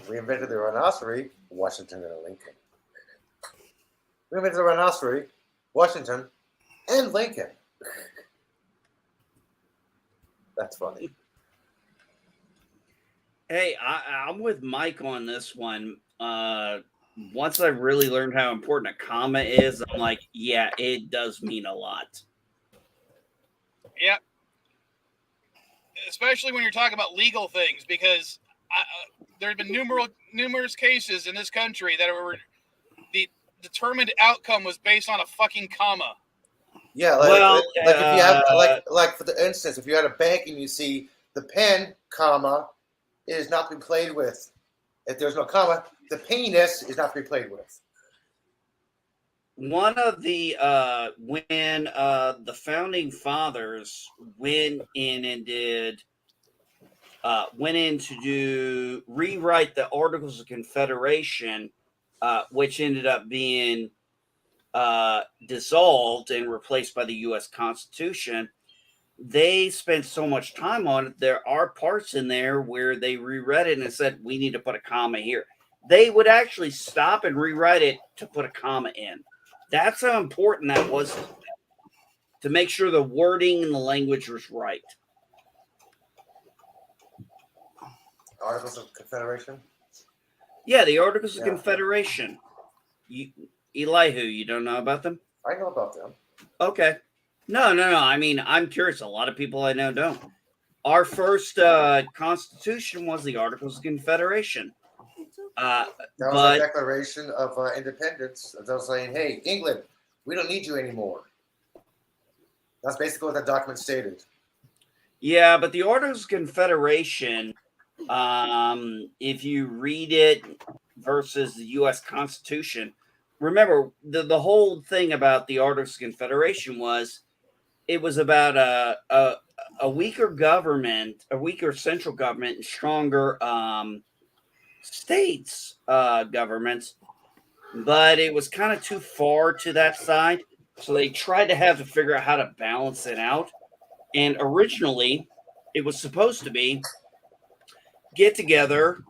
We invented the rhinoceros, Washington and Lincoln. We invented the rhinoceros, Washington and Lincoln. That's funny. Hey, I'm with Mike on this one. Once I really learned how important a comma is, I'm like, yeah, it does mean a lot. Yeah. Especially when you're talking about legal things, because there have been numerous cases in this country that were the determined outcome was based on a fucking comma. Yeah, like if you have like for the instance, if you're at a bank and you see the pen, comma, is not to be played with. If there's no comma, the penis is not to be played with. One of the when the founding fathers went in to rewrite the Articles of Confederation, which ended up being dissolved and replaced by the U.S. Constitution. They spent so much time on it. There are parts in there where they reread it and said, we need to put a comma here. They would actually stop and rewrite it to put a comma in. That's how important that was to make sure the wording and the language was right. Articles of Confederation? Yeah, the Articles of Confederation. Elihu, you don't know about them? I know about them. Okay. No. I mean, I'm curious. A lot of people I know don't. Our first constitution was the Articles of Confederation. That was a declaration of independence. They were saying, hey, England, we don't need you anymore. That's basically what that document stated. Yeah, but the Articles of Confederation, if you read it versus the U.S. Constitution, remember, the whole thing about the Articles of Confederation was it was about a weaker government, a weaker central government, and stronger states governments, but it was kind of too far to that side. So they tried to figure out how to balance it out. And originally, it was supposed to be get together,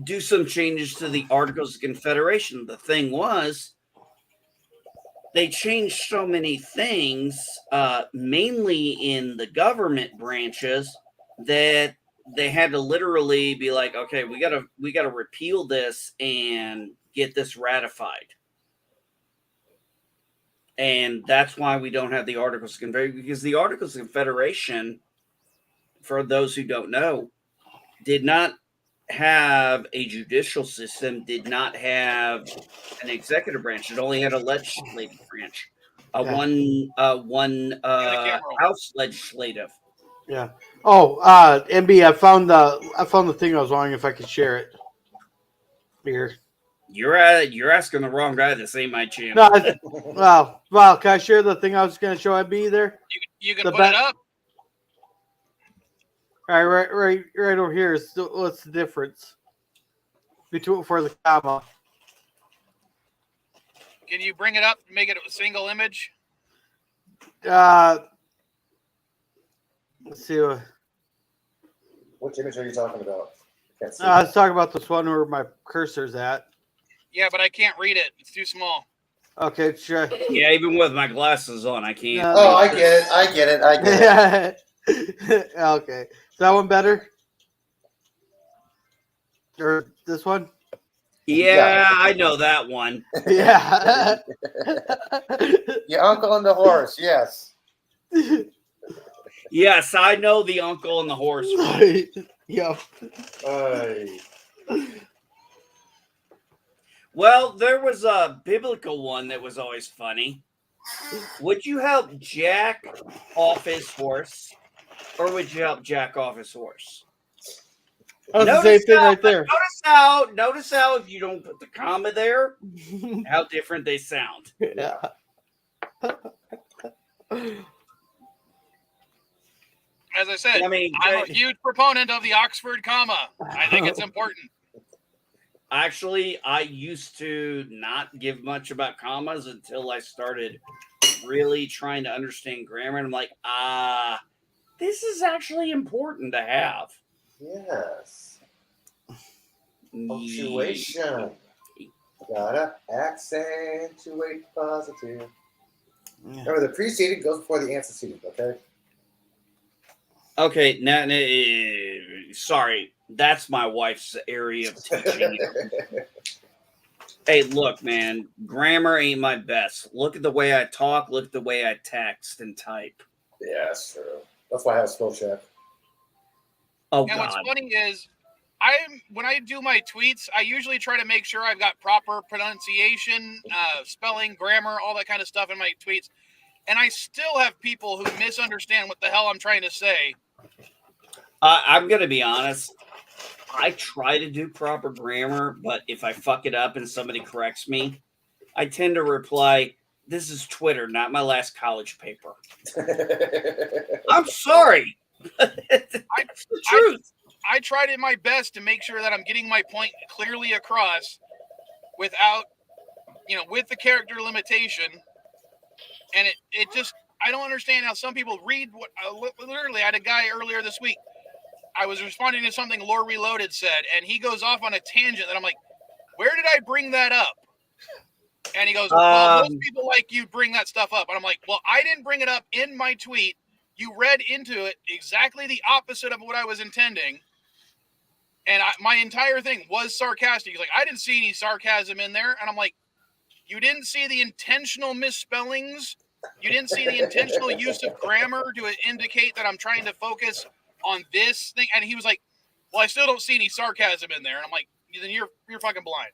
do some changes to the Articles of Confederation. The thing was, they changed so many things, mainly in the government branches, that they had to literally be like, okay, we gotta repeal this and get this ratified. And that's why we don't have the Articles of Confederation, because the Articles of Confederation, for those who don't know, did not have a judicial system, did not have an executive branch. It only had a legislative branch, one House legislative. Yeah. Oh, MB, I found the thing I was wondering if I could share it here. You're asking the wrong guy. This ain't my channel. No, well, can I share the thing I was going to show MB there? You can put it up. All right, right over here. What's the difference between for the comma? Can you bring it up and make it a single image? Let's see. Which image are you talking about? Can't see. I was talking about this one where my cursor's at. Yeah, but I can't read it. It's too small. Okay, sure. Yeah, even with my glasses on, I can't. Oh, I get it. Okay. Is that one better? Or this one? Yeah, I know that one. Yeah. Your uncle and the horse, yes. Yes, I know the uncle and the horse. Yep. Well, there was a biblical one that was always funny. Would you help Jack off his horse, or would you help Jack off his horse? That's the same thing right there. Notice how if you don't put the comma there, how different they sound. Yeah. As I said, I mean, I'm a huge proponent of the Oxford comma. I think it's important. Actually, I used to not give much about commas until I started really trying to understand grammar. And I'm like, this is actually important to have. Yes. Punctuation. Gotta accentuate positive. Remember, the preceding goes before the antecedent, okay? Okay, now, sorry. That's my wife's area of teaching. Hey, look, man, grammar ain't my best. Look at the way I talk. Look at the way I text and type. Yeah, that's true. That's why I have spell check. Oh, and God. what's funny is, when I do my tweets, I usually try to make sure I've got proper pronunciation, spelling, grammar, all that kind of stuff in my tweets. And I still have people who misunderstand what the hell I'm trying to say. I'm going to be honest. I try to do proper grammar, but if I fuck it up and somebody corrects me, I tend to reply, "This is Twitter, not my last college paper." I'm sorry. It's the truth. I tried it my best to make sure that I'm getting my point clearly across without, with the character limitation. And it just, I don't understand how some people read what, literally, I had a guy earlier this week. I was responding to something Lore Reloaded said, and he goes off on a tangent that I'm like, where did I bring that up? And he goes, well, most people like you bring that stuff up. And I'm like, well, I didn't bring it up in my tweet. You read into it exactly the opposite of what I was intending. And my entire thing was sarcastic. He's like, I didn't see any sarcasm in there. And I'm like, you didn't see the intentional misspellings. You didn't see the intentional use of grammar to indicate that I'm trying to focus on this thing. And he was like, well, I still don't see any sarcasm in there. And I'm like, then you're fucking blind.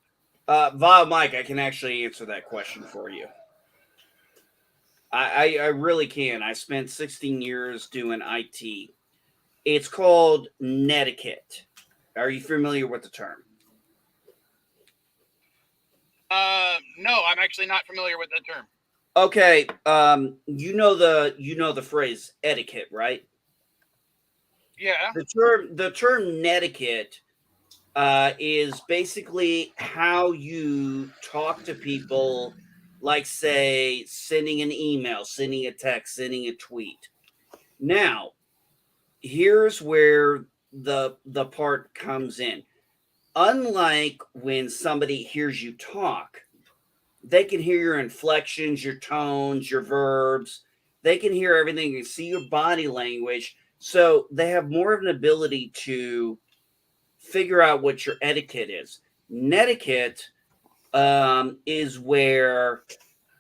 Vile Mike, I can actually answer that question for you. I really can. I spent 16 years doing IT. It's called netiquette. Are you familiar with the term? No, I'm actually not familiar with the term. Okay, you know the phrase etiquette, right? Yeah. The term netiquette is basically how you talk to people, like say sending an email, sending a text, sending a tweet. Now, here's where the part comes in. Unlike when somebody hears you talk, they can hear your inflections, your tones, your verbs. They can hear everything and see your body language. So they have more of an ability to figure out what your etiquette is. Netiquette is where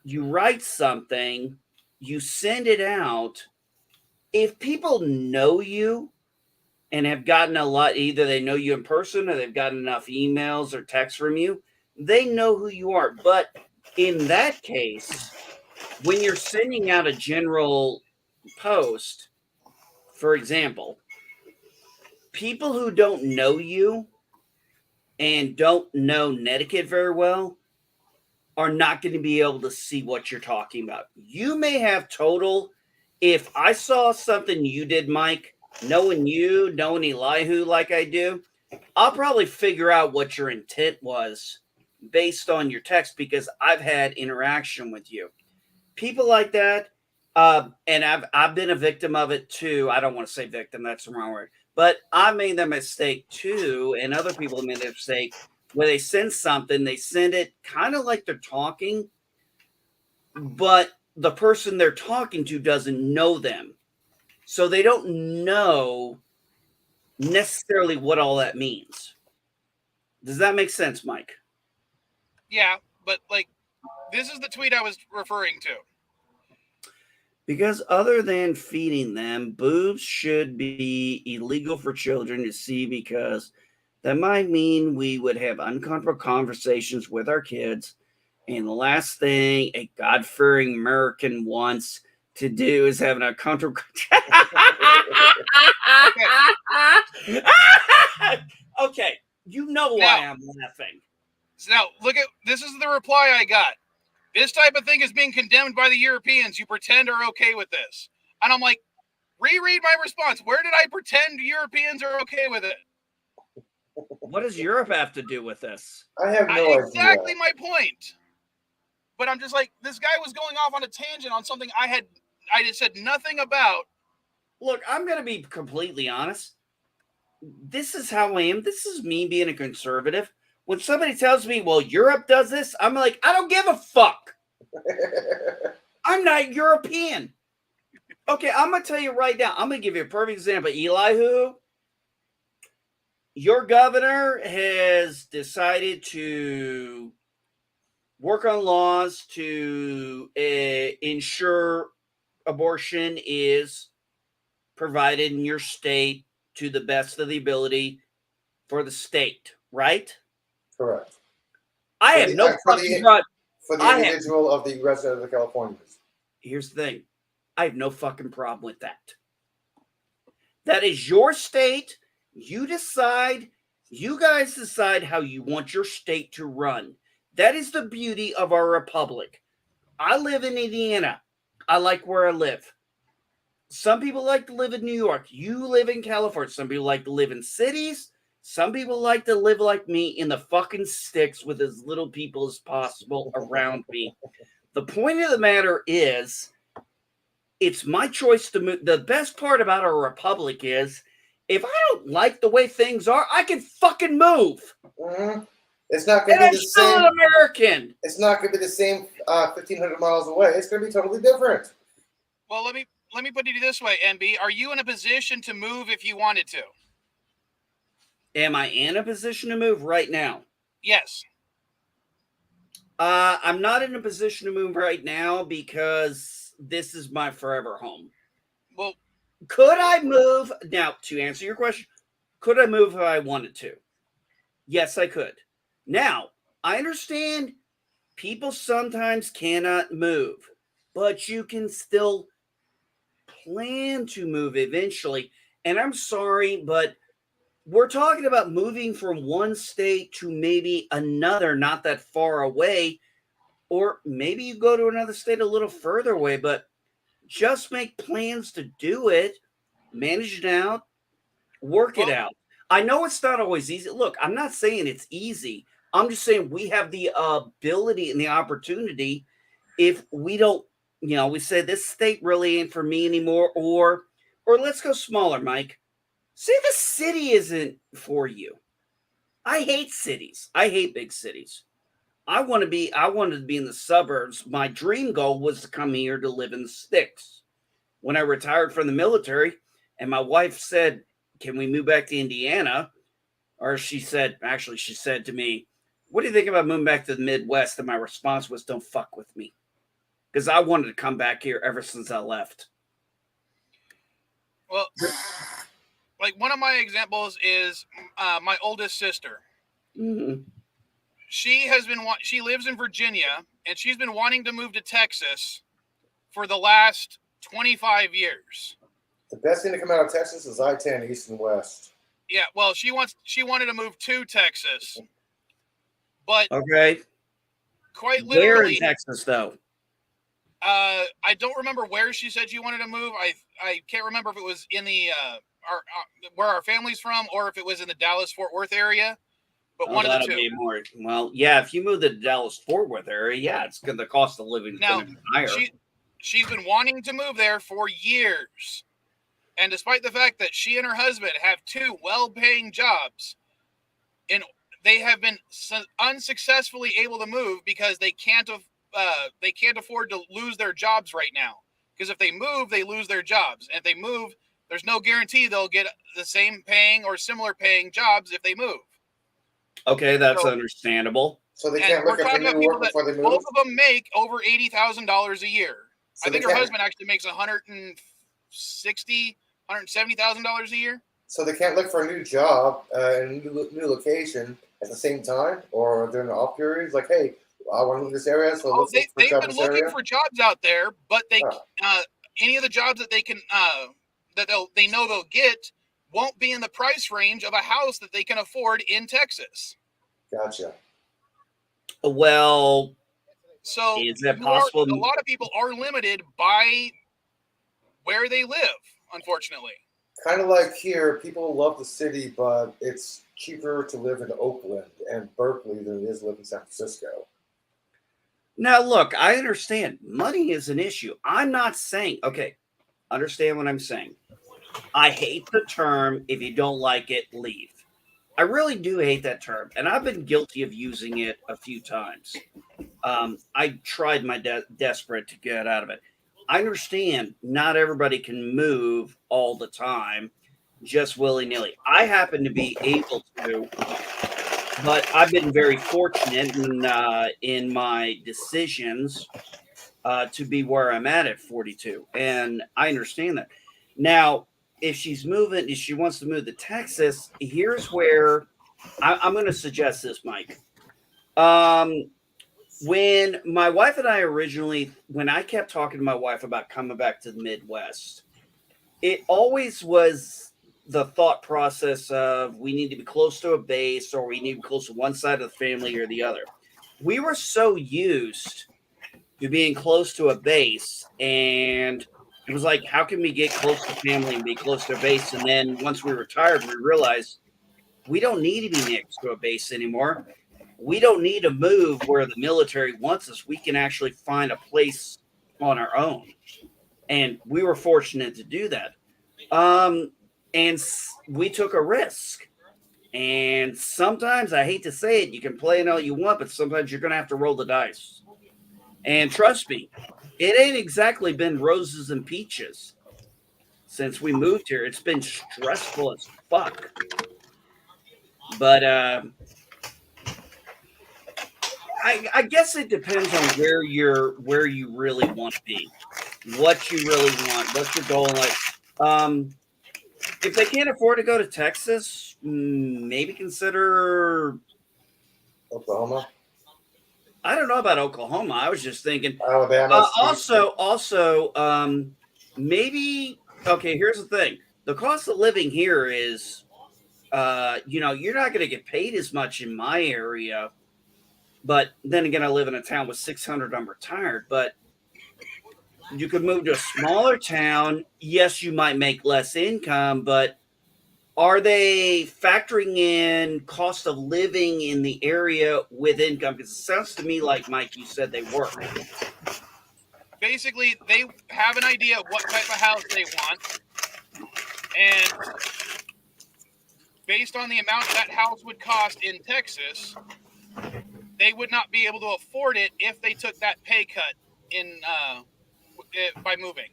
you write something, you send it out. If people know you and have gotten a lot, either they know you in person or they've gotten enough emails or texts from you, they know who you are. But in that case, when you're sending out a general post, for example, people who don't know you and don't know netiquette very well are not going to be able to see what you're talking about. You may have total, if I saw something you did, Mike, knowing you, knowing Elihu like I do, I'll probably figure out what your intent was based on your text because I've had interaction with you. People like that, and I've been a victim of it too. I don't want to say victim, that's the wrong word. But I made that mistake too, and other people made that mistake where they send something, they send it kind of like they're talking, but the person they're talking to doesn't know them. So they don't know necessarily what all that means. Does that make sense, Mike? Yeah, but like, this is the tweet I was referring to. Because other than feeding them, boobs should be illegal for children to see because that might mean we would have uncomfortable conversations with our kids. And the last thing a God-fearing American wants to do is have an uncomfortable. Okay, you know why I'm laughing. So now, look at this is the reply I got. This type of thing is being condemned by the Europeans. You pretend are okay with this. And I'm like, reread my response. Where did I pretend Europeans are okay with it? What does Europe have to do with this? I have no idea. Exactly my point. But I'm just like, this guy was going off on a tangent on something I just said nothing about. Look, I'm going to be completely honest. This is how I am. This is me being a conservative. When somebody tells me, well, Europe does this, I'm like, I don't give a fuck. I'm not European. Okay, I'm going to tell you right now. I'm going to give you a perfect example. Elihu, your governor has decided to work on laws to ensure abortion is provided in your state to the best of the ability for the state, right? Correct. I have no fucking problem. For the individual of the resident of the Californians. Here's the thing. I have no fucking problem with that. That is your state. You decide. You guys decide how you want your state to run. That is the beauty of our republic. I live in Indiana. I like where I live. Some people like to live in New York. You live in California. Some people like to live in cities. Some people like to live like me in the fucking sticks with as little people as possible around me. The point of the matter is, it's my choice to move. The best part about our republic is, if I don't like the way things are, I can fucking move. Mm-hmm. It's not going to be the same. I'm still an American. It's not going to be the same 1,500 miles away. It's going to be totally different. Well, let me put it this way, MB. Are you in a position to move if you wanted to? Am I in a position to move right now? Yes. I'm not in a position to move right now because this is my forever home. Well, could I move? Now, to answer your question, could I move if I wanted to? Yes, I could. Now, I understand people sometimes cannot move, but you can still plan to move eventually. And I'm sorry, but we're talking about moving from one state to maybe another, not that far away. or maybe you go to another state a little further away, but just make plans to do it, manage it out, work it out. I know it's not always easy. Look, I'm not saying it's easy. I'm just saying we have the ability and the opportunity. If we don't, we say this state really ain't for me anymore, or let's go smaller, Mike. Say the city isn't for you. I hate cities. I hate big cities. I wanted to be in the suburbs. My dream goal was to come here to live in the sticks. When I retired from the military, and my wife said, "Can we move back to Indiana?" Or she said to me, "What do you think about moving back to the Midwest?" And my response was, "Don't fuck with me." Because I wanted to come back here ever since I left. Well, like one of my examples is my oldest sister. Mm-hmm. She lives in Virginia, and she's been wanting to move to Texas for the last 25 years. The best thing to come out of Texas is I-10 east and west. Yeah, well, she wanted to move to Texas, but okay, quite literally, where in Texas though? I don't remember where she said she wanted to move. I can't remember if it was in the where our family's from, or if it was in the Dallas-Fort Worth area. But one of the two. Be more, well, yeah, if you move to the Dallas-Fort Worth area, yeah, it's the cost of living is going to be higher. She's been wanting to move there for years. And despite the fact that she and her husband have two well-paying jobs, and they have been unsuccessfully able to move because they can't afford to lose their jobs right now. Because if they move, they lose their jobs. And if they move, there's no guarantee they'll get the same paying or similar paying jobs if they move. Okay, that's understandable. So they can't look at new work before they move? Both of them make over $80,000 a year. So I think her husband actually makes $170,000 a year. So they can't look for a new job in a new location at the same time, or during the off periods. Like, hey, I want to move this area, so let's look for they've jobs been in this looking area? for jobs out there, but they any of the jobs that they can that they know they'll get won't be in the price range of a house that they can afford in Texas. Gotcha. Well, so is it possible? A lot of people are limited by where they live, unfortunately. Kind of like here, people love the city, but it's cheaper to live in Oakland and Berkeley than it is to live in San Francisco. Now, look, I understand money is an issue. I'm not saying, understand what I'm saying. I hate the term, if you don't like it, leave. I really do hate that term, and I've been guilty of using it a few times. I tried my desperate to get out of it. I understand not everybody can move all the time, just willy-nilly. I happen to be able to, but I've been very fortunate in my decisions to be where I'm at 42, and I understand that. Now, if she wants to move to Texas, here's where I'm going to suggest this, Mike. When my wife and I when I kept talking to my wife about coming back to the Midwest, it always was the thought process of we need to be close to a base, or we need to be close to one side of the family or the other. We were so used to being close to a base, and it was like, how can we get close to family and be close to a base? And then once we retired, we realized we don't need to be next to a base anymore. We don't need to move where the military wants us. We can actually find a place on our own. And we were fortunate to do that. And we took a risk. And sometimes, I hate to say it, you can play it all you want, but sometimes you're going to have to roll the dice. And trust me, it ain't exactly been roses and peaches since we moved here. It's been stressful as fuck. But I guess it depends on where you really want to be, what you really want, what's your goal in life. If they can't afford to go to Texas, maybe consider Oklahoma. I don't know about Oklahoma. I was just thinking. Alabama. Maybe. Okay, here's the thing: the cost of living here is, you're not going to get paid as much in my area But then again, I live in a town with 600. I'm retired, but you could move to a smaller town. Yes, you might make less income, but are they factoring in cost of living in the area with income? Because it sounds to me like, Mike, you said they were. Basically, they have an idea of what type of house they want, and based on the amount that house would cost in Texas, they would not be able to afford it if they took that pay cut in by moving.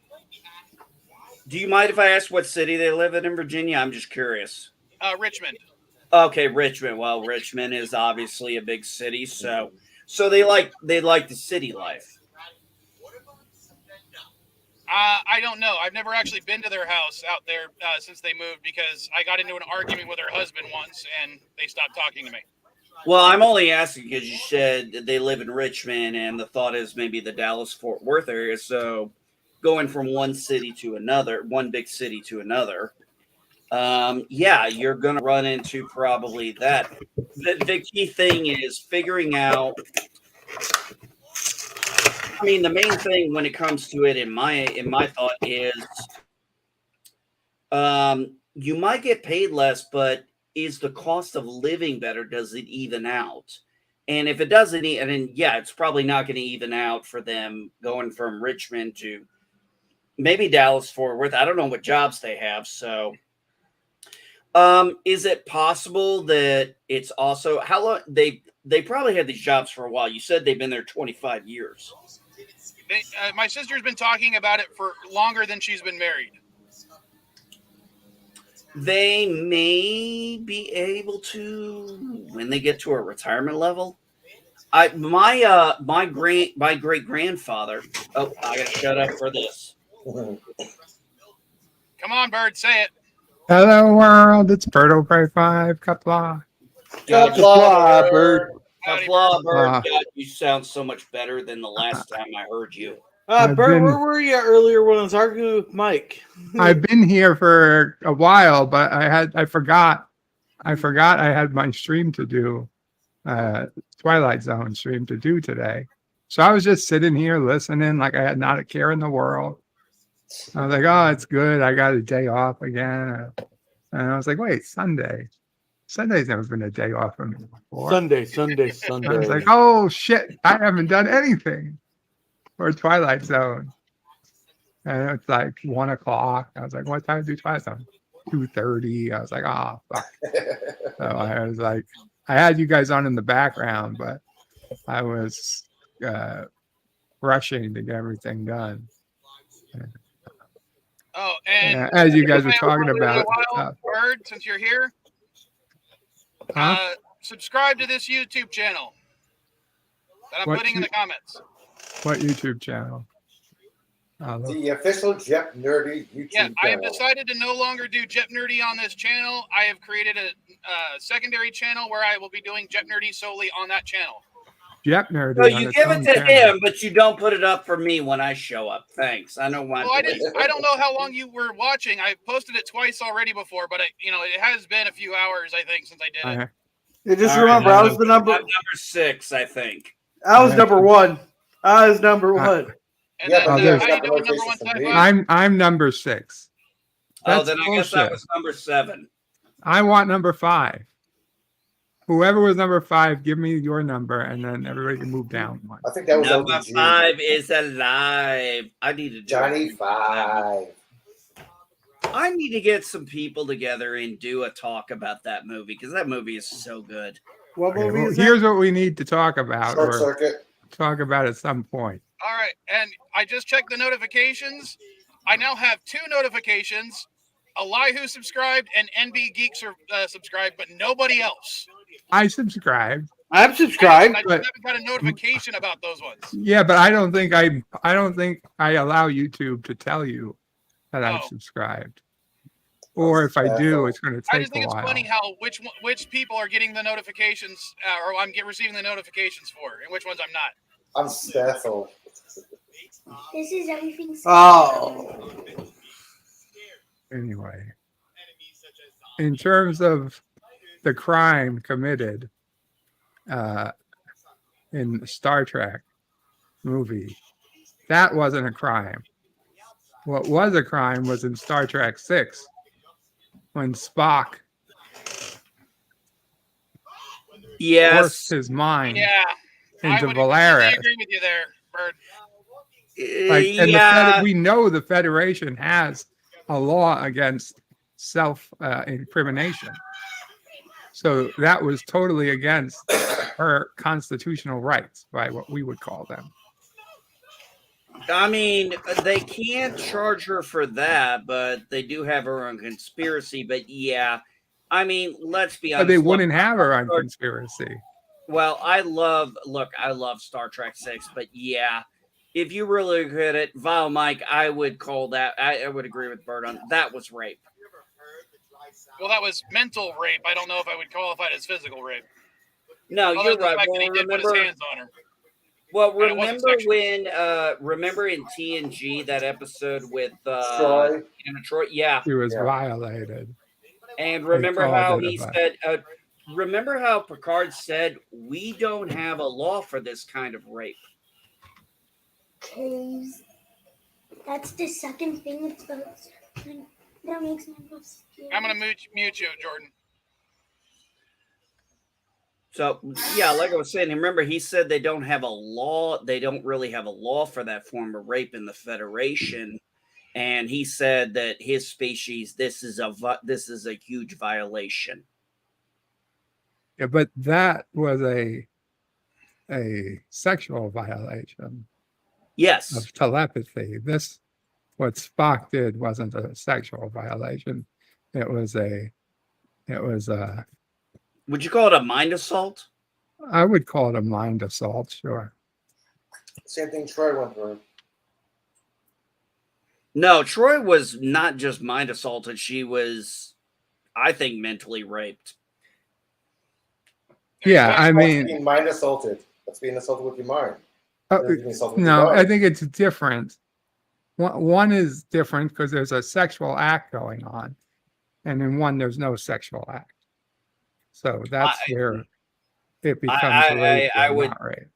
Do you mind if I ask what city they live in Virginia? I'm just curious. Richmond. Okay, Richmond. Well, Richmond is obviously a big city, so they like the city life. I don't know. I've never actually been to their house out there since they moved because I got into an argument with her husband once and they stopped talking to me. Well, I'm only asking because you said that they live in Richmond, and the thought is maybe the Dallas-Fort Worth area. So going from one city to another, one big city to another, yeah, you're going to run into probably that. The key thing is figuring out. I mean, the main thing when it comes to it, in my thought, is you might get paid less, but is the cost of living better? Does it even out? And if it doesn't, then yeah, it's probably not going to even out for them going from Richmond to maybe Dallas Fort Worth. I don't know what jobs they have. So, is it possible that it's also how long they probably had these jobs for a while? You said they've been there 25 years. My sister's been talking about it for longer than she's been married. They may be able to when they get to a retirement level. My great grandfather. Oh, I gotta shut up for this. Come on, Bird, say it. Hello, world. It's Birdo5, Cuppa. Kapla, Bird. Kapla, Bird. God, you sound so much better than the last time I heard you. I've Bert, been- where were you earlier when I was arguing with Mike? I've been here for a while, but I forgot I had my stream to do, Twilight Zone stream to do today. So I was just sitting here listening like I had not a care in the world. I was like, oh, it's good. I got a day off again. And I was like, wait, Sunday. Sunday's never been a day off for me before. Sunday. I was like, oh shit, I haven't done anything for Twilight Zone. And it's like 1 o'clock. I was like, what time do you do Twilight Zone? 2:30. I was like, oh fuck. So I was like, I had you guys on in the background, but I was rushing to get everything done. Oh, and Yeah, as you guys were talking about, Bird, since you're here, subscribe to this YouTube channel that I'm putting in the comments. What YouTube channel? The official JeopNerdy YouTube Yeah, I have channel. decided to no longer do JeopNerdy on this channel. I have created a secondary channel where I will be doing JeopNerdy solely on that channel. JeopNerdy. So you give it to him, but you don't put it up for me when I show up. Thanks. I know why. Well, I don't know how long you were watching. I posted it twice already before, but it has been a few hours, I think, since I did it. You just All remember, right, I was the number. I'm number 6, I think. I was number 1. I was number 1. And Yeah, then, but there's how you doing, number one, notifications from me. Typhoon? I'm number 6. Oh, That's then I guess I bullshit. was number 7. I want number 5. Whoever was number 5, give me your number, and then everybody can move down one. I think that was Number ODG. 5 is alive. I need to do Johnny 5. I need to get some people together and do a talk about that movie because that movie is so good. What Okay, movie well, is here's that? what we need to talk about, Short or circuit. talk about at some point. All right, and I just checked the notifications. I now have 2 notifications: Elihu subscribed and NB Geeks are subscribed, but nobody else. I subscribed. I'm subscribed. I just haven't got a notification about those ones. Yeah, but I don't think I allow YouTube to tell you that I've Oh. subscribed. Or if I do, it's going to I take just think a it's while. funny how which people are getting the notifications, or I'm receiving the notifications for, and which ones I'm not. I'm Stethel. This is everything. Oh. Anyway, in terms of the crime committed, in the Star Trek movie. That wasn't a crime. What was a crime was in Star Trek 6 when Spock forced Yes. his mind Yeah, I into would completely Valeris. agree with you there, Bird. Like, and Yeah. we know the Federation has a law against self incrimination. So that was totally against her constitutional rights, by what we would call them. I mean, they can't charge her for that, but they do have her on conspiracy. But yeah, I mean, let's be But honest. they Look, wouldn't have her on conspiracy. well, I love Star Trek 6, but yeah, if you really look at it, Vile Mike, I would call that. I would agree with Bert on that was rape. Well, that was mental rape. I don't know if I would qualify it as physical rape. No, Other you're than the right. fact Well, that he did put his hands on her. Well, And it wasn't remember sexual. when? Remember in TNG that episode with Troy. Troy? Yeah. She was Yeah. violated. And remember called how it a he vi- said? Remember how Picard said, "We don't have a law for this kind of rape." Cause that's the second thing it's about. That makes me feel scared. I'm gonna mute you, Jordan. So yeah, like I was saying, remember he said they don't have a law. They don't really have a law for that form of rape in the Federation, and he said that his species this is a huge violation. Yeah, but that was a sexual violation Yes. of telepathy. What Spock did wasn't a sexual violation. It was a Would you call it a mind assault? I would call it a mind assault, sure. Same thing Troy went through. No, Troy was not just mind assaulted. She was, I think, mentally raped. Yeah, I That's mean, being mind assaulted. That's being assaulted with your mind. uh, That's being assaulted with no, your I body. think it's different. One is different because there's a sexual act going on, and in one there's no sexual act. So that's where it becomes rape I or would- not rape.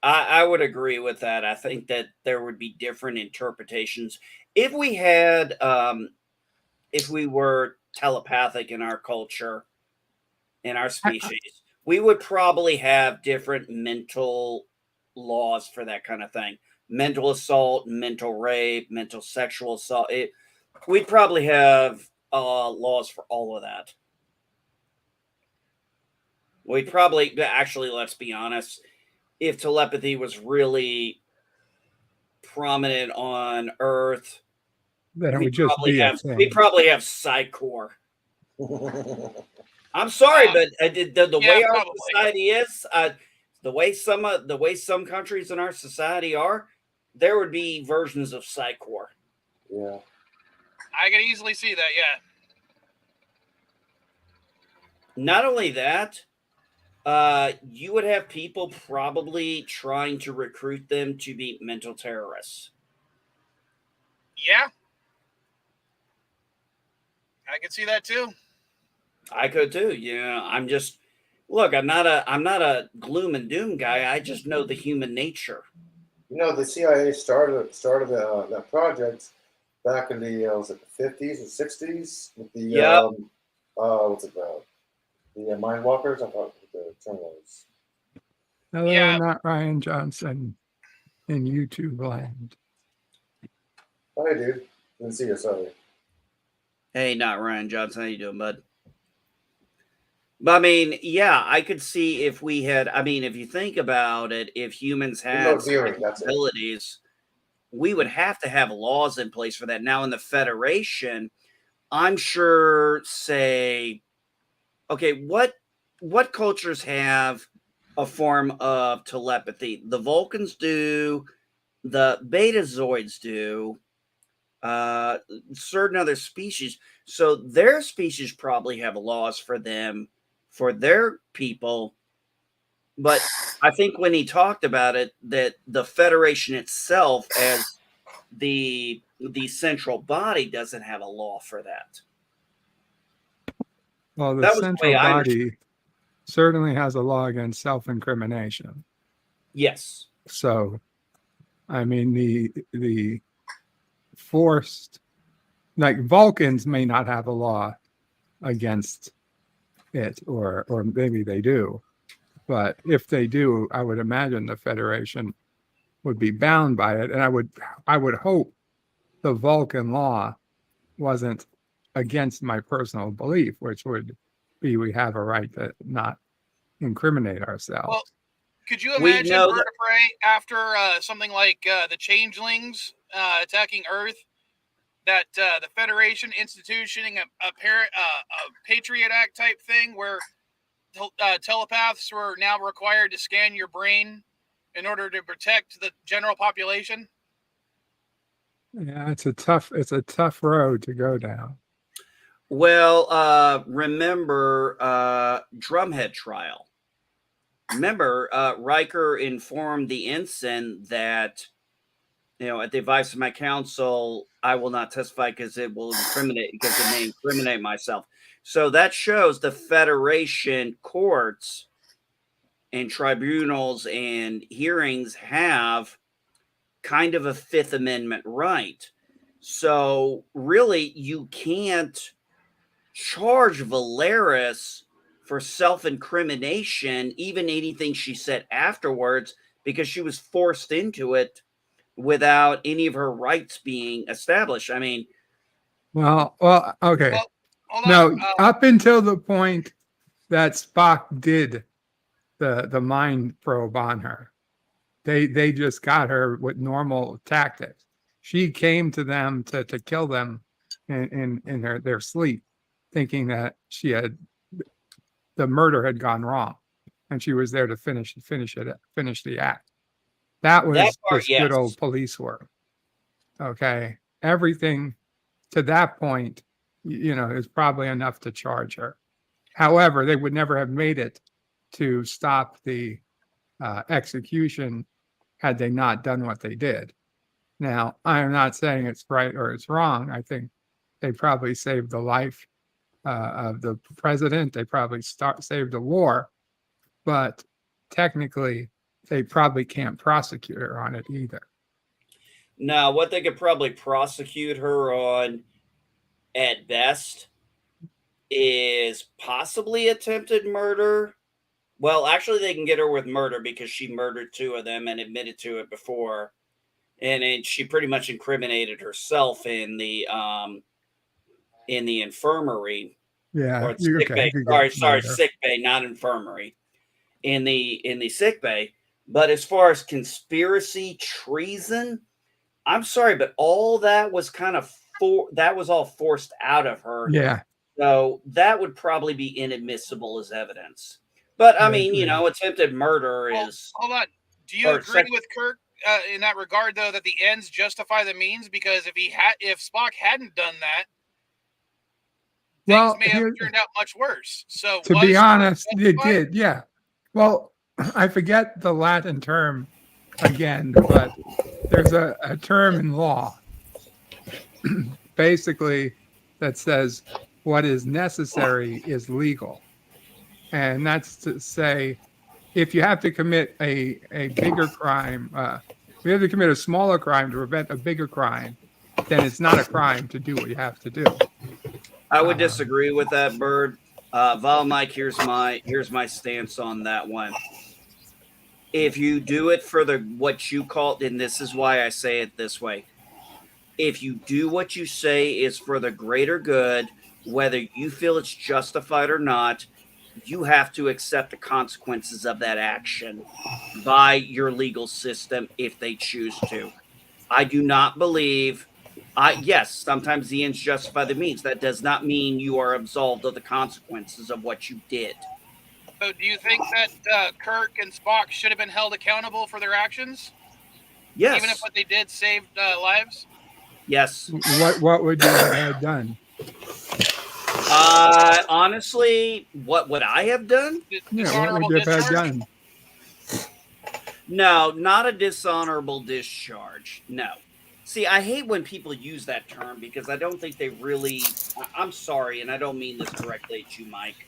I would agree with that. I think that there would be different interpretations if we had, if we were telepathic in our culture, in our species. We would probably have different mental laws for that kind of thing. Mental assault, mental rape, mental sexual assault. We'd probably have laws for all of that. We'd probably, actually, let's be honest, if telepathy was really prominent on Earth, Then it would just be a thing. we'd probably have Psychor. I'm sorry, but the Yeah, way our probably. society is, the way some countries in our society are, there would be versions of Psychor. Yeah. I can easily see that. Yeah. Not only that, you would have people probably trying to recruit them to be mental terrorists. Yeah. I can see that too. I could too. Yeah, I'm just look. I'm not a gloom and doom guy. I just know the human nature. You know, the CIA started that project back in the was it the 50s or 60s with the Yep. what's it called? The mind walkers. I thought the term was. Hello, Yeah. not Ryan Johnson in YouTube land. Oh, hey, dude. Didn't see you. Sorry. Hey, not Ryan Johnson. How you doing, bud? But I mean, yeah, I could see if we had. I mean, if you think about it, if humans had Remote viewing, that's it. abilities, we would have to have laws in place for that. Now, in the Federation, I'm sure. Say, okay, what cultures have a form of telepathy? The Vulcans do. The Betazoids do. Certain other species. So their species probably have laws for them, for their people. But I think when he talked about it, that the Federation itself, as the central body, doesn't have a law for that. Well, the That was the central way I body certainly has a law against self-incrimination. Yes. So, I mean, the forced, like Vulcans may not have a law against it, or maybe they do, but if they do, I would imagine the Federation would be bound by it, and I would hope the Vulcan law wasn't against my personal belief, which would be we have a right to not incriminate ourselves. Well, could you We imagine know vertebrae after something like the changelings attacking Earth? That the Federation institutioning a Patriot Act type thing where telepaths were now required to scan your brain in order to protect the general population? Yeah, it's a tough road to go down. Well, remember Drumhead trial. Remember, Riker informed the ensign that, at the advice of my counsel, I will not testify because it may incriminate myself. So that shows the Federation courts and tribunals and hearings have kind of a Fifth Amendment right. So really, you can't charge Valeris for self-incrimination, even anything she said afterwards, because she was forced into it without any of her rights being established. I mean, well, okay. Well, hold No, on. up until the point that Spock did the mind probe on her, they just got her with normal tactics. She came to them to kill them in their sleep, thinking that the murder had gone wrong, and she was there to finish the act. That was part, just good yes. old police work. Okay, everything to that point, is probably enough to charge her. However, they would never have made it to stop the execution had they not done what they did. Now, I am not saying it's right or it's wrong. I think they probably saved the life of the president. They probably saved a war, but technically, they probably can't prosecute her on it either. now what they could probably prosecute her on at best is possibly attempted murder. Well, actually, they can get her with murder because she murdered two of them and admitted to it before, and she pretty much incriminated herself in the infirmary Yeah, or sick bay. you could Sorry, murder. sick bay, not infirmary. In the sick bay. But as far as conspiracy, treason, I'm sorry, but all that was that was all forced out of her. Yeah, So that would probably be inadmissible as evidence. But I I mean, agree. attempted murder is. Hold on. Do you agree with Kirk in that regard, though, that the ends justify the means? Because if Spock hadn't done that, things may have turned out much worse. So, to be honest, it did. Yeah. Well, I forget the Latin term again, but there's a term in law basically that says what is necessary is legal. And that's to say, if you have to commit a bigger crime, we have to commit a smaller crime to prevent a bigger crime, then it's not a crime to do what you have to do. I would disagree with that, Bird. Val Mike, here's my stance on that one. If you do it for what you call, and this is why I say it this way, if you do what you say is for the greater good, whether you feel it's justified or not, you have to accept the consequences of that action by your legal system if they choose to. I do not believe, yes, sometimes the ends justify the means. That does not mean you are absolved of the consequences of what you did. So do you think that Kirk and Spock should have been held accountable for their actions? Yes. Even if what they did saved lives? Yes. What would you have done? Honestly, what would I have done? Yeah, what would you have done? No, not a dishonorable discharge. No. See, I hate when people use that term because I don't think they really. I'm sorry, and I don't mean this directly at you, Mike.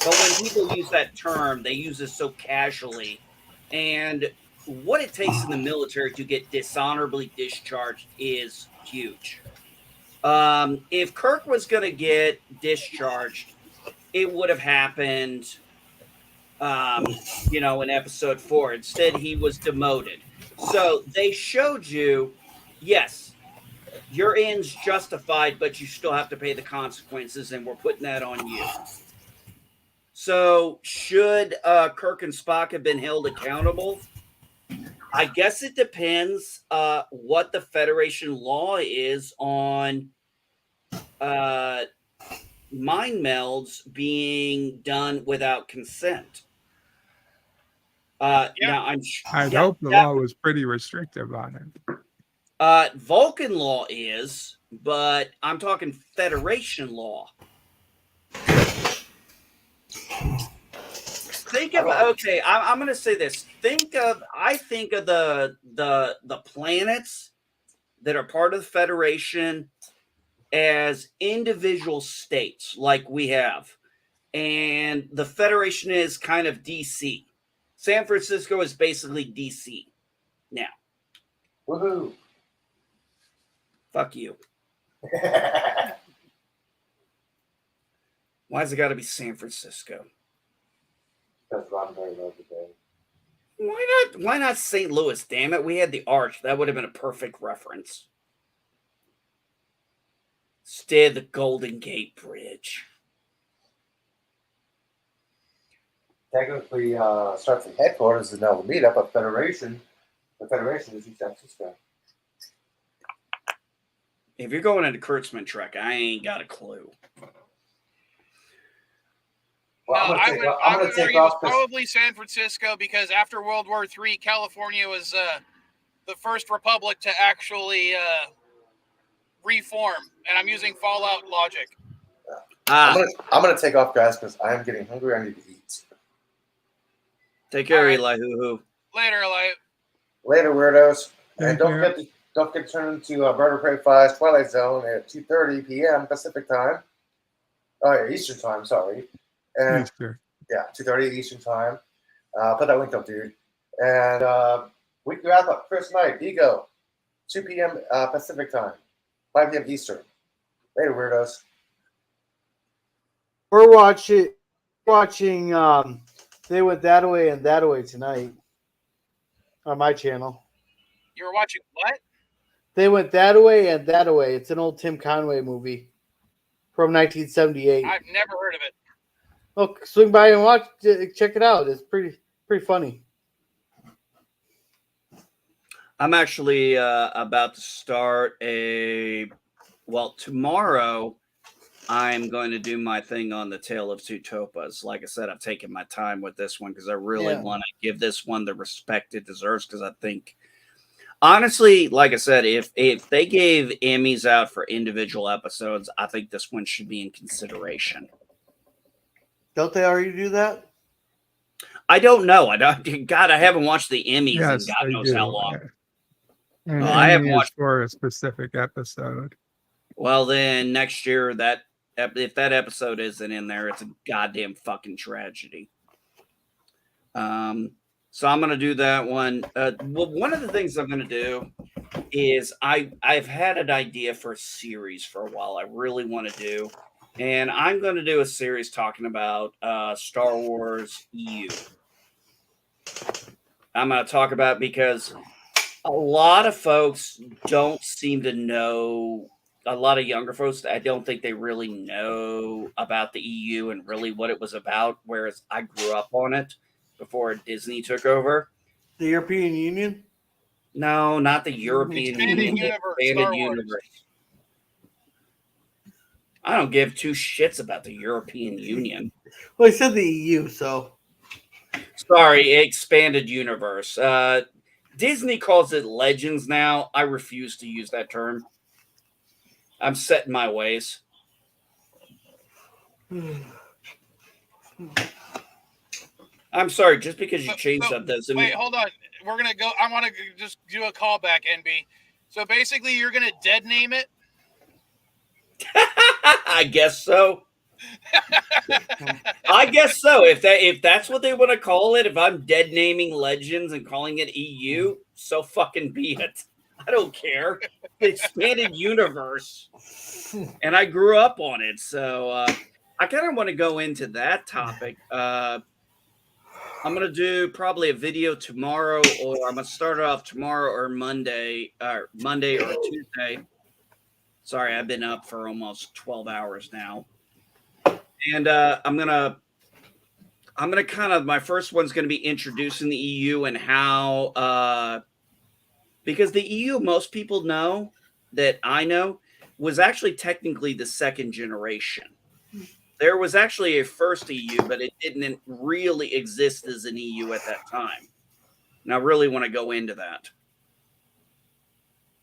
But when people use that term, they use it so casually. And what it takes in the military to get dishonorably discharged is huge. If Kirk was going to get discharged, it would have happened, in episode 4. Instead, he was demoted. So they showed you, yes, your end's justified, but you still have to pay the consequences, and we're putting that on you. So should Kirk and Spock have been held accountable? I guess it depends what the Federation law is on mind melds being done without consent. Now I'd hope the law was pretty restrictive on it. Vulcan law is, but I'm talking Federation law. Think of I'm going to say this. I think of the planets that are part of the Federation as individual states, like we have, and the Federation is kind of DC. San Francisco is basically DC now. Woohoo! Fuck you. Why's it got to be San Francisco? Because Roddenberry wrote the day. Why not St. Louis? Damn it! We had the Arch. That would have been a perfect reference. Instead, the Golden Gate Bridge. Technically, starts at headquarters is now the meetup of Federation. The Federation is East San Francisco. If you're going into Kurtzman Trek, I ain't got a clue. Well, I would argue it's probably San Francisco, because after World War III, California was the first republic to actually reform, and I'm using Fallout logic. I'm gonna take off, guys, because I am getting hungry. I need to eat. Take care, Eli. Hoo-hoo. Later, Eli. Later, weirdos. And Thank don't you. forget to turn into Bird of Prey 5's Twilight Zone at 2:30 p.m. Pacific time. Eastern time, sorry. And Easter. yeah, 2:30 Eastern time. Put that link up, dude. And weekly wrap up, Chris Knight, Ego, 2 p.m. Pacific time, 5 p.m. Eastern. Later, weirdos. We're watching They Went That Way and That Way tonight on my channel. You were watching what? They Went That Way and That Way. It's an old Tim Conway movie from 1978. I've never heard of it. Look, swing by and watch. Check it out. It's pretty funny. I'm actually about to start tomorrow I'm going to do my thing on the Tale of Two Topas. Like I said, I've taken my time with this one because I really want to give this one the respect it deserves, because I think, honestly, like I said, if they gave Emmys out for individual episodes, I think this one should be in consideration. Don't they already do that? I don't know. I haven't watched the Emmys Yes, in God they knows do. how long. And I haven't Emmy is watched for a specific episode. Well, then next year, if that episode isn't in there, it's a goddamn fucking tragedy. So I'm going to do that one. One of the things I'm going to do is I've had an idea for a series for a while I really want to do. And I'm going to do a series talking about Star Wars EU. I'm going to talk about, because a lot of folks don't seem to know, a lot of younger folks, I don't think they really know about the EU and really what it was about, whereas I grew up on it before Disney took over. The European Union? No, not the European Union. Expanded universe. I don't give two shits about the European Union. Well, I said the EU, so. Sorry, expanded universe. Disney calls it Legends now. I refuse to use that term. I'm set in my ways. I'm sorry, just because you changed that doesn't mean... Wait, hold on. We're going to go... I want to just do a callback, NB. So basically, you're going to dead name it? I guess so. I guess so. If that's what they want to call it, if I'm dead naming Legends and calling it EU, so fucking be it. I don't care. The expanded universe, and I grew up on it, so I kind of want to go into that topic. I'm gonna do probably a video tomorrow, or I'm gonna start it off tomorrow or Monday or Tuesday. Sorry, I've been up for almost 12 hours now. And I'm gonna kind of, my first one's gonna be introducing the EU and how because the EU, most people know that I know, was actually technically the second generation. There was actually a first EU, but it didn't really exist as an EU at that time. And I really want to go into that.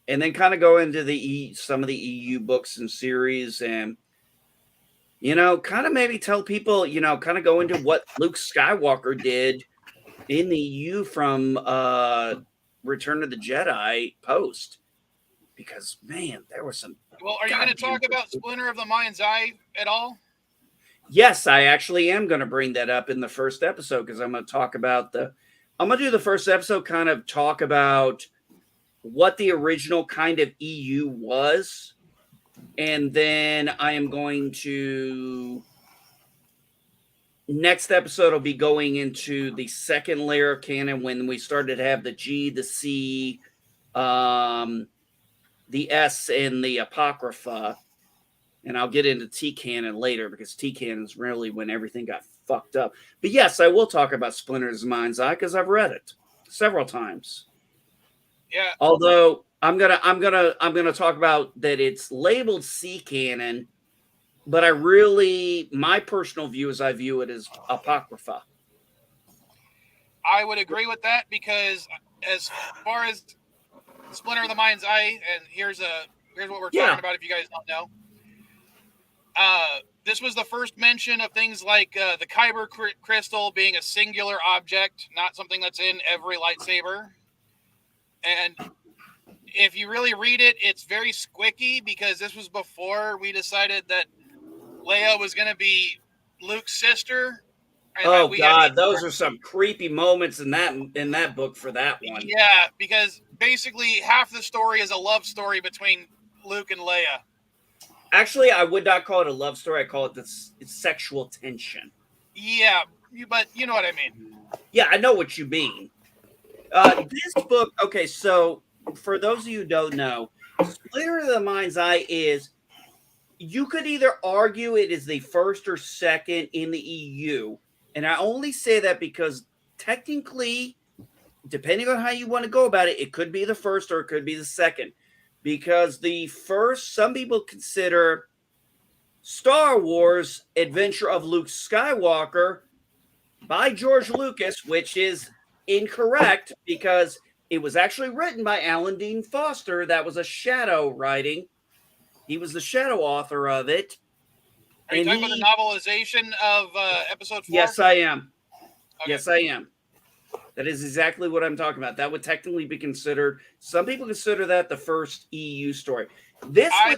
And then kind of go into some of the EU books and series, and kind of maybe tell people, kind of go into what Luke Skywalker did in the EU from Return of the Jedi post. Because, man, there was some... Well, are you going to talk about Splinter of the Mind's Eye at all? Yes, I actually am going to bring that up in the first episode, because I'm going to talk about I'm going to do the first episode, kind of talk about what the original kind of EU was. And then I am going to... Next episode will be going into the second layer of canon, when we started to have the G, the C, the S, and the Apocrypha. And I'll get into T canon later, because T canon is really when everything got fucked up. But yes, I will talk about Splinter of the Mind's Eye, because I've read it several times. Yeah. Although I'm gonna talk about that it's labeled C canon, but my personal view is I view it as Apocrypha. I would agree with that, because as far as Splinter of the Mind's Eye, and here's what we're talking about if you guys don't know. This was the first mention of things like the Kyber crystal being a singular object, not something that's in every lightsaber. And if you really read it, it's very squicky, because this was before we decided that Leia was going to be Luke's sister. Oh God, those are some creepy moments in that book for that one. Yeah, because basically half the story is a love story between Luke and Leia. Actually, I would not call it a love story. I call it it's sexual tension. Yeah, but you know what I mean. Yeah, I know what you mean. This book, okay, so for those of you who don't know, Splinter of the Mind's Eye is, you could either argue it is the first or second in the EU. And I only say that because technically, depending on how you want to go about it, it could be the first or it could be the second. Because the first, some people consider Star Wars Adventure of Luke Skywalker by George Lucas, which is incorrect, because it was actually written by Alan Dean Foster. That was a shadow writing. He was the shadow author of it. Are you talking about the novelization of episode 4? Yes, I am. Okay. Yes, I am. That is exactly what I'm talking about. That would technically be considered, some people consider that the first EU story. I'm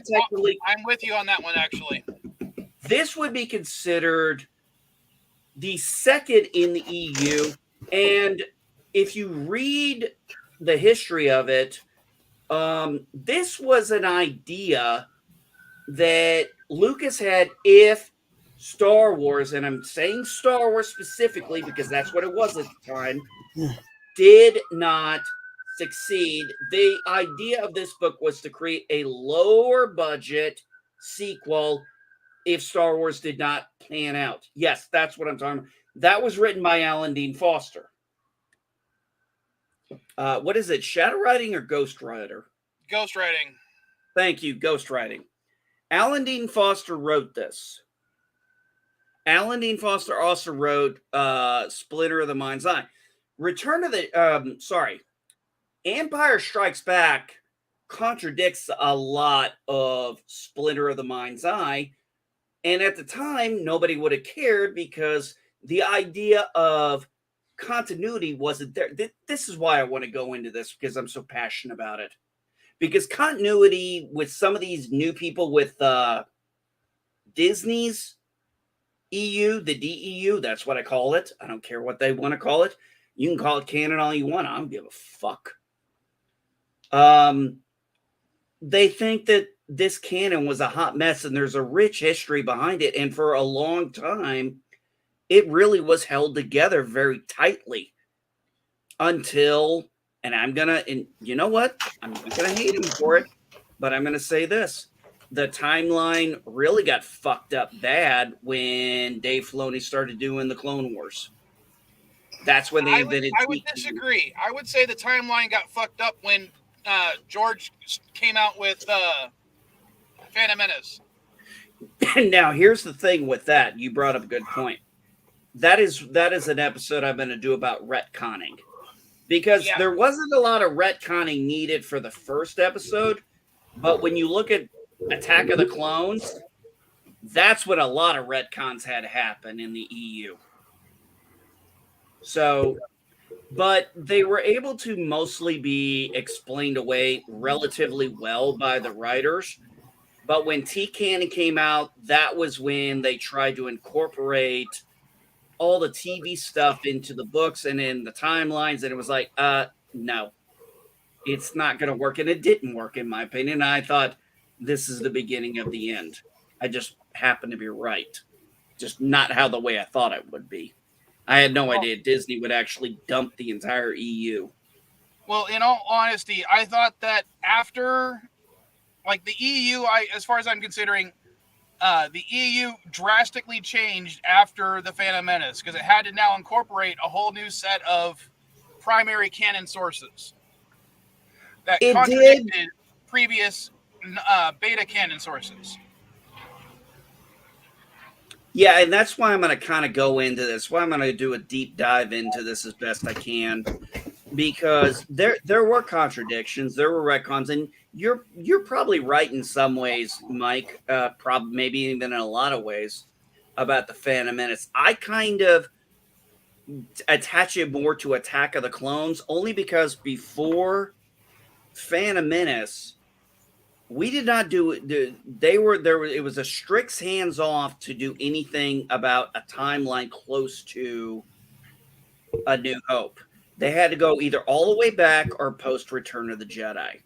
with you on that one, actually. This would be considered the second in the EU. And if you read the history of it, this was an idea that Lucas had if Star Wars, and I'm saying Star Wars specifically because that's what it was at the time, did not succeed. The idea of this book was to create a lower budget sequel if Star Wars did not pan out. Yes, that's what I'm talking about. That was written by Alan Dean Foster. What is it, shadow writing or ghost writer? Ghost writing. Thank you, ghost writing. Alan Dean Foster wrote this. Alan Dean Foster also wrote Splinter of the Mind's Eye. Empire Strikes Back contradicts a lot of Splinter of the Mind's Eye. And at the time, nobody would have cared because the idea of continuity wasn't there. This is why I want to go into this, because I'm so passionate about it. Because continuity with some of these new people with Disney's EU, the DEU, that's what I call it. I don't care what they want to call it. You can call it canon all you want. I don't give a fuck. They think that this canon was a hot mess and there's a rich history behind it. And for a long time, it really was held together very tightly until, and you know what? I'm not going to hate him for it, but I'm going to say this. The timeline really got fucked up bad when Dave Filoni started doing the Clone Wars. That's when they invented. I would disagree. I would say the timeline got fucked up when George came out with Phantom Menace. Now, here's the thing with that. You brought up a good point. That is an episode I'm going to do about retconning. Because there wasn't a lot of retconning needed for the first episode. But when you look at Attack of the Clones, that's when a lot of retcons had to happen in the EU. So, but they were able to mostly be explained away relatively well by the writers. But when T-Canon came out, that was when they tried to incorporate all the TV stuff into the books and in the timelines. And it was like, no, it's not going to work. And it didn't work, in my opinion. I thought this is the beginning of the end. I just happened to be right. Just not how the way I thought it would be. I had no idea Disney would actually dump the entire EU. Well, in all honesty, I thought that after, like, the EU, as far as I'm considering, the EU drastically changed after the Phantom Menace because it had to now incorporate a whole new set of primary canon sources that contradicted previous beta canon sources. Yeah, and that's why I'm going to kind of go into this. Why I'm going to do a deep dive into this as best I can, because there were contradictions, there were retcons, and you're probably right in some ways, Mike. Probably maybe even in a lot of ways about the Phantom Menace. I kind of attach it more to Attack of the Clones, only because before Phantom Menace, we did not do it. It was a strict hands off to do anything about a timeline close to A New Hope. They had to go either all the way back or post Return of the Jedi.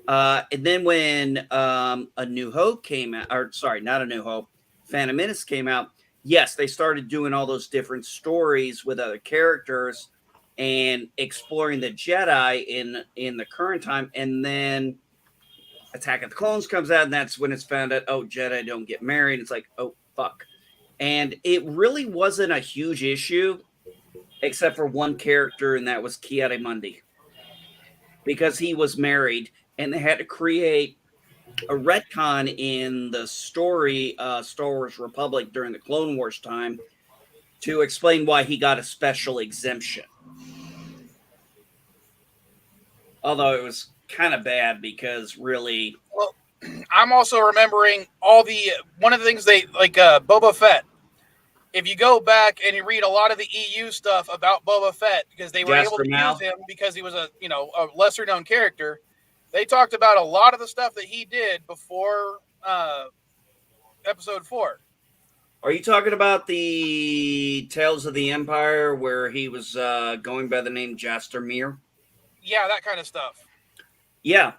And then when A New Hope came out, or sorry, not A New Hope, Phantom Menace came out, yes, they started doing all those different stories with other characters and exploring the Jedi in the current time. And then Attack of the Clones comes out, and that's when it's found out, oh, Jedi don't get married. It's like, oh, fuck. And it really wasn't a huge issue, except for one character, and that was Ki-Adi-Mundi. Because he was married, and they had to create a retcon in the story, Star Wars Republic, during the Clone Wars time, to explain why he got a special exemption. Although it was kind of bad because really, well, I'm also remembering one of the things they like Boba Fett. If you go back and you read a lot of the EU stuff about Boba Fett, because they were able to use him because he was a lesser known character, they talked about a lot of the stuff that he did before episode 4. Are you talking about the Tales of the Empire where he was going by the name Jaster Mir? Yeah, that kind of stuff. Yeah.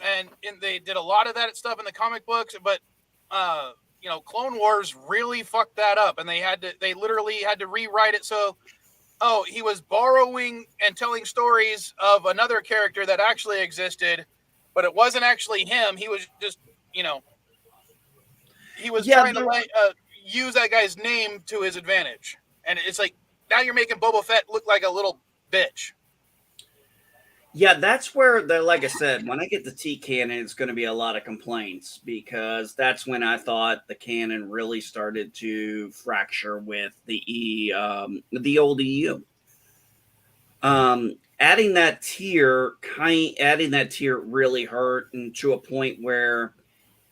And they did a lot of that stuff in the comic books, but Clone Wars really fucked that up, and they literally had to rewrite it so he was borrowing and telling stories of another character that actually existed, but it wasn't actually him. He was just, he was trying to use that guy's name to his advantage. And it's like, now you're making Boba Fett look like a little bitch. Yeah, that's where, like I said, when I get the T-Canon, it's going to be a lot of complaints, because that's when I thought the canon really started to fracture with the old EU. Adding that tier really hurt, and to a point where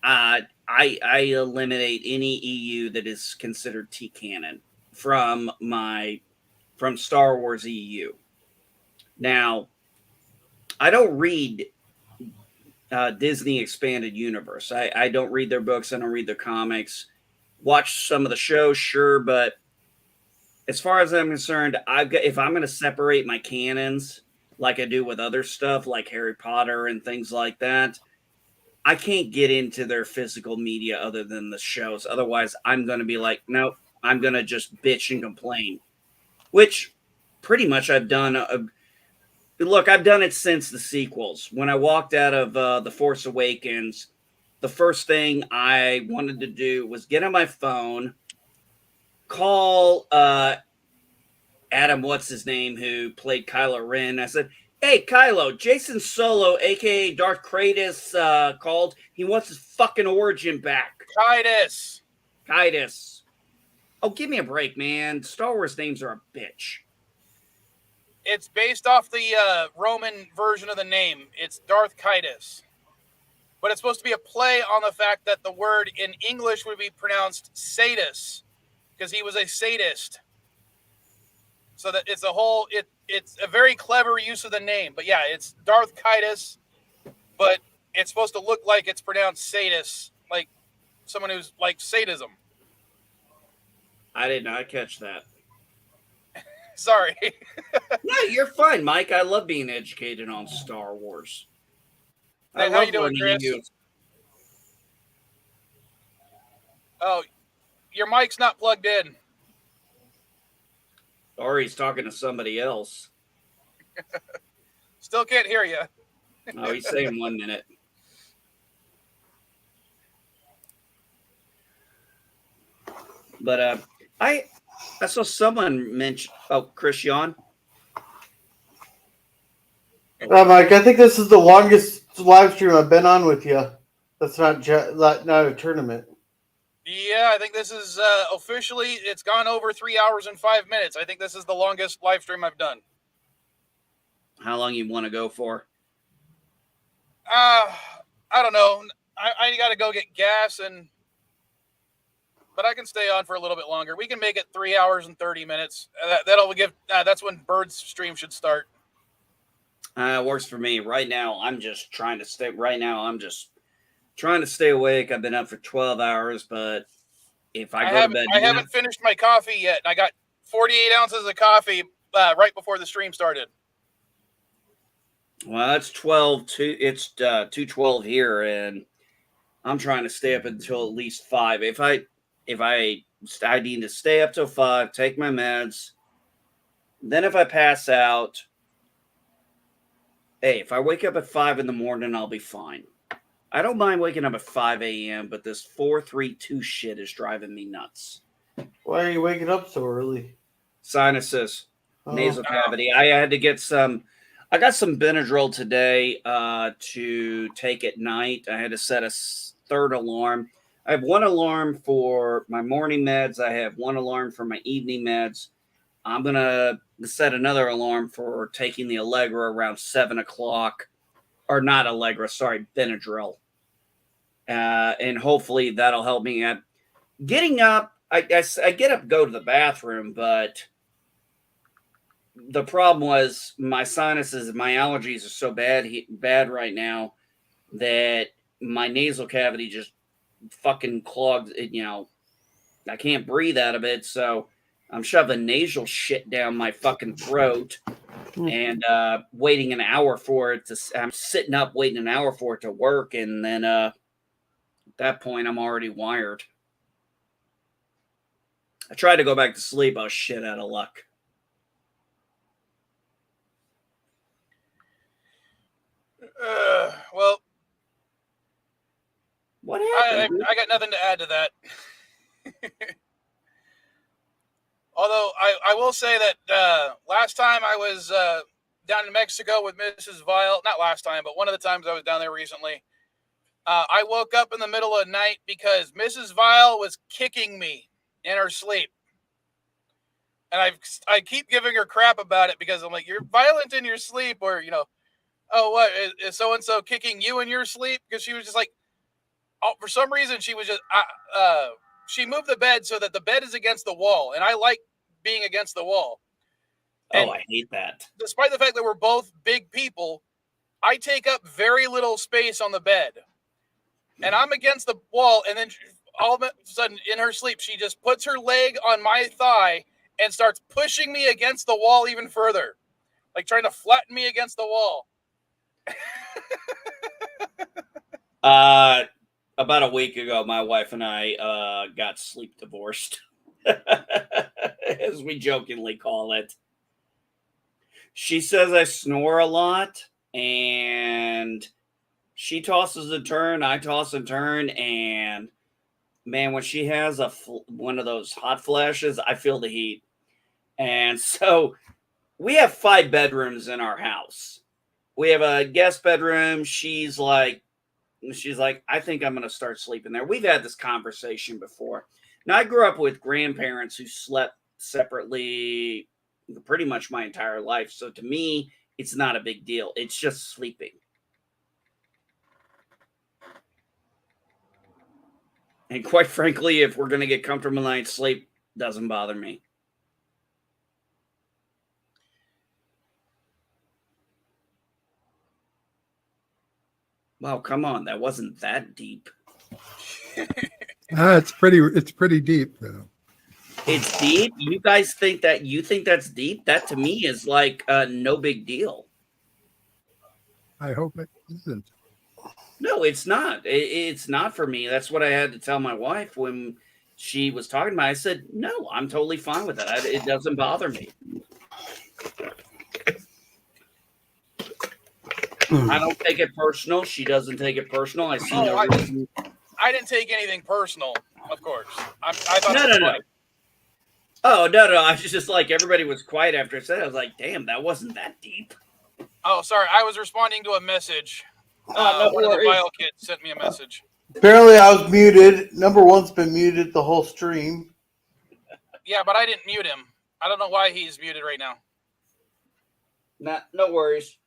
I eliminate any EU that is considered T-Canon from Star Wars EU. Now, I don't read Disney Expanded Universe. I don't read their books. I don't read their comics. watch some of the shows, sure, but as far as I'm concerned, if I'm going to separate my canons like I do with other stuff like Harry Potter and things like that, I can't get into their physical media other than the shows. Otherwise, I'm going to be like, nope, I'm going to just bitch and complain, which pretty much I've done. Look, I've done it since the sequels. When I walked out of The Force Awakens, the first thing I wanted to do was get on my phone, call Adam, what's his name, who played Kylo Ren. I said, hey, Kylo, Jason Solo, a.k.a. Darth Kratos, called. He wants his fucking origin back. Kytus. Oh, give me a break, man. Star Wars names are a bitch. It's based off the Roman version of the name. It's Darth Kytus. But it's supposed to be a play on the fact that the word in English would be pronounced sadist, because he was a sadist. So that it's it's a very clever use of the name. But yeah, it's Darth Kytus, but it's supposed to look like it's pronounced sadist, like someone who's like sadism. I did not catch that. Sorry. No, you're fine, Mike. I love being educated on Star Wars. Hey, how you doing, Chris? Oh, your mic's not plugged in. Or he's talking to somebody else. Still can't hear you. Oh, he's saying 1 minute. But I saw someone mention. Oh, Chris, you on? Mike, I think this is the longest live stream I've been on with you. That's not a tournament. Yeah, I think this is officially, it's gone over 3 hours and 5 minutes. I think this is the longest live stream I've done. How long you want to go for? I don't know. I got to go get gas, but I can stay on for a little bit longer. We can make it 3 hours and 30 minutes. That's when Bird's stream should start. Works for me. Right now, I'm just trying to stay awake. I've been up for 12 hours, but if I go to bed... I haven't finished my coffee yet. I got 48 ounces of coffee right before the stream started. Well, that's 12. It's 2:12 here, and I'm trying to stay up until at least 5. If I need to stay up till 5, take my meds. Then if I pass out, hey, if I wake up at 5 in the morning, I'll be fine. I don't mind waking up at 5 a.m., but this 4-3-2 shit is driving me nuts. Why are you waking up so early? Sinuses, nasal cavity. I had to get some. I got some Benadryl today to take at night. I had to set a third alarm. I have one alarm for my morning meds. I have one alarm for my evening meds. I'm going to set another alarm for taking the Allegra around 7 o'clock. Or not Allegra, sorry, Benadryl. And hopefully that'll help me. Getting up, I get up, go to the bathroom, but the problem was my sinuses and my allergies are so bad right now that my nasal cavity just fucking clogged. I can't breathe out of it, so I'm shoving nasal shit down my fucking throat and waiting an hour for it to. I'm sitting up waiting an hour for it to work, and then at that point I'm already wired. I tried to go back to sleep. I was shit out of luck. Well, what happened? I got nothing to add to that. Although I will say that last time I was down in Mexico with Mrs. Vile, not last time, but one of the times I was down there recently, I woke up in the middle of the night because Mrs. Vile was kicking me in her sleep. And I keep giving her crap about it because I'm like, you're violent in your sleep, or, oh, what, is so-and-so kicking you in your sleep? Because she was just like, oh, for some reason, she was just, she moved the bed so that the bed is against the wall. And I like being against the wall. And I hate that. Despite the fact that we're both big people, I take up very little space on the bed. And I'm against the wall. And then all of a sudden, in her sleep, she just puts her leg on my thigh and starts pushing me against the wall even further, like trying to flatten me against the wall. About a week ago, my wife and I got sleep divorced, as we jokingly call it. She says I snore a lot, and she tosses and turn, I toss and turn, and man, when she has one of those hot flashes, I feel the heat. And so we have 5 bedrooms in our house. We have a guest bedroom. She's like, I think I'm going to start sleeping there. We've had this conversation before. Now, I grew up with grandparents who slept separately pretty much my entire life. So to me, it's not a big deal. It's just sleeping. And quite frankly, if we're going to get comfortable night's sleep, doesn't bother me. Wow, come on. That wasn't that deep. It's pretty deep though. It's deep. You guys think that's deep? That to me is like no big deal. I hope it isn't. No, it's not. It's not for me. That's what I had to tell my wife when she was talking about it. I said, no, I'm totally fine with that. It doesn't bother me. I don't take it personal. She doesn't take it personal. I see no reason. I didn't take anything personal, of course. I thought No. Oh, no. I was just like, everybody was quiet after I said it. I was like, damn, that wasn't that deep. Oh, sorry. I was responding to a message. No One of the worries. Vile kids sent me a message. Apparently, I was muted. Number one's been muted the whole stream. Yeah, but I didn't mute him. I don't know why he's muted right now. No worries.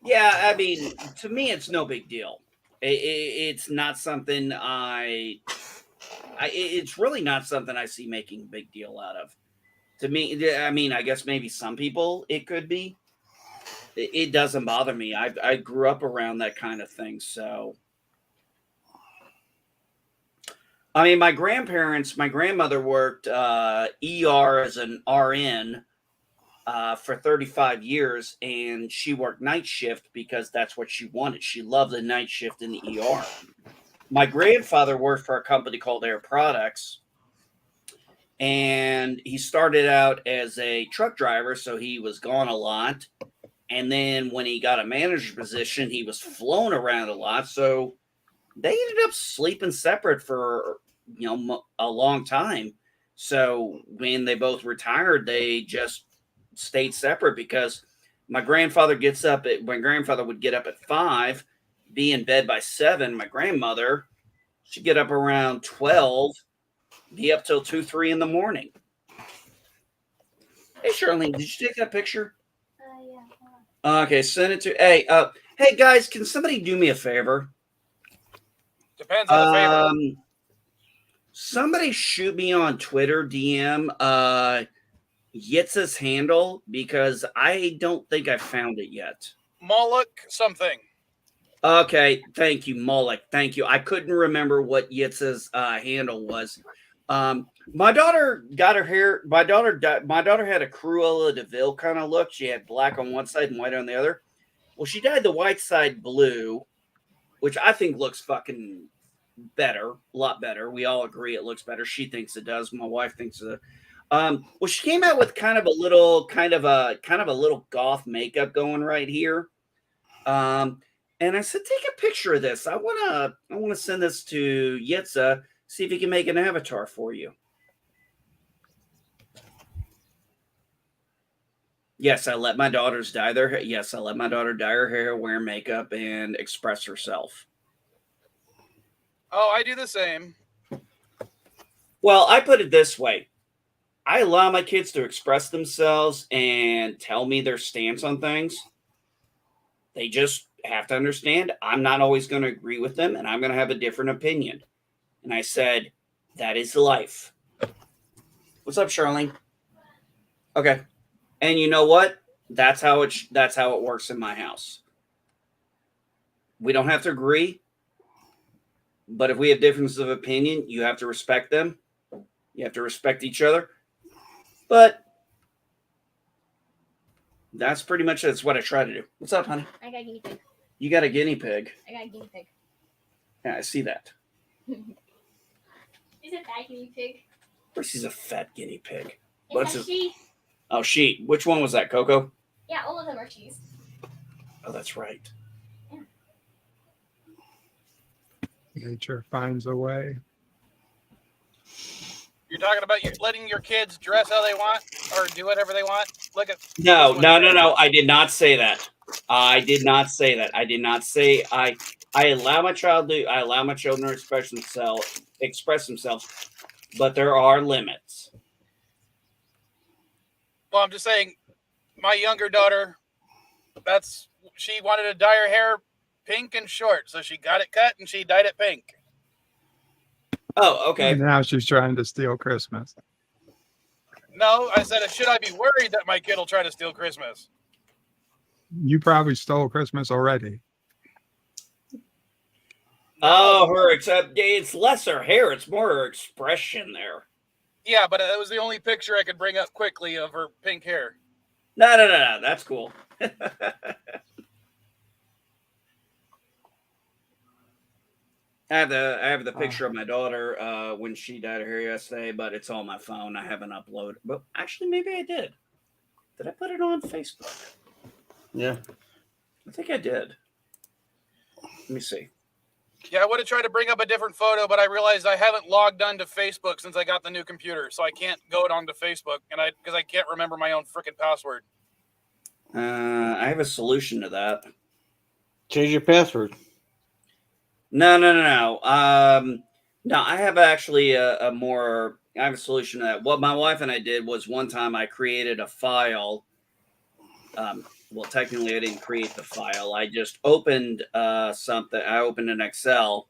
Yeah, I mean, to me, it's no big deal. It's not something it's really not something I see making a big deal out of. To me, I mean, I guess maybe some people it could be. It doesn't bother me. I grew up around that kind of thing. So, I mean, my grandmother worked ER as an RN for 35 years, and she worked night shift because that's what she wanted. She loved the night shift in the ER. My grandfather worked for a company called Air Products, and he started out as a truck driver, so he was gone a lot. And then when he got a manager position, he was flown around a lot. So they ended up sleeping separate for, a long time. So when they both retired, they just stayed separate because my grandfather would get up at 5, be in bed by 7. My grandmother, she'd get up around 12, be up till 2, 3 in the morning. Hey, Charlene, did you take that picture? Yeah. Okay, send it to. Hey guys, can somebody do me a favor? Depends on the favor. Somebody shoot me on Twitter DM Yitz's handle because I don't think I found it yet. Moloch something. Okay, thank you, Moloch. Thank you. I couldn't remember what Yitz's handle was. My daughter got her hair. My daughter had a Cruella de Vil kind of look. She had black on one side and white on the other. Well, she dyed the white side blue, which I think looks fucking better, a lot better. We all agree it looks better. She thinks it does. My wife thinks it. Well, she came out with kind of a little goth makeup going right here. And I said, take a picture of this. I wanna send this to Yitza, see if he can make an avatar for you. Yes, I let my daughters dye their hair. Yes, I let my daughter dye her hair, wear makeup, and express herself. Oh, I do the same. Well, I put it this way. I allow my kids to express themselves and tell me their stance on things. They just have to understand I'm not always going to agree with them, and I'm going to have a different opinion. And I said, that is life. What's up, Charlene? Okay. And you know what? That's how it works in my house. We don't have to agree. But if we have differences of opinion, you have to respect them. You have to respect each other. But that's pretty much that's what I try to do. What's up, honey? I got a guinea pig. You got a guinea pig. I got a guinea pig. Yeah, I see that. She's a fat guinea pig. Of course, he's a fat guinea pig. It's a she. Oh, she. Which one was that, Coco? Yeah, all of them are she's. Oh, that's right. Nature finds a way. You're talking about you letting your kids dress how they want or do whatever they want. Look at No. I did not say that. I did not say that. I did not say I allow my child to. I allow my children to express themselves, but there are limits. Well, I'm just saying, my younger daughter, she wanted to dye her hair pink and short, so she got it cut and she dyed it pink. Oh, okay. And now she's trying to steal Christmas. No, I said, should I be worried that my kid will try to steal Christmas? You probably stole Christmas already. Oh, except it's less her hair; it's more her expression there. Yeah, but that was the only picture I could bring up quickly of her pink hair. No, that's cool. I have the picture of my daughter when she dyed her hair yesterday, but it's on my phone. I haven't uploaded. But actually, maybe I did. Did I put it on Facebook? Yeah. I think I did. Let me see. Yeah, I would have tried to bring up a different photo, but I realized I haven't logged onto Facebook since I got the new computer, so I can't go onto Facebook, because I can't remember my own freaking password. I have a solution to that. Change your password. No. No, I have actually I have a solution to that. What my wife and I did was one time I created a file. Well, technically I didn't create the file. I just opened something. I opened an Excel,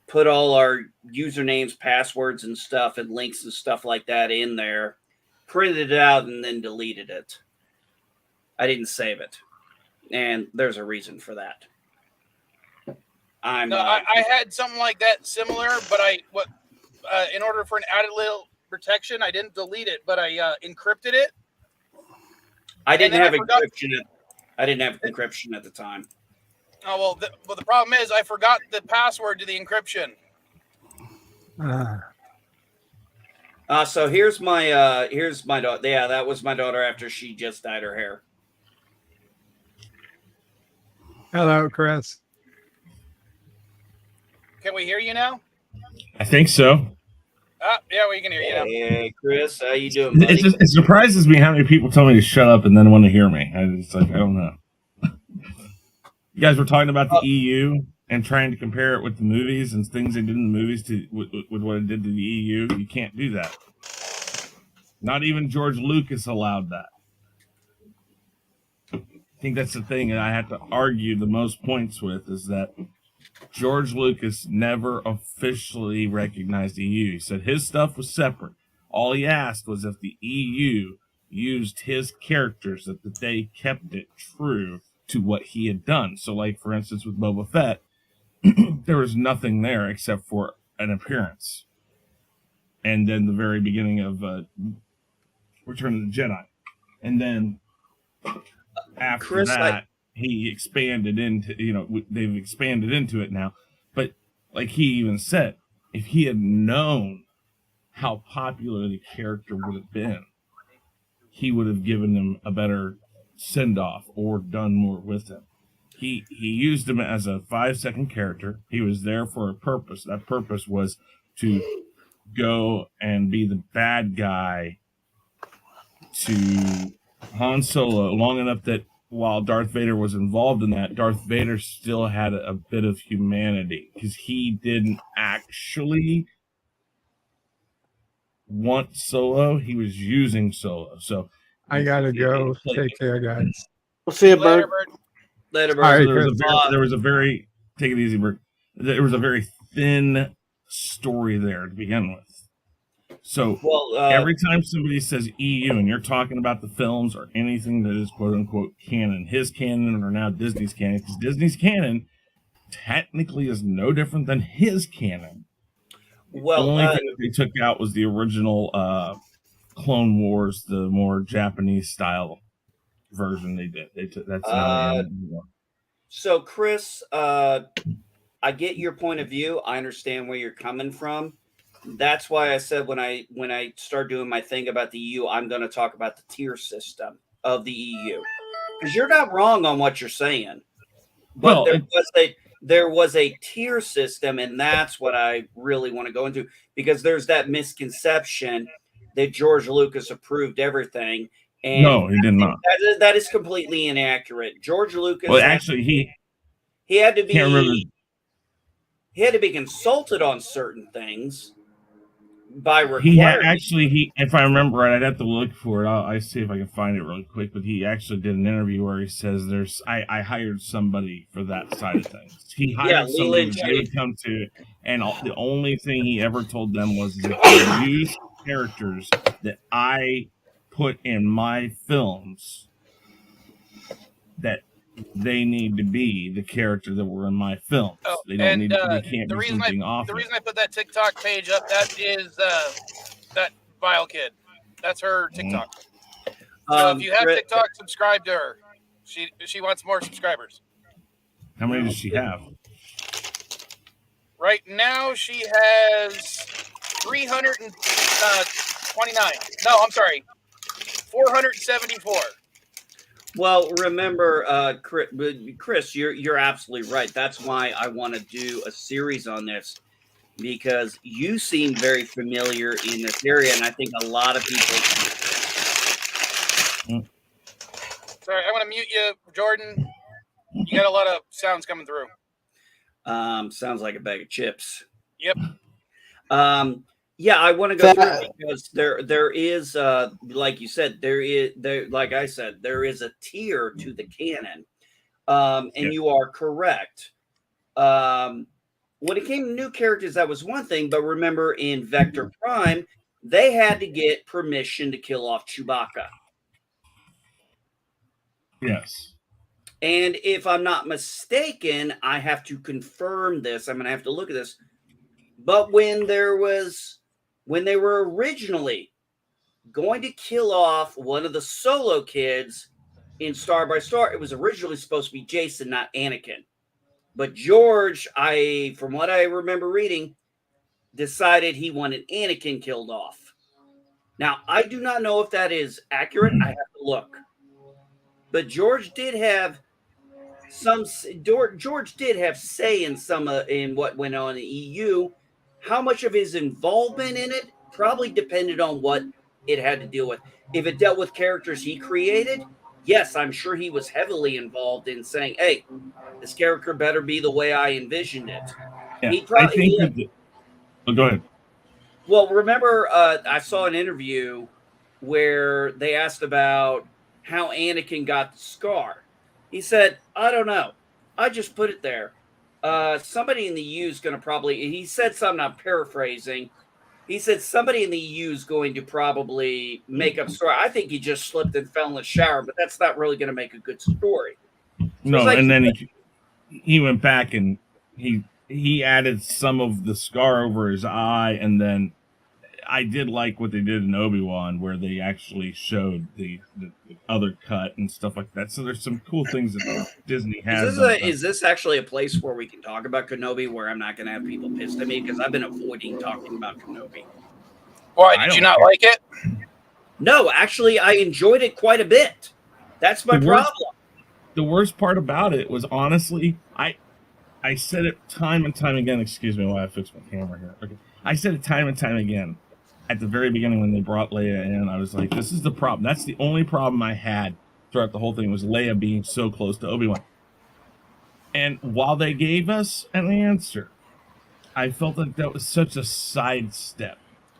put all our usernames, passwords, and stuff, and links and stuff like that in there, printed it out, and then deleted it. I didn't save it. And there's a reason for that. I had something like that similar, but in order for an added little protection, I didn't delete it, but I encrypted it. I didn't have encryption. I didn't have encryption at the time. Oh well, the problem is I forgot the password to the encryption. So here's my daughter. Yeah, that was my daughter after she just dyed her hair. Hello, Chris. Can we hear you now? I think so. Yeah, we can hear you now. Hey, Chris, how you doing, buddy? It surprises me how many people tell me to shut up and then want to hear me. I don't know. You guys were talking about the EU and trying to compare it with the movies and things they did in the movies with what it did to the EU. You can't do that. Not even George Lucas allowed that. I think that's the thing that I have to argue the most points with is that George Lucas never officially recognized the EU. He said his stuff was separate. All he asked was if the EU used his characters, that they kept it true to what he had done. So, like, for instance, with Boba Fett, there was nothing there except for an appearance. And then the very beginning of Return of the Jedi. And then after Chris, that, he expanded into, they've expanded into it now. But like he even said, if he had known how popular the character would have been, he would have given him a better send-off or done more with him. He used him as a 5-second character. He was there for a purpose. That purpose was to go and be the bad guy to Han Solo long enough that while Darth Vader was involved in that, Darth Vader still had a bit of humanity because he didn't actually want Solo. He was using Solo. So I gotta go. Take care, guys. We'll see you, Bert. Later, Bert. All right, There was a very, take it easy, Bert. There was a very thin story there to begin with. So every time somebody says EU and you're talking about the films or anything that is quote unquote canon, his canon or now Disney's canon, because Disney's canon technically is no different than his canon. Well, the only thing that they took out was the original Clone Wars, the more Japanese style version they did. That's not anymore. So, Chris, I get your point of view. I understand where you're coming from. That's why I said when I start doing my thing about the EU, I'm going to talk about the tier system of the EU, because you're not wrong on what you're saying. But there was a tier system, and that's what I really want to go into, because there's that misconception that George Lucas approved everything. And no, he did not. That is completely inaccurate. George Lucas. Well, actually, he had to be. Can't remember. He had to be consulted on certain things by requirement. If I remember right, I'd have to look for it. I'll see if I can find it really quick. But he actually did an interview where he says, I hired somebody for that side of things. He hired somebody who would come to, and the only thing he ever told them was that they use characters that I put in my films, that they need to be the character that were in my films. They don't need to. They can't be something off. The reason I put that TikTok page up, that is that Vile kid. That's her TikTok. So if you have TikTok, subscribe to her. She wants more subscribers. How many does she have? Right now, she has 329. No, I'm sorry, 474. Well, remember, Chris, you're absolutely right. That's why I want to do a series on this, because you seem very familiar in this area, and I think a lot of people. Sorry, I'm going to mute you, Jordan. You got a lot of sounds coming through. Sounds like a bag of chips. Yep. Yeah, I want to go through it because there is, like you said, like I said, there is a tier to the canon, and you are correct. When it came to new characters, that was one thing, but remember in Vector Prime, they had to get permission to kill off Chewbacca. Yes. And if I'm not mistaken, I have to confirm this. I'm going to have to look at this. But when they were originally going to kill off one of the Solo kids in Star by Star, it was originally supposed to be Jason, not Anakin. But George, from what I remember reading, decided he wanted Anakin killed off. Now, I do not know if that is accurate. I have to look. But George did have say in what went on in the EU. How much of his involvement in it probably depended on what it had to deal with. If it dealt with characters he created, yes, I'm sure he was heavily involved in saying, hey, this character better be the way I envisioned it. Yeah, go ahead. Well, remember, I saw an interview where they asked about how Anakin got the scar. He said, I don't know. I just put it there. Somebody in the EU is going to he said something, I'm paraphrasing. He said somebody in the EU is going to probably make up a story. I think he just slipped and fell in the shower, but that's not really going to make a good story. So no, and then he went back and he added some of the scar over his eye, and then I did like what they did in Obi-Wan, where they actually showed the other cut and stuff like that. So there's some cool things that Disney has. Is this actually a place where we can talk about Kenobi, where I'm not going to have people pissed at me? Because I've been avoiding talking about Kenobi. Why, did you not like it? No, actually, I enjoyed it quite a bit. That's my problem. The worst part about it was, honestly, I said it time and time again. Excuse me while I fix my camera here. Okay. I said it time and time again. At the very beginning when they brought Leia in, I was like, this is the problem. That's the only problem I had throughout the whole thing, was Leia being so close to Obi-Wan. And while they gave us an answer, I felt like that was such a sidestep.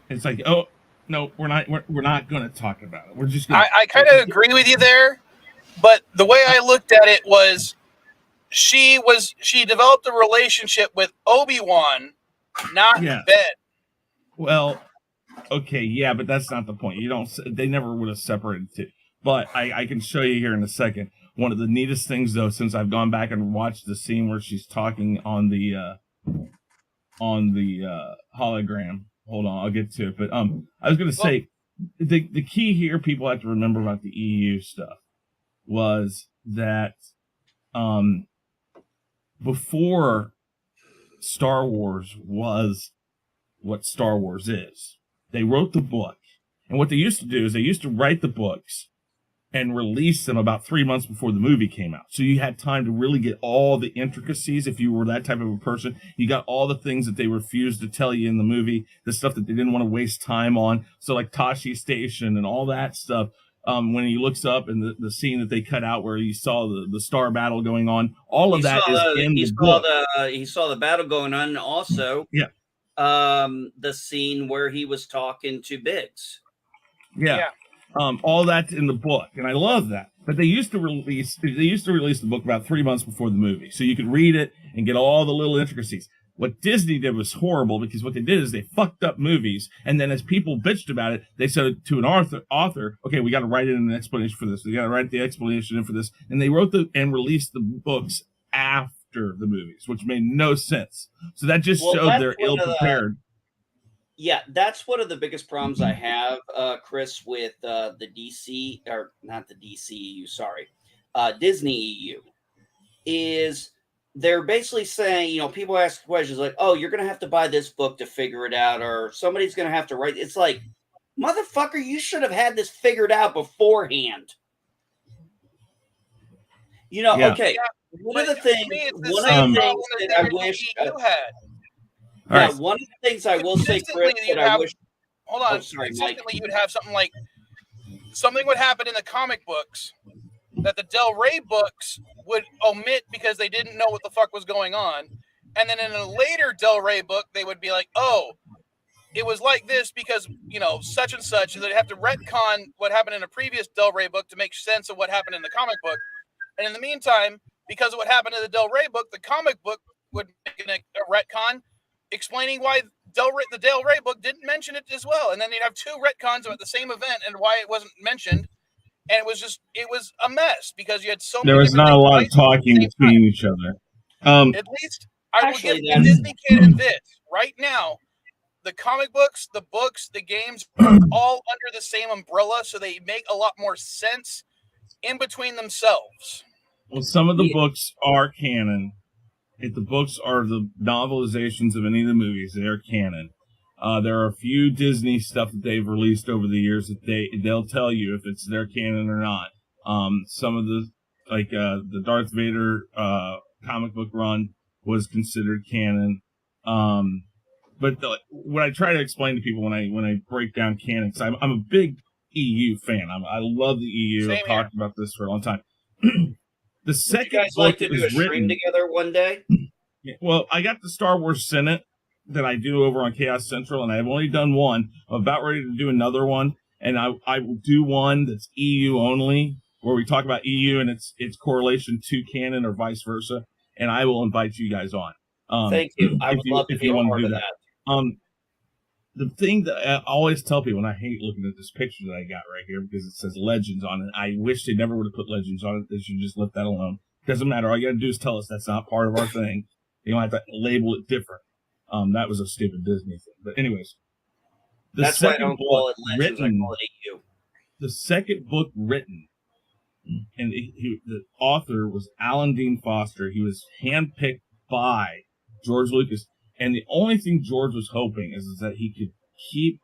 It's like, oh, no, we're not going to talk about it. We're just going to... I kind of agree with you there, but the way I looked at it was she developed a relationship with Obi-Wan, not Ben. Well... Okay, yeah, but that's not the point. They never would have separated it. But I can show you here in a second. One of the neatest things, though, since I've gone back and watched the scene where she's talking on the hologram. Hold on, I'll get to it. But I was going to say the key here, people have to remember about the EU stuff was that before Star Wars was what Star Wars is, they wrote the book, and what they used to do is they used to write the books and release them about 3 months before the movie came out. So you had time to really get all the intricacies. If you were that type of a person, you got all the things that they refused to tell you in the movie, the stuff that they didn't want to waste time on. So like Tashi Station and all that stuff. When he looks up and the scene that they cut out where you saw the star battle going on, all of that is in the book. He saw the battle going on. And also, the scene where he was talking to Biggs. Yeah. All that's in the book, and I love that. But they used to release the book about 3 months before the movie, so you could read it and get all the little intricacies. What Disney did was horrible, because what they did is they fucked up movies, and then as people bitched about it, they said to an author, okay, we got to write in an explanation for this. We got to write the explanation in for this, and they wrote and released the books after the movies, which made no sense. So that just showed they're ill prepared. Yeah, that's one of the biggest problems I have, Chris, with the DC, or not the DC EU, sorry, Disney EU, is they're basically saying, people ask questions like, oh, you're going to have to buy this book to figure it out, or somebody's going to have to write. It's like, motherfucker, you should have had this figured out beforehand. Okay. One of the things that I wish you had. Yeah, right. One of the things I will say, Chris, that I wish. Hold on. Consistently, you would have something would happen in the comic books that the Del Rey books would omit because they didn't know what the fuck was going on, and then in a later Del Rey book, they would be like, "Oh, it was like this because such and such." So they'd have to retcon what happened in a previous Del Rey book to make sense of what happened in the comic book, and in the meantime, because of what happened in the Del Rey book, the comic book would make a retcon explaining why the Del Rey book didn't mention it as well. And then you'd have two retcons about the same event and why it wasn't mentioned. And it was a mess because you had so many. There was not a lot of talking between each other. At least I will give Disney canon this right now. The comic books, the books, the games are all under the same umbrella, so they make a lot more sense in between themselves. Well, some of the books are canon. If the books are the novelizations of any of the movies, they are canon. There are a few Disney stuff that they've released over the years that they'll tell you if it's their canon or not. Some of the Darth Vader comic book run was considered canon. But what I try to explain to people when I break down canon, because I'm a big EU fan. I love the EU. I've talked about this for a long time. The second you guys like to do a stream together one day? Well, I got the Star Wars Senate that I do over on Chaos Central, and I've only done one. I'm about ready to do another one, and I will do one that's EU only, where we talk about EU and its correlation to canon or vice versa, and I will invite you guys on. Thank you. I would love to be a part of that. The thing that I always tell people, and I hate looking at this picture that I got right here because it says Legends on it. I wish they never would have put Legends on it. They should just let that alone. Doesn't matter. All you got to do is tell us that's not part of our thing. You don't have to label it different. That was a stupid Disney thing. But anyways, that's why I don't call it Legends. I call it EU. The second book written, and the author was Alan Dean Foster. He was handpicked by George Lucas. And the only thing George was hoping is that he could keep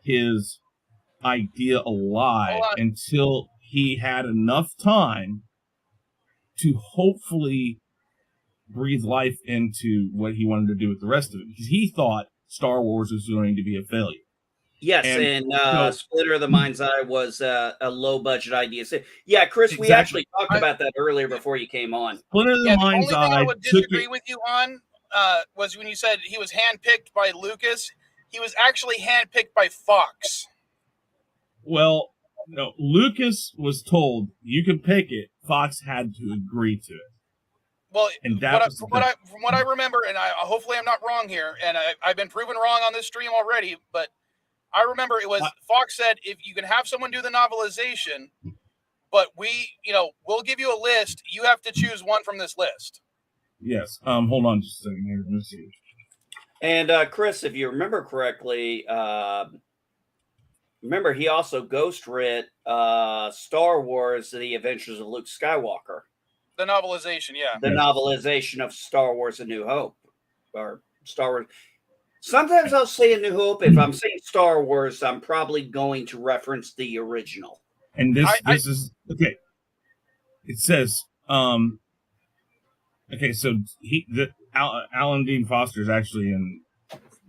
his idea alive until he had enough time to hopefully breathe life into what he wanted to do with the rest of it. Because he thought Star Wars was going to be a failure. Yes, and Splitter of the Mind's Eye was a low-budget idea. So, yeah, Chris, we actually talked about that earlier before you came on. Splitter of the Mind's Eye. The only thing I would disagree with you on was when you said he was handpicked by Lucas. He was actually handpicked by Fox. Well, no, Lucas was told you could pick it. Fox had to agree to it. Well, from what I remember, and hopefully I'm not wrong here, and I've been proven wrong on this stream already, but I remember it was Fox said if you can have someone do the novelization, but we'll give you a list. You have to choose one from this list. Yes. Hold on just a second here. Let's see. And Chris, if you remember correctly, remember he also ghost writ Star Wars: The Adventures of Luke Skywalker. The novelization, yeah. The novelization of Star Wars: A New Hope, or Star Wars. Sometimes I'll say A New Hope. If I'm saying Star Wars, I'm probably going to reference the original. And this is okay. It says, okay, so Alan Dean Foster is actually in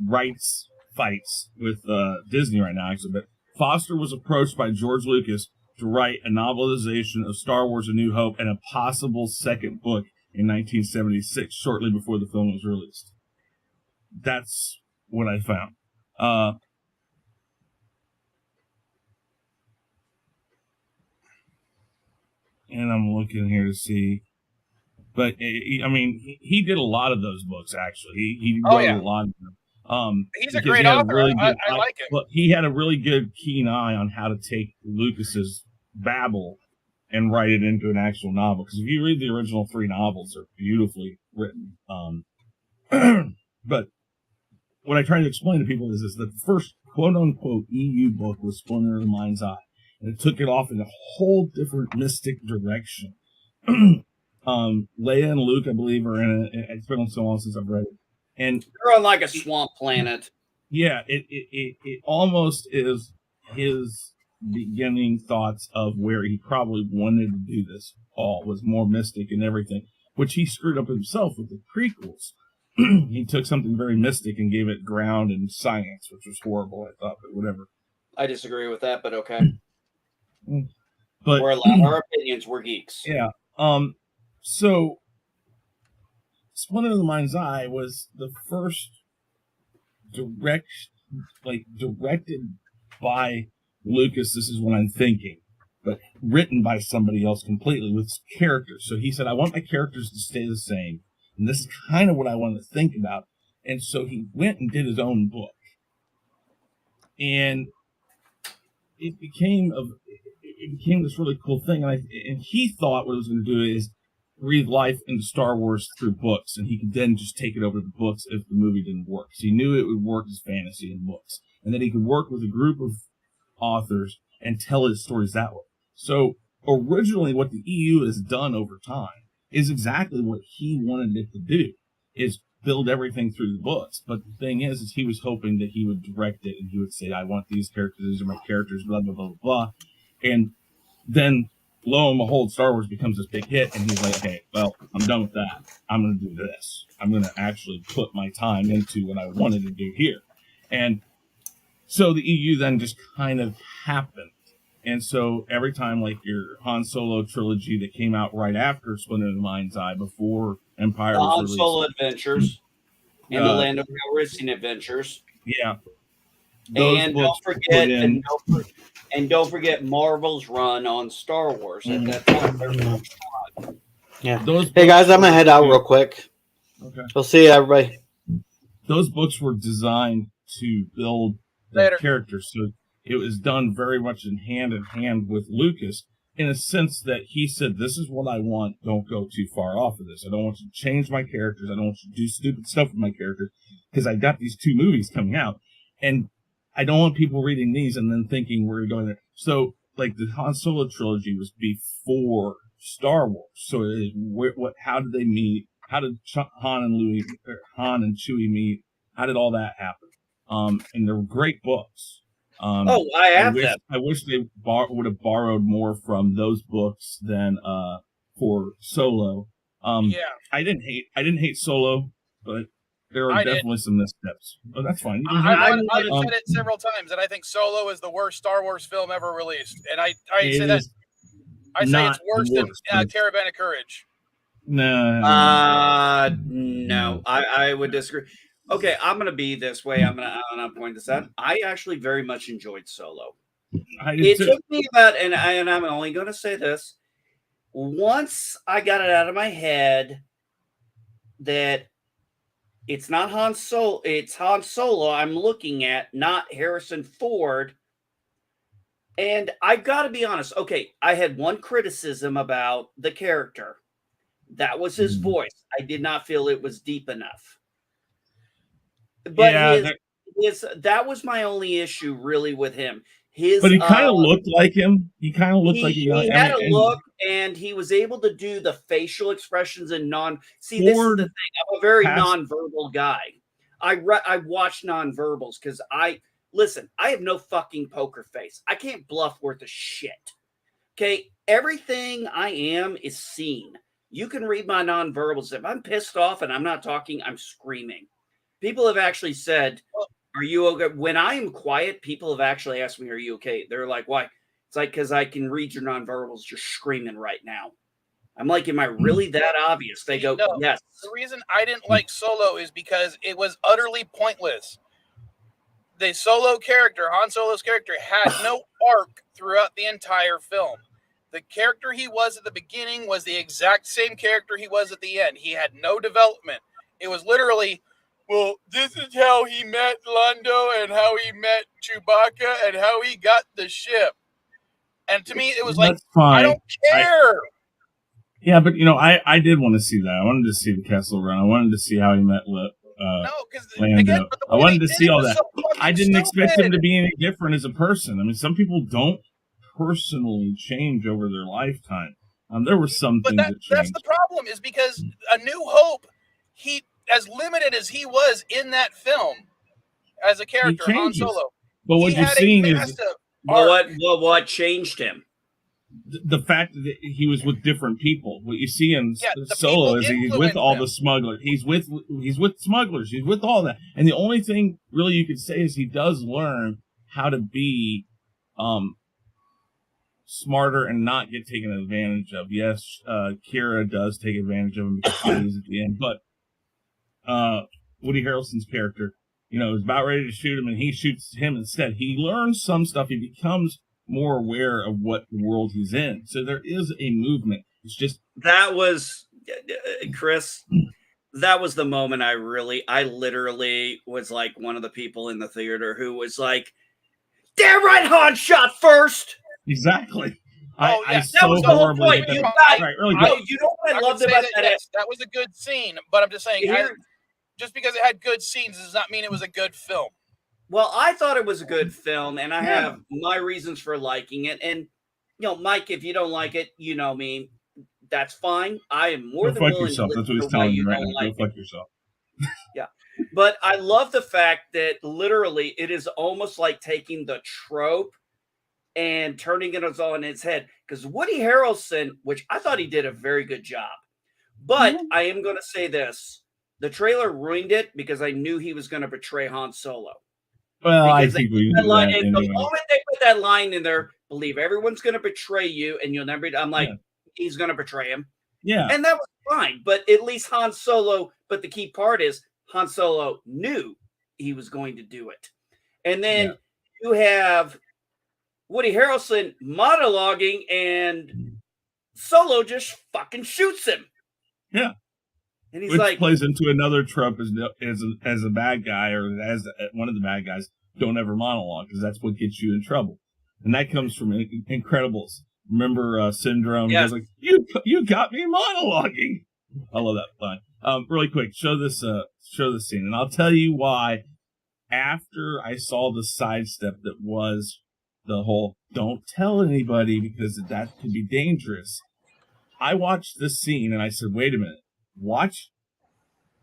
rights fights with Disney right now, actually. But Foster was approached by George Lucas to write a novelization of Star Wars: A New Hope and a possible second book in 1976, shortly before the film was released. That's what I found. And I'm looking here to see. But, I mean, he did a lot of those books, actually. He wrote a lot of them. He's a great author. I like it. But he had a really good, keen eye on how to take Lucas's babble and write it into an actual novel. Because if you read the original 3 novels, they're beautifully written. But what I try to explain to people is that the first quote-unquote EU book was Splinter of the Mind's Eye. And it took it off in a whole different mystic direction. Leia and Luke, I believe, are in it. It's been so long since I've read it. And they're on like a swamp planet. Yeah, it almost is his beginning thoughts of where he probably wanted to do this all, was more mystic and everything, which he screwed up himself with the prequels. He took something very mystic and gave it ground and science, which was horrible, I thought, but whatever. I disagree with that, but okay. But we're allowed our opinions. We're geeks. Yeah. So Splinter of the Mind's Eye was the first directed by Lucas. This is what I'm thinking, but written by somebody else completely with characters. So he said, I want my characters to stay the same. And this is kind of what I wanted to think about. And so he went and did his own book. And it became this really cool thing. And he thought what it was going to do is breathe life into Star Wars through books. And he could then just take it over to books if the movie didn't work. So he knew it would work as fantasy in books. And then he could work with a group of authors and tell his stories that way. So originally what the EU has done over time is exactly what he wanted it to do, is build everything through the books. But the thing is he was hoping that he would direct it and he would say, I want these characters, these are my characters, blah, blah, blah, blah, blah. And then, lo and behold, Star Wars becomes this big hit, and he's like, okay, well, I'm done with that. I'm going to do this. I'm going to actually put my time into what I wanted to do here. And so the EU then just kind of happened. And so every time, like your Han Solo trilogy that came out right after Splinter of the Mind's Eye, before Empire was released. Han Solo Adventures and the Land of Calrissian Adventures. Yeah. And don't forget Marvel's run on Star Wars at that time. Yeah. Hey guys, I'm gonna head out real quick. Okay. We'll see you, everybody. Those books were designed to build the characters, so it was done very much in hand with Lucas, in a sense that he said, this is what I want, don't go too far off of this. I don't want you to change my characters, I don't want you to do stupid stuff with my characters, because I got these 2 movies coming out, and I don't want people reading these and then thinking we're going there. So, like, the Han Solo trilogy was before Star Wars, so how did they meet? How did Han and Chewie meet? How did all that happen? And they're great books. I have them. I wish they would have borrowed more from those books than for Solo. Yeah. I didn't hate Solo, but there are definitely some missteps. But that's fine. I've said it several times that I think Solo is the worst Star Wars film ever released, and I say that. I say it's worse than Caravan of Courage. No, I would disagree. Okay, I'm going to be this way. I'm going to point this out. I actually very much enjoyed Solo. It took me about, and I'm only going to say this, once I got it out of my head that it's not Han Solo, it's Han Solo I'm looking at, not Harrison Ford, And I've got to be honest. Okay, I had one criticism about the character. That was his voice. I did not feel it was deep enough. But that was my only issue really with him. But he kind of looked like him. He kind of looked like he had a look, and he was able to do the facial expressions and See, this is the thing. I'm a very nonverbal guy. I watch nonverbals because listen, I have no fucking poker face. I can't bluff worth a shit. Okay, everything I am is seen. You can read my nonverbals. If I'm pissed off and I'm not talking, I'm screaming. People have actually said, "Are you okay?" When I am quiet, people have actually asked me, "Are you okay?" They're like, "Why?" It's like, because I can read your nonverbals. You're screaming right now. I'm like, am I really that obvious? They go, No, yes. The reason I didn't like Solo is because it was utterly pointless. The Solo character, Han Solo's character, had no arc throughout the entire film. The character he was at the beginning was the exact same character he was at the end. He had no development. It was literally, well, this is how he met Lando and how he met Chewbacca and how he got the ship. And to me, it was like, I don't care. Yeah, but I did want to see that. I wanted to see the Kessel Run. I wanted to see how he met Lando. Again, I wanted to see all that. I didn't expect him to be any different as a person. I mean, some people don't personally change over their lifetime. There were some things that changed. That's the problem, is because A New Hope, he, as limited as he was in that film as a character, Han Solo, but what you're seeing is what changed him. The fact that he was with different people. What you see in Solo is he's with all the smugglers. He's with smugglers. He's with all that. And the only thing really you could say is he does learn how to be smarter and not get taken advantage of. Yes, Kira does take advantage of him because she leaves at the end. But Woody Harrelson's character, is about ready to shoot him, and he shoots him instead. He learns some stuff. He becomes more aware of what world he's in. So there is a movement. It's just that was Chris. That was the moment I literally was like one of the people in the theater who was like, "Damn right, Han shot first." Exactly. That was the whole point. You know what I loved about that? Yes, that was a good scene, but I'm just saying, just because it had good scenes does not mean it was a good film. Well, I thought it was a good film, and I have my reasons for liking it. And, Mike, if you don't like it, you know me, that's fine. I am more than willing to listen to why you don't like it. Go fuck yourself. Yeah. But I love the fact that literally it is almost like taking the trope and turning it on its head. Because Woody Harrelson, which I thought he did a very good job, but I am going to say this. The trailer ruined it because I knew he was going to betray Han Solo. Well, I think we knew that anyway. The moment they put that line in there, believe everyone's going to betray you, and you'll never. I'm like, he's going to betray him. Yeah, and that was fine. But at least Han Solo. But the key part is Han Solo knew he was going to do it, and then you have Woody Harrelson monologuing, and Solo just fucking shoots him. Yeah. And he's Which plays into another trope as a bad guy or as one of the bad guys, don't ever monologue, because that's what gets you in trouble. And that comes from Incredibles. Remember Syndrome? Yes. Like, you got me monologuing. I love that line. Really quick, show this scene, and I'll tell you why. After I saw the sidestep that was the whole "don't tell anybody because that could be dangerous," I watched this scene and I said, "Wait a minute. Watch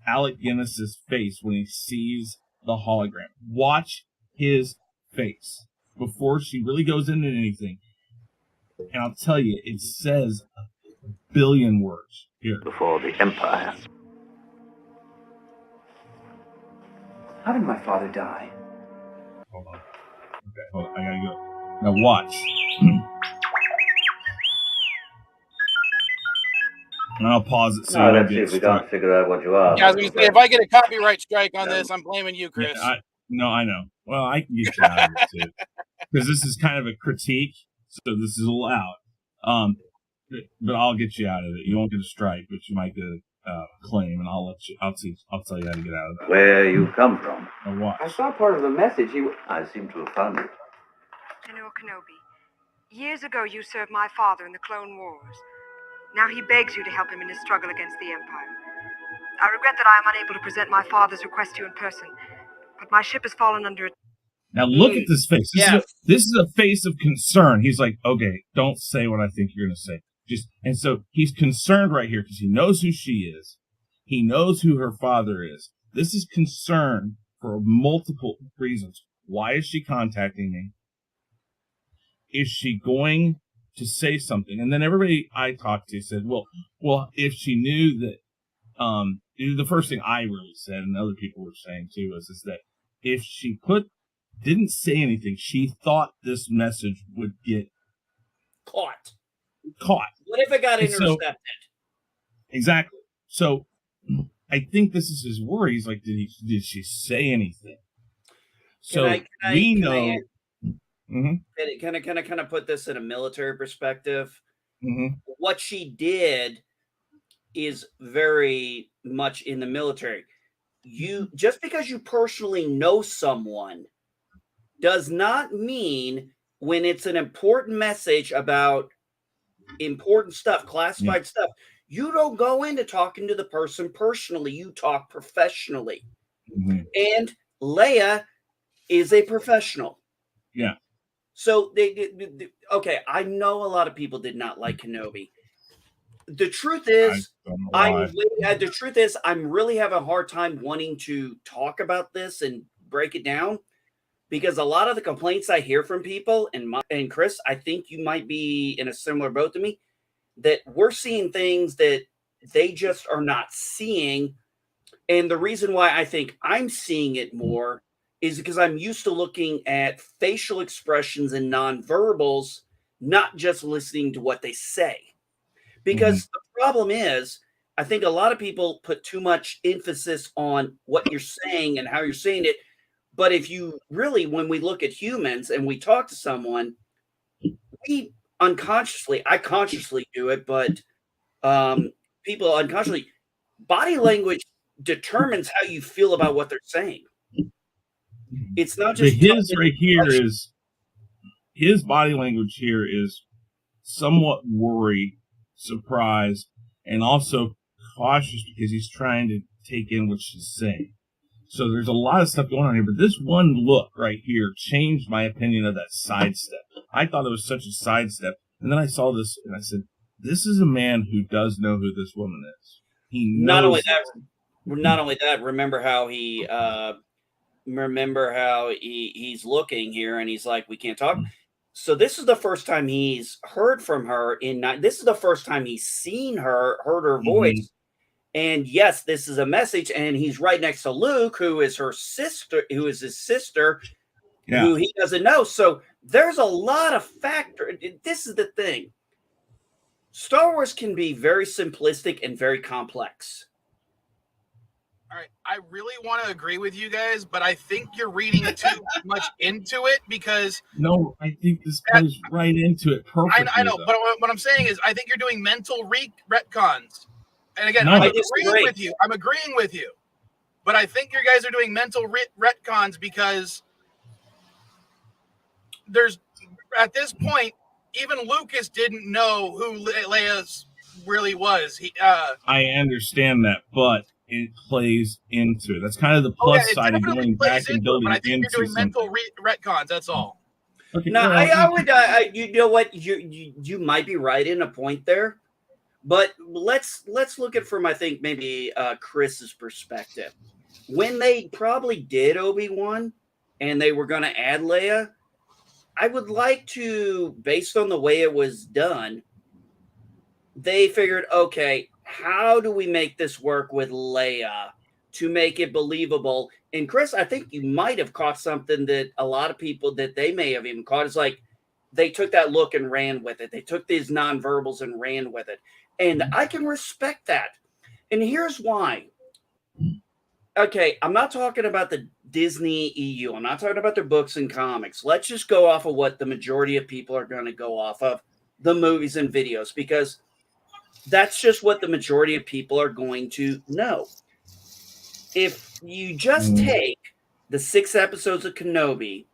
Alec Guinness's face when he sees the hologram. Watch his face before she really goes into anything." And I'll tell you, it says a billion words here. Before the Empire. How did my father die? Hold on. Okay, hold on. I gotta go. Now watch. And I'll pause it. So let's see if we can't figure out what you are. Yeah, I was going to say, if I get a copyright strike on this, I'm blaming you, Chris. Yeah, I know. Well, I can get you out of it too, because this is kind of a critique, so this is allowed. But I'll get you out of it. You won't get a strike, but you might get a claim, and I'll tell you how to get out of that. Where you come from? Now watch. I saw part of the message. I seem to have found it. General Kenobi, Years ago, you served my father in the Clone Wars. Now he begs you to help him in his struggle against the Empire. I regret that I am unable to present my father's request to you in person, but my ship has fallen under attack. Now look at this face. This is a face of concern. He's like, okay, don't say what I think you're going to say. And so he's concerned right here because he knows who she is. He knows who her father is. This is concern for multiple reasons. Why is she contacting me? Is she going to say something? And then everybody I talked to said, well, if she knew that, the first thing I really said, and other people were saying too, is that if she didn't say anything, she thought this message would get Caught. What if it got intercepted? Exactly. So I think this is his worry. He's like, did she say anything? So we know. Can I kind of put this in a military perspective? Mm-hmm. What she did is very much in the military. Just because you personally know someone does not mean when it's an important message about important stuff, classified stuff, you don't go into talking to the person personally. You talk professionally. Mm-hmm. And Leia is a professional. Yeah. So okay, I know a lot of people did not like Kenobi. The truth is, I'm really having a hard time wanting to talk about this and break it down because a lot of the complaints I hear from people, and Chris, I think you might be in a similar boat to me, that we're seeing things that they just are not seeing. And the reason why I think I'm seeing it more is because I'm used to looking at facial expressions and nonverbals, not just listening to what they say. Because the problem is, I think a lot of people put too much emphasis on what you're saying and how you're saying it. But if you really, when we look at humans and we talk to someone, we unconsciously, I consciously do it, but people unconsciously, body language determines how you feel about what they're saying. It's not just his body language here is somewhat worried, surprised, and also cautious because he's trying to take in what she's saying. So there's a lot of stuff going on here, but this one look right here changed my opinion of that sidestep. I thought it was such a sidestep, and then I saw this and I said, this is a man who does know who this woman is. He knows. Not only that, remember how he's looking here and he's like, we can't talk. So this is the first time he's heard from her this is the first time he's seen her, heard her voice. And yes, this is a message. And he's right next to Luke, who is his sister, who he doesn't know. So there's a lot of factors. This is the thing. Star Wars can be very simplistic and very complex. All right, I really want to agree with you guys, but I think you're reading too much into it because... No, I think this goes right into it perfectly. I know, but what I'm saying is I think you're doing mental retcons. And again, No, I'm agreeing with you. But I think you guys are doing mental retcons because there's, at this point, even Lucas didn't know who Leia's really was. I understand that, but it plays into it. That's kind of the plus side of going back and building I think you're doing mental retcons. That's all. Okay, no, I would. You know what? You might be right in a point there, but let's look at it from I think maybe Chris's perspective. When they probably did Obi-Wan and they were going to add Leia, I would like to, based on the way it was done, they figured, okay, how do we make this work with Leia to make it believable? And Chris, I think you might have caught something that a lot of people that they may have even caught. It's like they took that look and ran with it. They took these nonverbals and ran with it. And I can respect that. And here's why. Okay, I'm not talking about the Disney EU. I'm not talking about their books and comics. Let's just go off of what the majority of people are going to go off of, the movies and videos, because that's just what the majority of people are going to know. If you just take the 6 episodes of Kenobi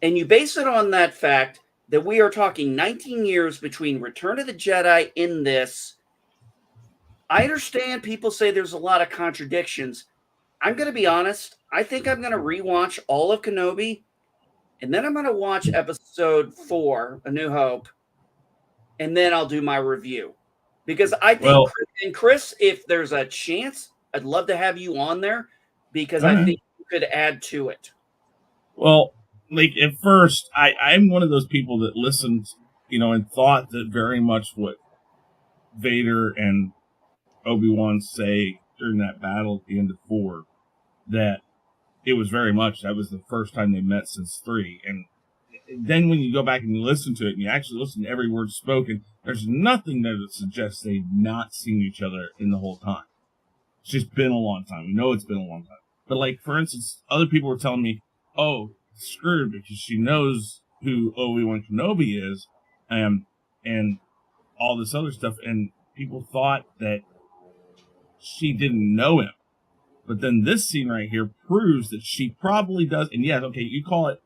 and you base it on that fact that we are talking 19 years between Return of the Jedi in this. I understand people say there's a lot of contradictions. I'm going to be honest. I think I'm going to rewatch all of Kenobi, and then I'm going to watch episode 4, A New Hope, and then I'll do my review. Because I think, and Chris, if there's a chance, I'd love to have you on there because I think you could add to it. Well, like at first, I'm one of those people that listened, and thought that very much what Vader and Obi-Wan say during that battle at the end of 4, that it was very much, that was the first time they met since 3. And then when you go back and you listen to it and you actually listen to every word spoken, there's nothing there that suggests they've not seen each other in the whole time. It's just been a long time. We know it's been a long time. But like, for instance, other people were telling me, oh, screwed because she knows who Obi-Wan Kenobi is and all this other stuff. And people thought that she didn't know him. But then this scene right here proves that she probably does. And yeah, okay, you call it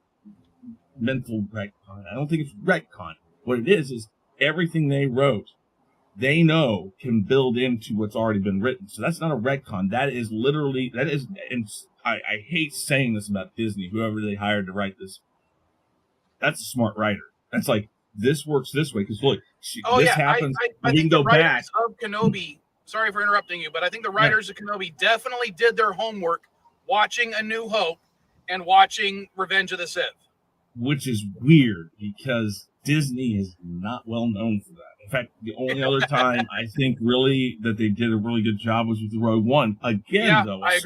mental retcon. I don't think it's retcon. What it is everything they wrote, they know can build into what's already been written. So that's not a retcon. That is literally, and I hate saying this about Disney, whoever they hired to write this. That's a smart writer. That's like, this works this way. Because look, this happens. I we think can the go writers back. of Kenobi, sorry for interrupting you, but I think the writers of Kenobi definitely did their homework watching A New Hope and watching Revenge of the Sith. Which is weird because Disney is not well known for that. In fact, the only other time I think really that they did a really good job was with Rogue One. Again, though, a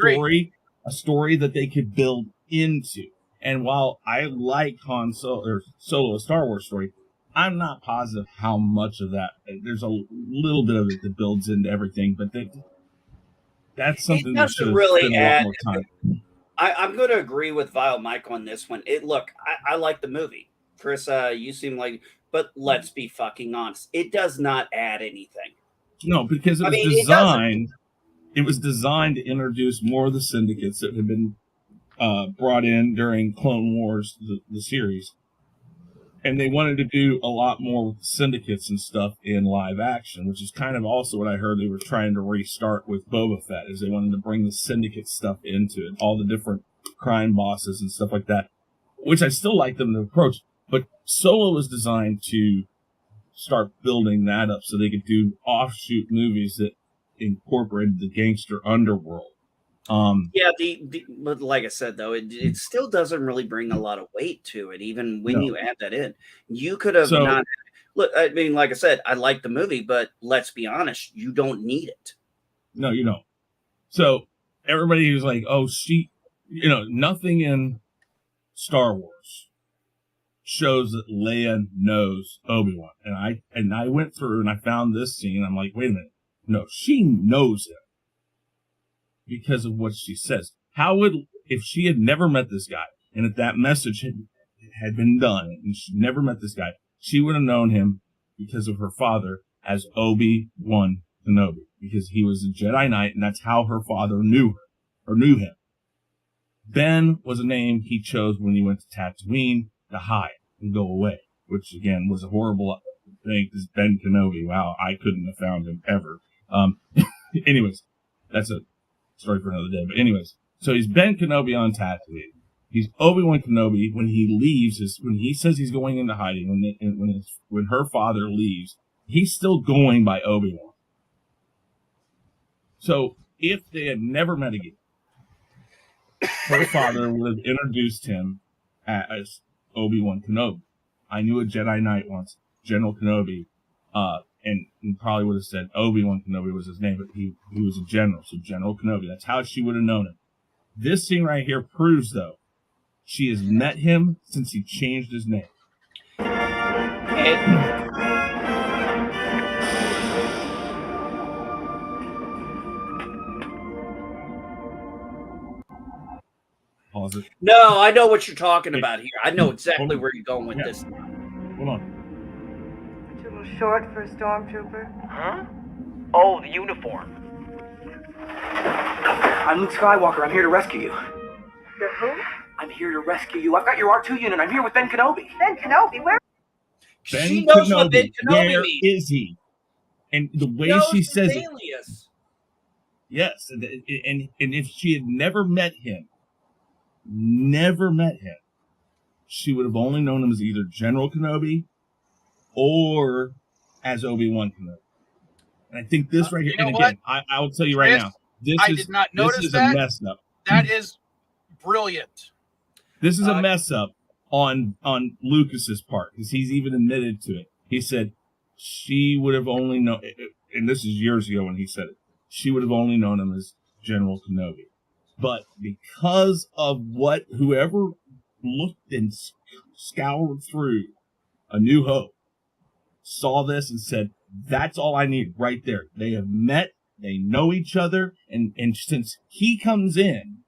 story that they could build into. And while I like Han Solo, a Star Wars story, I'm not positive how much of that. There's a little bit of it that builds into everything, but that's something that should really spend a lot more time. I'm going to agree with Vile Mike on this one. Look, I like the movie. Chris, you seem like, but let's be fucking honest. It does not add anything. No, because it was designed to introduce more of the syndicates that had been brought in during Clone Wars, the series. And they wanted to do a lot more with syndicates and stuff in live action, which is kind of also what I heard they were trying to restart with Boba Fett, is they wanted to bring the syndicate stuff into it, all the different crime bosses and stuff like that, which I still like them to approach. But Solo was designed to start building that up so they could do offshoot movies that incorporated the gangster underworld. But like I said, though, it still doesn't really bring a lot of weight to it, even when you add that in. You could have not. Look, I mean, like I said, I like the movie, but let's be honest, you don't need it. No, you don't. So everybody was like, oh, nothing in Star Wars shows that Leia knows Obi-Wan. And I went through and I found this scene. I'm like, wait a minute. No, she knows him because of what she says. If she had never met this guy, and if that message had been done, and she never met this guy, she would have known him because of her father as Obi-Wan Kenobi, because he was a Jedi Knight, and that's how her father knew him. Ben was a name he chose when he went to Tatooine to hide and go away, which again was a horrible thing because Ben Kenobi, wow, I couldn't have found him ever. Anyways, that's a story for another day. But anyways, so he's Ben Kenobi on Tatooine. He's Obi-Wan Kenobi when he leaves. When he says he's going into hiding, when her father leaves, he's still going by Obi-Wan. So if they had never met again, her father would have introduced him as Obi-Wan Kenobi. I knew a Jedi Knight once, General Kenobi, and probably would have said Obi-Wan Kenobi was his name, but he was a general, so General Kenobi. That's how she would have known him. This scene right here proves, though, she has met him since he changed his name. Pause it. No, I know what you're talking about here. I know exactly where you're going with this. Hold on. Too little short for a stormtrooper. Huh? Oh, the uniform. I'm Luke Skywalker. I'm here to rescue you. You're who? I'm here to rescue you. I've got your R2 unit. I'm here with Ben Kenobi. Ben Kenobi? Where? She knows what Ben Kenobi where means. is he? And the way knows she his says it, alias. yes, and if she had never met him, she would have only known him as either General Kenobi or as Obi-Wan Kenobi. And I think this right here, you know and what? again, I will tell you right Chris, now, I did not notice this is that. a mess up. That is brilliant. This is a mess up on Lucas's part, because he's even admitted to it. He said she would have only known, and this is years ago when he said it, she would have only known him as General Kenobi. But because of whoever looked and scoured through A New Hope, saw this and said, that's all I need right there. They have met, they know each other, and since he comes in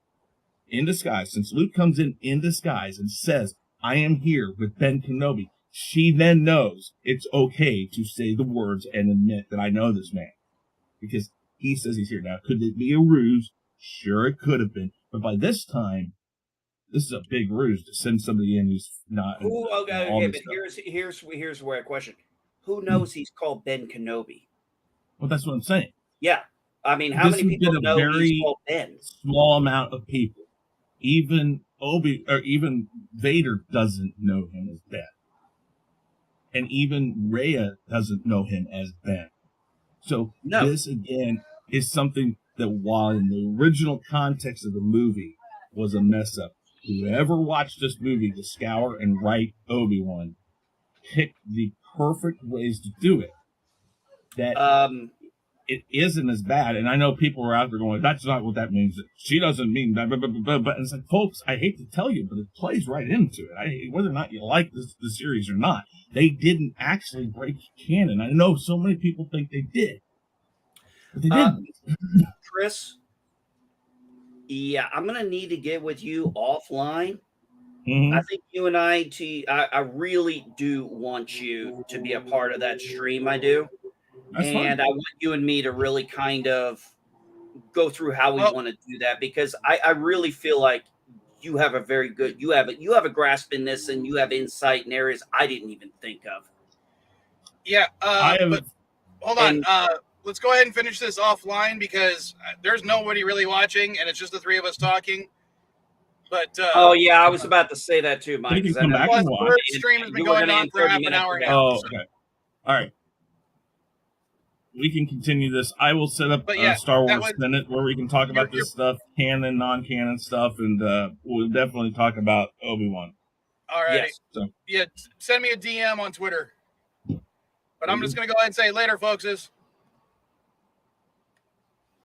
disguise, since Luke comes in disguise and says, I am here with Ben Kenobi, she then knows it's okay to say the words and admit that I know this man. Because he says he's here. Now, could it be a ruse? Sure, it could have been. But by this time, this is a big ruse to send somebody in who's not. Okay, but here's where I question. Who knows he's called Ben Kenobi? Well, that's what I'm saying. Yeah. I mean, how many people know he's called Ben? Small amount of people. Even Vader doesn't know him as Ben. And even Rhea doesn't know him as Ben. So this, again, is something that while in the original context of the movie was a mess up, whoever watched this movie to scour and write Obi-Wan picked the perfect ways to do it. That it isn't as bad. And I know people are out there going, that's not what that means. She doesn't mean that. But it's like, folks, I hate to tell you, but it plays right into it. Whether or not you like the series or not, they didn't actually break canon. I know so many people think they did. But they didn't. Chris, yeah, I'm going to need to get with you offline. Mm-hmm. I think you and I really do want you to be a part of that stream. I do. That's and fine. I want you and me to really kind of go through how we want to do that, because I really feel like you have a very good, you have a grasp in this, and you have insight in areas I didn't even think of. Yeah. But hold on. Let's go ahead and finish this offline, because there's nobody really watching, and it's just the three of us talking. But oh yeah, I was about to say that too, Mike. You can come back and watch. The stream has been going on for half an hour now. Oh, okay. All right. We can continue this. I will set up a Star Wars Minute where we can talk about this stuff, canon, non-canon stuff, and we'll definitely talk about Obi-Wan. All right. Yes. So. Yeah, send me a DM on Twitter. But I'm just going to go ahead and say later, folks.